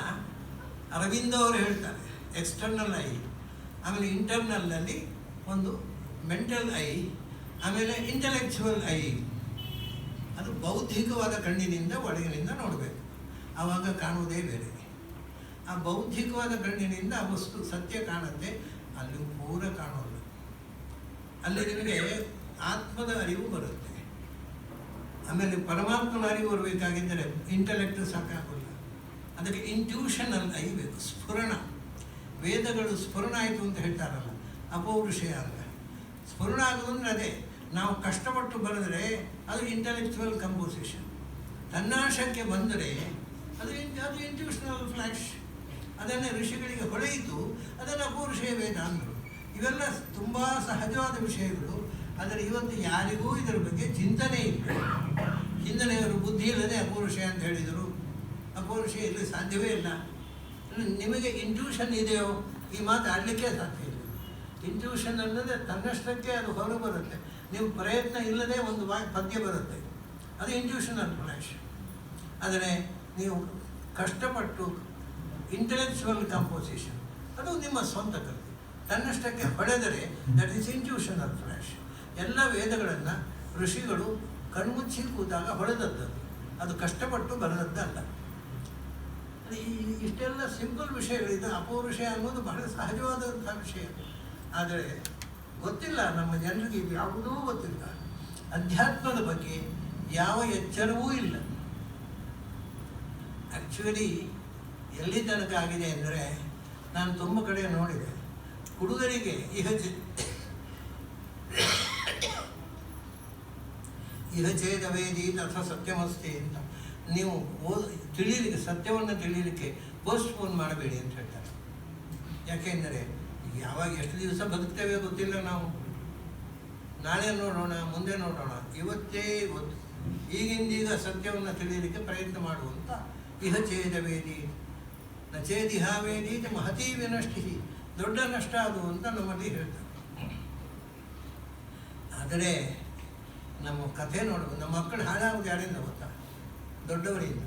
ಅರವಿಂದ ಅವರು ಹೇಳ್ತಾರೆ, ಎಕ್ಸ್ಟರ್ನಲ್ ಐ, ಆಮೇಲೆ ಇಂಟರ್ನಲ್ನಲ್ಲಿ ಒಂದು ಮೆಂಟಲ್ ಐ, ಆಮೇಲೆ ಇಂಟೆಲೆಕ್ಚುವಲ್ ಐ. ಅದು ಬೌದ್ಧಿಕವಾದ ಕಣ್ಣಿನಿಂದ ಒಳಗಿನಿಂದ ನೋಡಬೇಕು, ಆವಾಗ ಕಾಣುವುದೇ ಬೇರೆ. ಆ ಬೌದ್ಧಿಕವಾದ ಕಣ್ಣಿನಿಂದ ಆ ವಸ್ತು ಸತ್ಯ ಕಾಣುತ್ತೆ, ಅಲ್ಲಿ ಪೂರ ಕಾಣೋಲ್ಲ. ಅಲ್ಲಿ ನಿಮಗೆ ಆತ್ಮದ ಅರಿವು ಬರುತ್ತೆ. ಆಮೇಲೆ ಪರಮಾತ್ಮನ ಅರಿವು ಬರಬೇಕಾಗಿದ್ದರೆ ಇಂಟೆಲೆಕ್ಟ್ ಸಾಕಾಗಲ್ಲ, ಅದಕ್ಕೆ ಇಂಟ್ಯೂಷನಲ್ ಐ ಬೇಕು, ಸ್ಫುರಣ. ವೇದಗಳು ಸ್ಫುರಣ ಆಯಿತು ಅಂತ ಹೇಳ್ತಾರಲ್ಲ, ಅಪೌರುಷಯ ಅಲ್ಲ. ಸ್ಫುರಣ ಆಗೋದು ಅಂದರೆ ಅದೇ, ನಾವು ಕಷ್ಟಪಟ್ಟು ಬರೆದರೆ ಅದು ಇಂಟೆಲೆಕ್ಚುವಲ್ ಕಂಪೋಸಿಷನ್. ತನ್ನಾಶಕ್ಕೆ ಬಂದರೆ ಅದು ಇಂಟ್ಯೂಷನಲ್ ಫ್ಲ್ಯಾಶ್. ಅದನ್ನು ಋಷಿಗಳಿಗೆ ಹೊಳೆಯಿತು, ಅದನ್ನು ಅಪೌರುಷಯ ವೇದ ಅಂದರು. ಇವೆಲ್ಲ ತುಂಬ ಸಹಜವಾದ ವಿಷಯಗಳು. ಆದರೆ ಇವತ್ತು ಯಾರಿಗೂ ಇದರ ಬಗ್ಗೆ ಚಿಂತನೆ ಇಲ್ಲ. ಹಿಂದಿನೆಯವರು ಬುದ್ಧಿ ಇಲ್ಲದೆ ಅಪೌರುಷಯ ಅಂತ ಹೇಳಿದರು. ಅಪೌರುಷಯ ಇಲ್ಲಿ ಸಾಧ್ಯವೇ ಇಲ್ಲ. ನಿಮಗೆ ಇಂಟ್ಯೂಷನ್ ಇದೆಯೋ ಈ ಮಾತು ಆಡಲಿಕ್ಕೆ ಸಾಧ್ಯ ಇಲ್ಲ. ಇಂಟ್ಯೂಷನ್ ಅನ್ನೋದೇ ತನ್ನಷ್ಟಕ್ಕೆ ಅದು ಹೊರ ಬರುತ್ತೆ. ನೀವು ಪ್ರಯತ್ನ ಇಲ್ಲದೆ ಒಂದು ಪದ್ಯ ಬರುತ್ತೆ, ಅದು ಇಂಟ್ಯೂಷನಲ್ ಫ್ಲ್ಯಾಶ್. ಆದರೆ ನೀವು ಕಷ್ಟಪಟ್ಟು ಇಂಟೆಲೆಕ್ಚುವಲ್ ಕಂಪೋಸಿಷನ್, ಅದು ನಿಮ್ಮ ಸ್ವಂತ ಕಲೆ. ತನ್ನಷ್ಟಕ್ಕೆ ಹೊಡೆದರೆ ದಟ್ ಈಸ್ ಇಂಟ್ಯೂಷನಲ್ ಫ್ಲ್ಯಾಶ್. ಎಲ್ಲ ವೇದಗಳನ್ನು ಋಷಿಗಳು ಕಣ್ಮುಚ್ಚಿ ಕೂತಾಗ ಹೊಡೆದದ್ದು, ಅದು ಕಷ್ಟಪಟ್ಟು ಬರೆದದ್ದಲ್ಲ. ಇಷ್ಟೆಲ್ಲ ಸಿಂಪಲ್ ವಿಷಯಗಳಿದೆ. ಅಪೌರುಷಯ ಅನ್ನೋದು ಬಹಳ ಸಹಜವಾದಂಥ ವಿಷಯ. ಆದರೆ ಗೊತ್ತಿಲ್ಲ, ನಮ್ಮ ಜನರಿಗೆ ಇದು ಯಾವುದೂ ಗೊತ್ತಿಲ್ಲ. ಅಧ್ಯಾತ್ಮದ ಬಗ್ಗೆ ಯಾವ ಎಚ್ಚರವೂ ಇಲ್ಲ. ಆ್ಯಕ್ಚುಲಿ ಎಲ್ಲಿ ತನಕ ಆಗಿದೆ ಅಂದರೆ, ನಾನು ತುಂಬ ಕಡೆ ನೋಡಿದೆ, ಹುಡುಗರಿಗೆ ಇಹಚೇದವೇದಿ ಅಥವಾ ಸತ್ಯಮಸ್ತಿ ಅಂತ ನೀವು ತಿಳಿಯಲಿಕ್ಕೆ, ಸತ್ಯವನ್ನು ತಿಳಿಯಲಿಕ್ಕೆ ಪೋಸ್ಟ್ಪೋನ್ ಮಾಡಬೇಡಿ ಅಂತ ಹೇಳ್ತಾರೆ. ಯಾಕೆಂದರೆ ಯಾವಾಗ ಎಷ್ಟು ದಿವಸ ಬದುಕ್ತೇವೆ ಗೊತ್ತಿಲ್ಲ. ನಾವು ನಾಳೆ ನೋಡೋಣ, ಮುಂದೆ ನೋಡೋಣ, ಇವತ್ತೇ ಇವತ್ತು ಈಗಿಂದೀಗ ಸತ್ಯವನ್ನು ತಿಳಿಯಲಿಕ್ಕೆ ಪ್ರಯತ್ನ ಮಾಡುವಂಥ ಇಹಚೇದವೇದಿ ನಚೇದಿಹಾವೇದಿ ಮಹತೀ ವಿನಷ್ಟಿ, ದೊಡ್ಡ ನಷ್ಟ ಅದು ಅಂತ ನಮ್ಮಲ್ಲಿ ಹೇಳ್ತಾರೆ. ಆದರೆ ನಮ್ಮ ಕಥೆ ನೋಡಬೇಕು. ನಮ್ಮ ಮಕ್ಕಳು ಹಾಳಾಗೋದು ಯಾರಿಂದ ಗೊತ್ತಾ? ದೊಡ್ಡವರಿಂದ.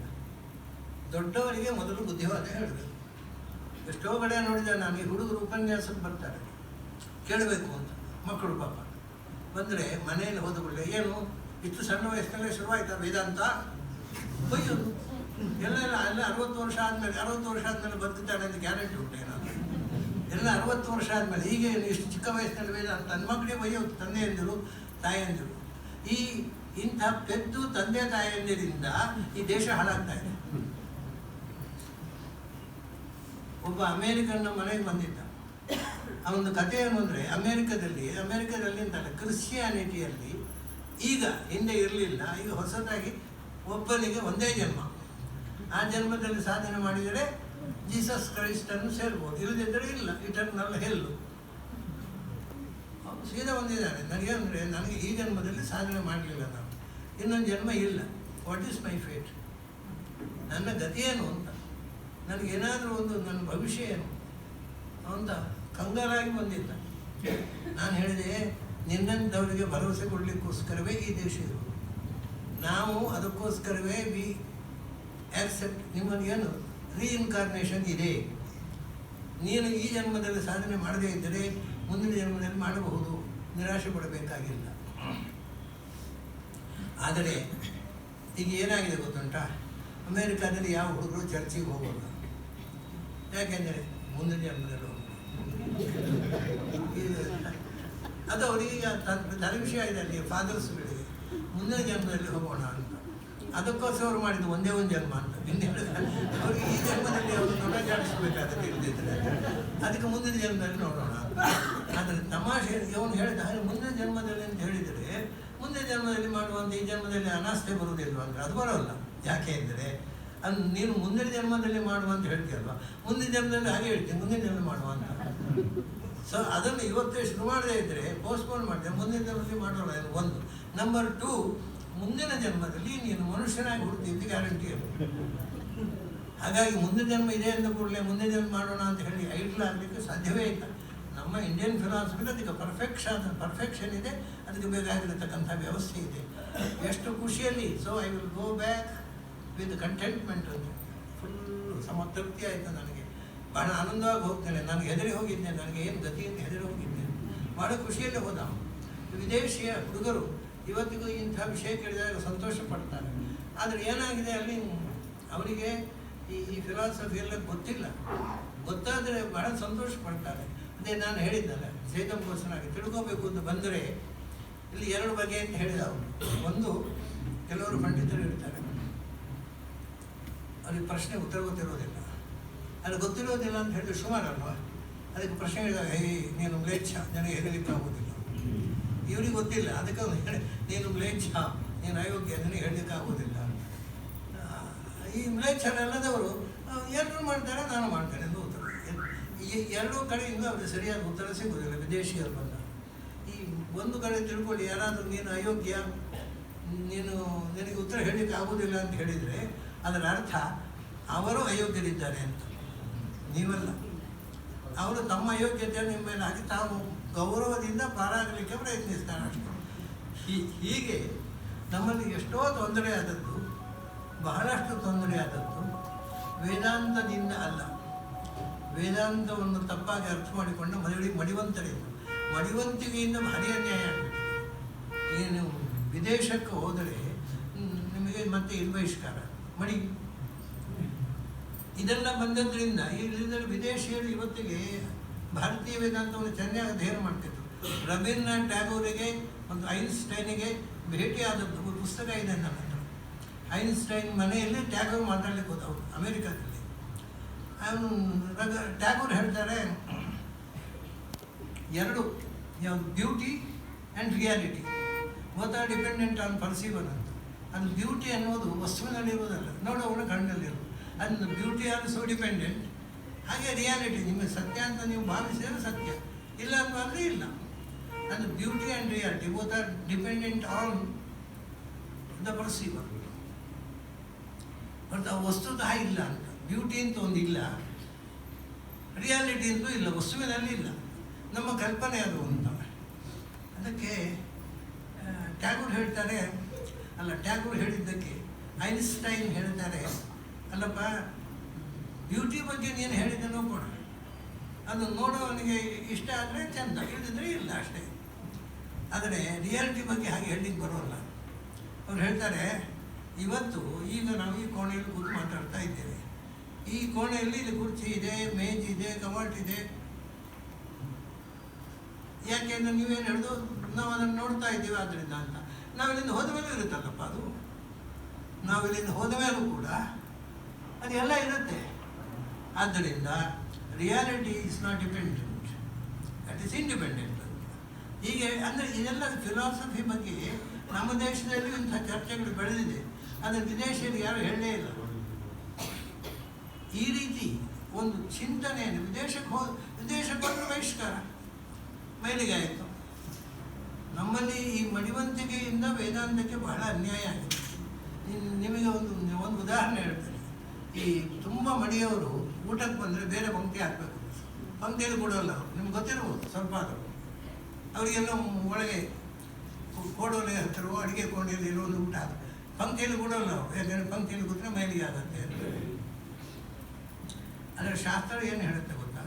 ದೊಡ್ಡವರಿಗೆ ಮೊದಲು ಬುದ್ಧಿವಾದ ಹೇಳಬೇಕು. ಎಷ್ಟೋ ಕಡೆ ನೋಡಿದೆ ನಾನು, ಈ ಹುಡುಗರು ಉಪನ್ಯಾಸಕ್ಕೆ ಬರ್ತಾರೆ ಕೇಳಬೇಕು ಅಂತ. ಮಕ್ಕಳು ಪಾಪ ಬಂದರೆ ಮನೆಯಲ್ಲಿ ಹೋದ ಕೂಡಲೇ ಏನು ಇಷ್ಟು ಸಣ್ಣ ವಯಸ್ಸಿನಲ್ಲೇ ಶುರುವಾಯ್ತಾ ವೇದಾಂತ ಬೈಯೋದು. ಎಲ್ಲ 60 ವರ್ಷ ಆದಮೇಲೆ ಬರ್ತಿದ್ದಾನೆ ಅಂತ ಗ್ಯಾರಂಟಿ ಉಂಟು ಏನಾದರೂ? ಎಲ್ಲ 60 ವರ್ಷ ಆದಮೇಲೆ ಈಗ ಇಷ್ಟು ಚಿಕ್ಕ ವಯಸ್ಸಿನಲ್ಲಿ ವೇದಾಂತ ನನ್ನ ಮಕ್ಕಳಿಗೆ ಬೈಯೋದು ತಂದೆಯಂದಿರು ತಾಯಂದಿರು. ಇಂಥ ಪೆದ್ದು ತಂದೆ ತಾಯಂದಿರಿಂದ ಈ ದೇಶ ಹಾಳಾಗ್ತಾ ಇದೆ. ಒಬ್ಬ ಅಮೇರಿಕನ್ನ ಮನೆಗೆ ಬಂದಿದ್ದ. ಅವನದು ಕಥೆ ಏನು ಅಂದರೆ, ಅಮೇರಿಕದಲ್ಲಿ ಅಂತಲ್ಲ, ಕ್ರಿಶ್ಚಿಯಾನಿಟಿಯಲ್ಲಿ ಈಗ ಹಿಂದೆ ಇರಲಿಲ್ಲ, ಈಗ ಹೊಸದಾಗಿ ಒಬ್ಬನಿಗೆ ಒಂದೇ ಜನ್ಮ. ಆ ಜನ್ಮದಲ್ಲಿ ಸಾಧನೆ ಮಾಡಿದರೆ ಜೀಸಸ್ ಕ್ರೈಸ್ತನ್ನು ಸೇರ್ಬೋದು, ಇಲ್ಲದಿದ್ದರೆ ಇಲ್ಲ, ಇಟರ್ನಲ್ ಹೆಲ್ಲು. ಸೀದಾ ಬಂದಿದ್ದಾನೆ. ನನಗೆ ಅಂದರೆ, ನನಗೆ ಈ ಜನ್ಮದಲ್ಲಿ ಸಾಧನೆ ಮಾಡಲಿಲ್ಲ, ನಾನು ಇನ್ನೊಂದು ಜನ್ಮ ಇಲ್ಲ, ವಾಟ್ ಈಸ್ ಮೈ ಫೇಟ್? ನನ್ನ ಗತಿ ಏನು ಅಂತ, ನನಗೇನಾದರೂ ಒಂದು ನನ್ನ ಭವಿಷ್ಯ ಏನು ಅಂತ ಕಂಗಾಲಾಗಿ ಬಂದಿದ್ದ. ನಾನು ಹೇಳಿದೆ, ನಿನ್ನಂಥವರಿಗೆ ಭರವಸೆ ಕೊಡಲಿಕ್ಕೋಸ್ಕರವೇ ಈ ದೇಶ ಇರೋದು. ನಾವು ಅದಕ್ಕೋಸ್ಕರವೇ ವಿ ಆಕ್ಸೆಪ್ಟ್. ನಿಮ್ಮದೇನು ರೀಇನ್ಕಾರ್ನೇಷನ್ ಇದೆ. ನೀನು ಈ ಜನ್ಮದಲ್ಲಿ ಸಾಧನೆ ಮಾಡದೇ ಇದ್ದರೆ ಮುಂದಿನ ಜನ್ಮದಲ್ಲಿ ಮಾಡಬಹುದು, ನಿರಾಶೆ ಪಡಬೇಕಾಗಿಲ್ಲ. ಆದರೆ ಈಗ ಏನಾಗಿದೆ ಗೊತ್ತುಂಟಾ? ಅಮೇರಿಕಾದಲ್ಲಿ ಯಾವ ಹುಡುಗರು ಚರ್ಚಿಗೆ ಹೋಗೋಲ್ಲ. ಯಾಕೆಂದರೆ ಮುಂದಿನ ಜನ್ಮದಲ್ಲಿ ಅದು ಅವರಿಗೆ ತಲೆ ವಿಷಯ ಇದೆ. ಅಲ್ಲಿ ಫಾದರ್ಸ್ಗಳಿಗೆ ಮುಂದಿನ ಜನ್ಮದಲ್ಲಿ ಹೋಗೋಣ ಅಂತ. ಅದಕ್ಕೋಸ್ಕರ ಅವ್ರು ಮಾಡಿದ್ದು ಒಂದೇ ಒಂದು ಜನ್ಮ ಅಂತ. ಇನ್ನು ಅವ್ರಿಗೆ ಈ ಜನ್ಮದಲ್ಲಿ ಅವರು ದೊಡ್ಡ ಜಾಡಿಸಬೇಕಾಗುತ್ತೆ ಇಲ್ಲದಿದ್ದರೆ, ಅದಕ್ಕೆ ಮುಂದಿನ ಜನ್ಮದಲ್ಲಿ ನೋಡೋಣ. ಆದರೆ ತಮಾಷೆ ಅವನು ಹೇಳಿದ ಮುಂದಿನ ಜನ್ಮದಲ್ಲಿ ಅಂತ ಹೇಳಿದರೆ, ಮುಂದಿನ ಜನ್ಮದಲ್ಲಿ ಮಾಡುವಂಥ ಈ ಜನ್ಮದಲ್ಲಿ ಅನಾಸ್ಥೆ ಬರುವುದಿಲ್ವ ಅಂದರೆ ಅದು ಬರೋಲ್ಲ. ಯಾಕೆ ಅಂದರೆ ಅದು ನೀನು ಮುಂದಿನ ಜನ್ಮದಲ್ಲಿ ಮಾಡುವ ಅಂತ ಹೇಳ್ತೀಯಲ್ವ, ಮುಂದಿನ ಜನ್ಮದಲ್ಲಿ ಹಾಗೆ ಹೇಳ್ತೀನಿ ಮುಂದಿನ ಜನ್ಮ ಮಾಡುವ ಅಂತ. ಸೊ ಅದನ್ನು ಇವತ್ತೇ ಶುರು ಮಾಡದೇ ಇದ್ದರೆ ಪೋಸ್ಟ್ಪೋನ್ ಮಾಡಿದೆ, ಮುಂದಿನ ಜನ್ಮದಲ್ಲಿ ಮಾಡೋಣ ಇದು ಒಂದು. ನಂಬರ್ 2, ಮುಂದಿನ ಜನ್ಮದಲ್ಲಿ ನೀನು ಮನುಷ್ಯನಾಗಿ ಹುಡ್ತಿದ್ದು ಗ್ಯಾರಂಟಿ ಅದು. ಹಾಗಾಗಿ ಮುಂದಿನ ಜನ್ಮ ಇದೆ ಅಂದ ಕೂಡಲೇ ಮುಂದಿನ ಜನ್ಮ ಮಾಡೋಣ ಅಂತ ಹೇಳಿ ಐಡ್ಲ್ ಆಗಲಿಕ್ಕೆ ಸಾಧ್ಯವೇ ಇಲ್ಲ. ನಮ್ಮ ಇಂಡಿಯನ್ ಫಿಲಾಸಫಿಲಿ ಅದಕ್ಕೆ ಪರ್ಫೆಕ್ಷನ್ ಇದೆ, ಅದಕ್ಕೆ ಬೇಕಾಗಿರತಕ್ಕಂಥ ವ್ಯವಸ್ಥೆ ಇದೆ. ಎಷ್ಟು ಖುಷಿಯಲ್ಲಿ so I will go back with contentment ಅಂತ ಫುಲ್ ತೃಪ್ತಿ ಆಯಿತು ನನಗೆ. ಬಹಳ ಆನಂದವಾಗಿ ಹೋಗ್ತೇನೆ. ನಾನು ಹೆದರಿ ಹೋಗಿದ್ದೇನೆ, ನನಗೆ ಏನು ಗತಿ ಅಂತ ಹೆದರಿ ಹೋಗಿದ್ದೇನೆ. ಭಾಳ ಖುಷಿಯಲ್ಲೇ ಹೋದ. ವಿದೇಶಿಯ ಹುಡುಗರು ಇವತ್ತಿಗೂ ಇಂಥ ವಿಷಯ ಕೇಳಿದಾಗ ಸಂತೋಷ ಪಡ್ತಾರೆ. ಆದರೆ ಏನಾಗಿದೆ ಅಲ್ಲಿ ಅವರಿಗೆ ಈ ಫಿಲಾಸಫಿ ಎಲ್ಲ ಗೊತ್ತಿಲ್ಲ. ಗೊತ್ತಾದರೆ ಬಹಳ ಸಂತೋಷ ಪಡ್ತಾರೆ. ಅದೇ ನಾನು ಹೇಳಿದ್ದಲ್ಲ, ಚೇತನಗೋಸ್ಕರಾಗಿ ತಿಳ್ಕೋಬೇಕು ಅಂತ ಬಂದರೆ ಇಲ್ಲಿ 2 ಬಗೆ ಅಂತ ಹೇಳಿದ ಅವರು. ಒಂದು, ಕೆಲವರು ಪಂಡಿತರು ಇರ್ತಾರೆ, ಅವ್ರಿಗೆ ಪ್ರಶ್ನೆ ಉತ್ತರ ಗೊತ್ತಿರೋದಿಲ್ಲ. ಅದು ಗೊತ್ತಿರೋದಿಲ್ಲ ಅಂತ ಹೇಳಿದ್ರೆ ಸುಮಾರಲ್ವ. ಅದಕ್ಕೆ ಪ್ರಶ್ನೆ ಹೇಳಿದಾಗ ನೀನು ಮ್ಲೇಚ್ಛ, ನನಗೆ ಹೇಳಲಿಕ್ಕೆ ಆಗೋದಿಲ್ಲ. ಇವ್ರಿಗೆ ಗೊತ್ತಿಲ್ಲ, ಅದಕ್ಕೆ ಅವನು ಹೇಳಿ ನೀನು ಮ್ಲೇಚ್ಛ, ನೀನು ಅಯೋಗ್ಯ, ನನಗೆ ಹೇಳಲಿಕ್ಕೆ ಆಗೋದಿಲ್ಲ. ಈ ಮ್ಲೇಚ್ಛರಲ್ಲದವರು ಎಲ್ಲರೂ ಮಾಡ್ತಾರೆ, ನಾನು ಮಾಡ್ತೇನೆ ಎಂದು ಉತ್ತರ. ಈ 2 ಕಡೆಯಿಂದ ಅವ್ರಿಗೆ ಸರಿಯಾದ ಉತ್ತರ ಸಿಗೋದಿಲ್ಲ ವಿದೇಶಿಯರು ಬಂದ. ಈ ಒಂದು ಕಡೆ ತಿಳ್ಕೊಳ್ಳಿ, ಯಾರಾದರೂ ನೀನು ಅಯೋಗ್ಯ, ನಿನಗೆ ಉತ್ತರ ಹೇಳಲಿಕ್ಕೆ ಆಗೋದಿಲ್ಲ ಅಂತ ಹೇಳಿದರೆ ಅದರ ಅರ್ಥ ಅವರು ಅಯೋಗ್ಯರಿದ್ದಾರೆ ಅಂತ, ನೀವಲ್ಲ. ಅವರು ತಮ್ಮ ಅಯೋಗ್ಯತೆಯನ್ನು ನಿಮ್ಮ ಮೇಲೆ ಹಾಕಿ ತಾವು ಗೌರವದಿಂದ ಪಾರಾಗಲಿಕ್ಕೆ ಪ್ರಯತ್ನಿಸ್ತಾರೆ ಅಷ್ಟೇ. ಹೀಗೆ ನಮ್ಮಲ್ಲಿ ಎಷ್ಟೋ ತೊಂದರೆ ಆದದ್ದು, ಬಹಳಷ್ಟು ತೊಂದರೆ ಆದದ್ದು ವೇದಾಂತದಿಂದ ಅಲ್ಲ. ವೇದಾಂತವನ್ನು ತಪ್ಪಾಗಿ ಅರ್ಥ ಮಾಡಿಕೊಂಡು ಮಡಿವಂತರಿಂದ, ಮಡಿವಂತಿಕೆಯಿಂದ ಭಾರಿ ಅನ್ಯಾಯ ಆಗಬೇಕು. ಏನು ವಿದೇಶಕ್ಕೆ ಹೋದರೆ ನಿಮಗೆ ಮತ್ತೆ ಇಲ್ಲಿ ಬಹಿಷ್ಕಾರ ಮಡಿ ಇದೆಲ್ಲ ಬಂದದ್ರಿಂದ ಇದರಲ್ಲಿ ವಿದೇಶಿಯರು ಇವತ್ತಿಗೆ ಭಾರತೀಯ ವೇದಾಂತವನ್ನು ಚೆನ್ನಾಗಿ ಅಧ್ಯಯನ ಮಾಡ್ತಿದ್ರು. ರವೀಂದ್ರನಾಥ್ ಟ್ಯಾಗೋರಿಗೆ ಮತ್ತು ಐನ್ಸ್ಟೈನಿಗೆ ಭೇಟಿಯಾದದ್ದು ಒಂದು ಪುಸ್ತಕ ಇದೆ ನನ್ನ ಹತ್ರ. ಐನ್ಸ್ಟೈನ್ ಮನೆಯಲ್ಲಿ ಟ್ಯಾಗೋರ್ ಮಾತಾಡಲಿಕ್ಕೆ ಹೋದವರು ಅಮೇರಿಕಾದಲ್ಲಿ. ಅವನು ಟ್ಯಾಗೋರ್ ಹೇಳ್ತಾರೆ, 2 ಯಾವುದು beauty and reality both are dependent on perceiver ಅಂತ. ಅದು ಬ್ಯೂಟಿ ಅನ್ನೋದು ವಸ್ತುವಿನಲ್ಲಿರುವುದಲ್ಲ, ನೋಡೋವರ ಕಣ್ಣಿನಲ್ಲಿರೋದು. ಅದು ಬ್ಯೂಟಿ ಆಲ್ಸೋ ಡಿಪೆಂಡೆಂಟ್. ಹಾಗೆ ರಿಯಾಲಿಟಿ, ನಿಮಗೆ ಸತ್ಯ ಅಂತ ನೀವು ಭಾವಿಸಿದರೆ ಸತ್ಯ, ಇಲ್ಲ ಅಂತಂದರೆ ಇಲ್ಲ. ಅದು beauty and reality both are dependent on the perceiver. But ಆ ವಸ್ತುತಃ ಇಲ್ಲ ಅಂತ. ಬ್ಯೂಟಿ ಅಂತ ಒಂದು ಇಲ್ಲ, ರಿಯಾಲಿಟಿ ಅಂತೂ ಇಲ್ಲ, ವಸ್ತುವಿನಲ್ಲಿ ಇಲ್ಲ, ನಮ್ಮ ಕಲ್ಪನೆ ಅದು ಅಂತ. ಅದಕ್ಕೆ ಟ್ಯಾಗೋರ್ ಹೇಳ್ತಾರೆ, ಅಲ್ಲ ಟ್ಯಾಗೋರ್ ಹೇಳಿದ್ದಕ್ಕೆ ಐನ್ಸ್ಟೈನ್ ಹೇಳ್ತಾರೆ, ಅಲ್ಲಪ್ಪ ಬ್ಯೂಟಿ ಬಗ್ಗೆ ನೀನು ಹೇಳಿದ್ದೆ ನೋಡೋಣ, ಅದು ನೋಡೋವನಿಗೆ ಇಷ್ಟ ಆದರೆ ಚೆಂದ, ಇಲ್ಲದಿದ್ದರೆ ಇಲ್ಲ ಅಷ್ಟೇ. ಆದರೆ ರಿಯಾಲಿಟಿ ಬಗ್ಗೆ ಹಾಗೆ ಹೇಳಲಿಕ್ಕೆ ಬರೋಲ್ಲ. ಅವ್ರು ಹೇಳ್ತಾರೆ, ಇವತ್ತು ಈಗ ನಾವು ಈ ಕೋಣೆಯಲ್ಲಿ ಕೂತು ಮಾತಾಡ್ತಾ ಇದ್ದೇವೆ. ಈ ಕೋಣೆಯಲ್ಲಿ ಇಲ್ಲಿ ಕುರ್ಚಿ ಇದೆ, ಮೇಜ್ ಇದೆ, ಕವಾಟ್ ಇದೆ. ಯಾಕೆಂದರೆ ನೀವೇನು ಹೇಳಿದು ನಾವು ಅದನ್ನು ನೋಡ್ತಾ ಇದ್ದೀವಿ ಆದ್ದರಿಂದ ಅಂತ. ನಾವಿಲ್ಲಿಂದ ಹೋದ ಮೇಲೂ ಇರುತ್ತಲ್ಲಪ್ಪ ಅದು. ನಾವಿಲ್ಲಿಂದ ಹೋದ ಮೇಲೂ ಕೂಡ ಅದೆಲ್ಲ ಇರುತ್ತೆ. ಆದ್ದರಿಂದ reality is not dependent, that is independent. ಹೀಗೆ ಅಂದರೆ ಇದೆಲ್ಲ ಫಿಲಾಸಫಿ ಬಗ್ಗೆ ನಮ್ಮ ದೇಶದಲ್ಲಿ ಇಂಥ ಚರ್ಚೆಗಳು ಬೆಳೆದಿದೆ. ಆದರೆ ವಿದೇಶಿಯರು ಯಾರು ಹೇಳಲೇ ಇಲ್ಲ. ಈ ರೀತಿ ಒಂದು ಚಿಂತನೆಯನ್ನು ವಿದೇಶಕ್ಕೆ ಬಂದರೆ ಬಹಿಷ್ಕಾರ ಮೈಲಿಗೆ ಆಯಿತು. ನಮ್ಮಲ್ಲಿ ಈ ಮಡಿವಂತಿಕೆಯಿಂದ ವೇದಾಂತಕ್ಕೆ ಬಹಳ ಅನ್ಯಾಯ ಆಗಿದೆ. ನಿಮಗೆ ಒಂದು ಉದಾಹರಣೆ ಹೇಳ್ತೇನೆ. ಈ ತುಂಬ ಮಡಿಯವರು ಊಟಕ್ಕೆ ಬಂದರೆ ಬೇರೆ ಪಂಕ್ತಿ ಹಾಕಬೇಕು. ಪಂಕ್ತಿಯಲ್ಲಿ ಕೊಡೋಲ್ಲ ಅವರು, ನಿಮ್ಗೆ ಗೊತ್ತಿರ್ಬೋದು ಸ್ವಲ್ಪ ಆದರೂ. ಅವರಿಗೆಲ್ಲ ಒಳಗೆ ಕೋಡೋಲೆ ಹತ್ತಿರ ಅಡುಗೆ ಕೋಣೆಯಲ್ಲಿ ಇರೋ ಒಂದು ಊಟ ಪಂಕ್ತಿಯಲ್ಲಿ ಕೊಡೋಲ್ಲ ಅವರು. ಯಾಕಂದರೆ ಪಂಕ್ತಿಯಲ್ಲಿ ಕೂತ್ರೆ ಮೈಲಿಗೆ ಆಗುತ್ತೆ ಅಂತ. ಅದರ ಶಾಸ್ತ್ರ ಏನು ಹೇಳುತ್ತೆ ಗೊತ್ತಾ?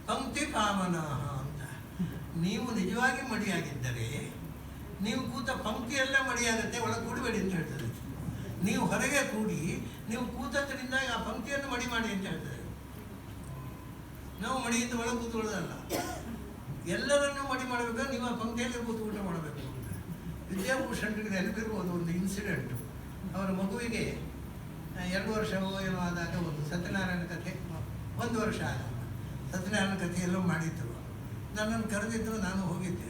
ಪಂಕ್ತಿ ಪಾವನ ಅಂತ. ನೀವು ನಿಜವಾಗಿ ಮಡಿಯಾಗಿದ್ದರೆ ನೀವು ಕೂತ ಪಂಕ್ತಿಯೆಲ್ಲ ಮಡಿಯಾಗುತ್ತೆ, ಒಳಗೆ ಕೂಡಬೇಡಿ ಅಂತ ಹೇಳ್ತದೆ. ನೀವು ಹೊರಗೆ ಕೂಡಿ ನೀವು ಕೂತದ್ರಿಂದ ಆ ಪಂಕ್ತಿಯನ್ನು ಮಡಿ ಮಾಡಿ ಅಂತ ಹೇಳ್ತದೆ. ನಾವು ಮಡಿಯಿಂದ ಒಳಗೆ ಕೂತ್ಕೊಳ್ಳೋದಲ್ಲ, ಎಲ್ಲರನ್ನೂ ಮಡಿ ಮಾಡಬೇಕಾದ್ರೆ ನೀವು ಆ ಪಂಕ್ತಿಯಲ್ಲಿ ಕೂತು ಊಟ ಮಾಡಬೇಕು ಅಂತ. ವಿದ್ಯಾಭೂಷಣರಿಗೆ ನೆನಪಿರ್ಬೋದು ಒಂದು ಇನ್ಸಿಡೆಂಟು. ಅವರ ಮಗುವಿಗೆ 2 ವರ್ಷವೋ ಏನೋ ಆದಾಗ ಒಂದು ಸತ್ಯನಾರಾಯಣ ಕಥೆ, 1 ವರ್ಷ ಆದಾಗ ಸತ್ಯನಾರಾಯಣ ಕಥೆಯೆಲ್ಲೋ ಮಾಡಿದ್ದರು. ನನ್ನನ್ನು ಕರೆದಿದ್ದರು, ನಾನು ಹೋಗಿದ್ದೆ.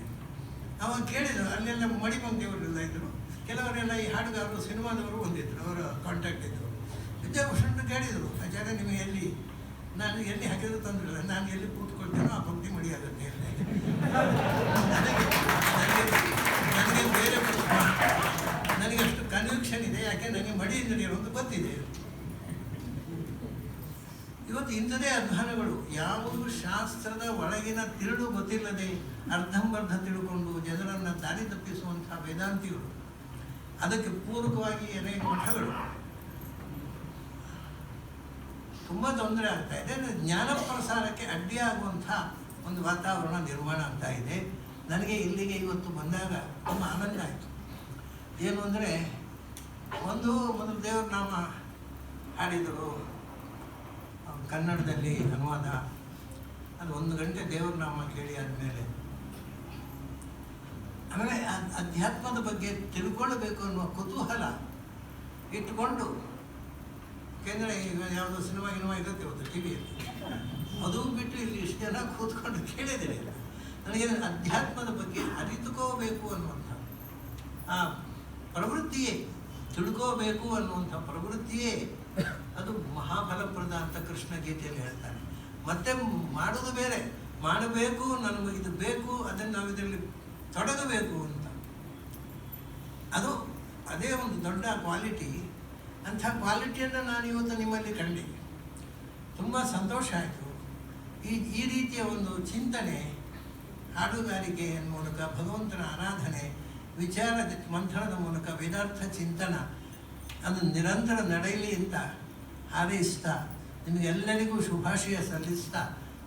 ಅವಾಗ ಕೇಳಿದರು, ಅಲ್ಲೆಲ್ಲ ಮಡಿಮಂದಿಯವರೆಲ್ಲ ಇದ್ದರು, ಕೆಲವರೆಲ್ಲ ಈ ಹಾಡುಗಾರರು ಸಿನಿಮಾದವರು ಬಂದಿದ್ದರು, ಅವರ ಕಾಂಟ್ಯಾಕ್ಟ್ ಇದ್ದರು. ವಿದ್ಯಾಭೂಷಣ ಕೇಳಿದರು, ಆಚಾರ್ಯ ನಿಮಗೆ ಎಲ್ಲಿ, ನಾನು ಎಲ್ಲಿ ಹಾಕಿದ್ರು ತಂದಿಲ್ಲ, ನಾನು ಎಲ್ಲಿ ಕೂತ್ಕೊಳ್ತೇನೋ ಆ ಭಕ್ತಿ ಮಡಿಯಾಗುತ್ತೆ ಅಂತ. ನನಗೆ ಬೇರೆ ನನಗೆ ಅಷ್ಟು ಕನ್ವಿಕ್ಷನ್ ಇದೆ, ಯಾಕೆ ನನಗೆ ಮಡಿ ನಡೆಯಲು ಒಂದು ಗೊತ್ತಿದೆ. ಇವತ್ತು ಇಂಥದೇ ಅಧ್ವಾನಗಳು, ಯಾವುದು ಶಾಸ್ತ್ರದ ಒಳಗಿನ ತಿರುಳು ಗೊತ್ತಿಲ್ಲದೆ ಅರ್ಧಂಬರ್ಧ ತಿಳ್ಕೊಂಡು ಜನರನ್ನು ದಾರಿ ತಪ್ಪಿಸುವಂಥ ವೇದಾಂತಿಗಳು, ಅದಕ್ಕೆ ಪೂರಕವಾಗಿ ಅನೇಕ ಮಠಗಳು. ತುಂಬ ತೊಂದರೆ ಆಗ್ತಾ ಇದೆ. ಜ್ಞಾನ ಪ್ರಸಾರಕ್ಕೆ ಅಡ್ಡಿಯಾಗುವಂಥ ಒಂದು ವಾತಾವರಣ ನಿರ್ಮಾಣ ಆಗ್ತಾ ಇದೆ. ನನಗೆ ಇಲ್ಲಿಗೆ ಇವತ್ತು ಬಂದಾಗ ತುಂಬ ಆನಂದ ಆಯಿತು. ಏನು ಅಂದರೆ, ಮೊದಲು ದೇವ್ರ ನಾಮ ಹಾಡಿದರು, ಕನ್ನಡದಲ್ಲಿ ಅನುವಾದ. ಅದು 1 ಗಂಟೆ ದೇವ್ರ ನಾಮ ಕೇಳಿ ಆದಮೇಲೆ ಆಮೇಲೆ ಅಧ್ಯಾತ್ಮದ ಬಗ್ಗೆ ತಿಳ್ಕೊಳ್ಳಬೇಕು ಅನ್ನುವ ಕುತೂಹಲ ಇಟ್ಟುಕೊಂಡು, ಯಾಕೆಂದರೆ ಈಗ ಯಾವುದೋ ಸಿನಿಮಾ ಇರುತ್ತೆ ಇವತ್ತು ಟಿ ವಿಯಲ್ಲಿ, ಅದು ಬಿಟ್ಟು ಇಲ್ಲಿ ಇಷ್ಟು ಜನ ಕೂತ್ಕೊಂಡು ಕೇಳಿದರೆ ನನಗೆ ಅಧ್ಯಾತ್ಮದ ಬಗ್ಗೆ ಅರಿತುಕೋಬೇಕು ಅನ್ನುವಂಥ ಆ ಪ್ರವೃತ್ತಿಯೇ, ತಿಳ್ಕೋಬೇಕು ಅನ್ನುವಂಥ ಪ್ರವೃತ್ತಿಯೇ ಅದು ಮಹಾಫಲಪ್ರದ ಅಂತ ಕೃಷ್ಣ ಗೀತೆಯಲ್ಲಿ ಹೇಳ್ತಾನೆ. ಮತ್ತೆ ಮಾಡೋದು ಬೇರೆ, ಮಾಡಬೇಕು, ನನಗೆ ಇದು ಬೇಕು, ಅದನ್ನು ನಾವು ಇದರಲ್ಲಿ ತೊಡಗಬೇಕು ಅಂತ. ಅದೇ ಒಂದು ದೊಡ್ಡ ಕ್ವಾಲಿಟಿ. ಅಂಥ ಕ್ವಾಲಿಟಿಯನ್ನು ನಾನು ಇವತ್ತು ನಿಮ್ಮಲ್ಲಿ ಕಂಡೆ. ತುಂಬ ಸಂತೋಷ ಆಯಿತು. ಈ ರೀತಿಯ ಒಂದು ಚಿಂತನೆ, ಹಾಡುಗಾರಿಕೆಯ ಮೂಲಕ ಭಗವಂತನ ಆರಾಧನೆ, ವಿಚಾರ ಮಂಥನದ ಮೂಲಕ ವೇದಾರ್ಥ ಚಿಂತನ ಅದು ನಿರಂತರ ನಡೆಯಲಿ ಅಂತ ಹಾರೈಸ್ತಾ, ನಿಮಗೆಲ್ಲರಿಗೂ ಶುಭಾಶಯ ಸಲ್ಲಿಸ್ತಾ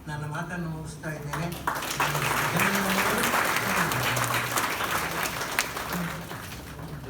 ನನ್ನ ಮಾತನ್ನು ಮುಗಿಸ್ತಾ ಇದ್ದೇನೆ.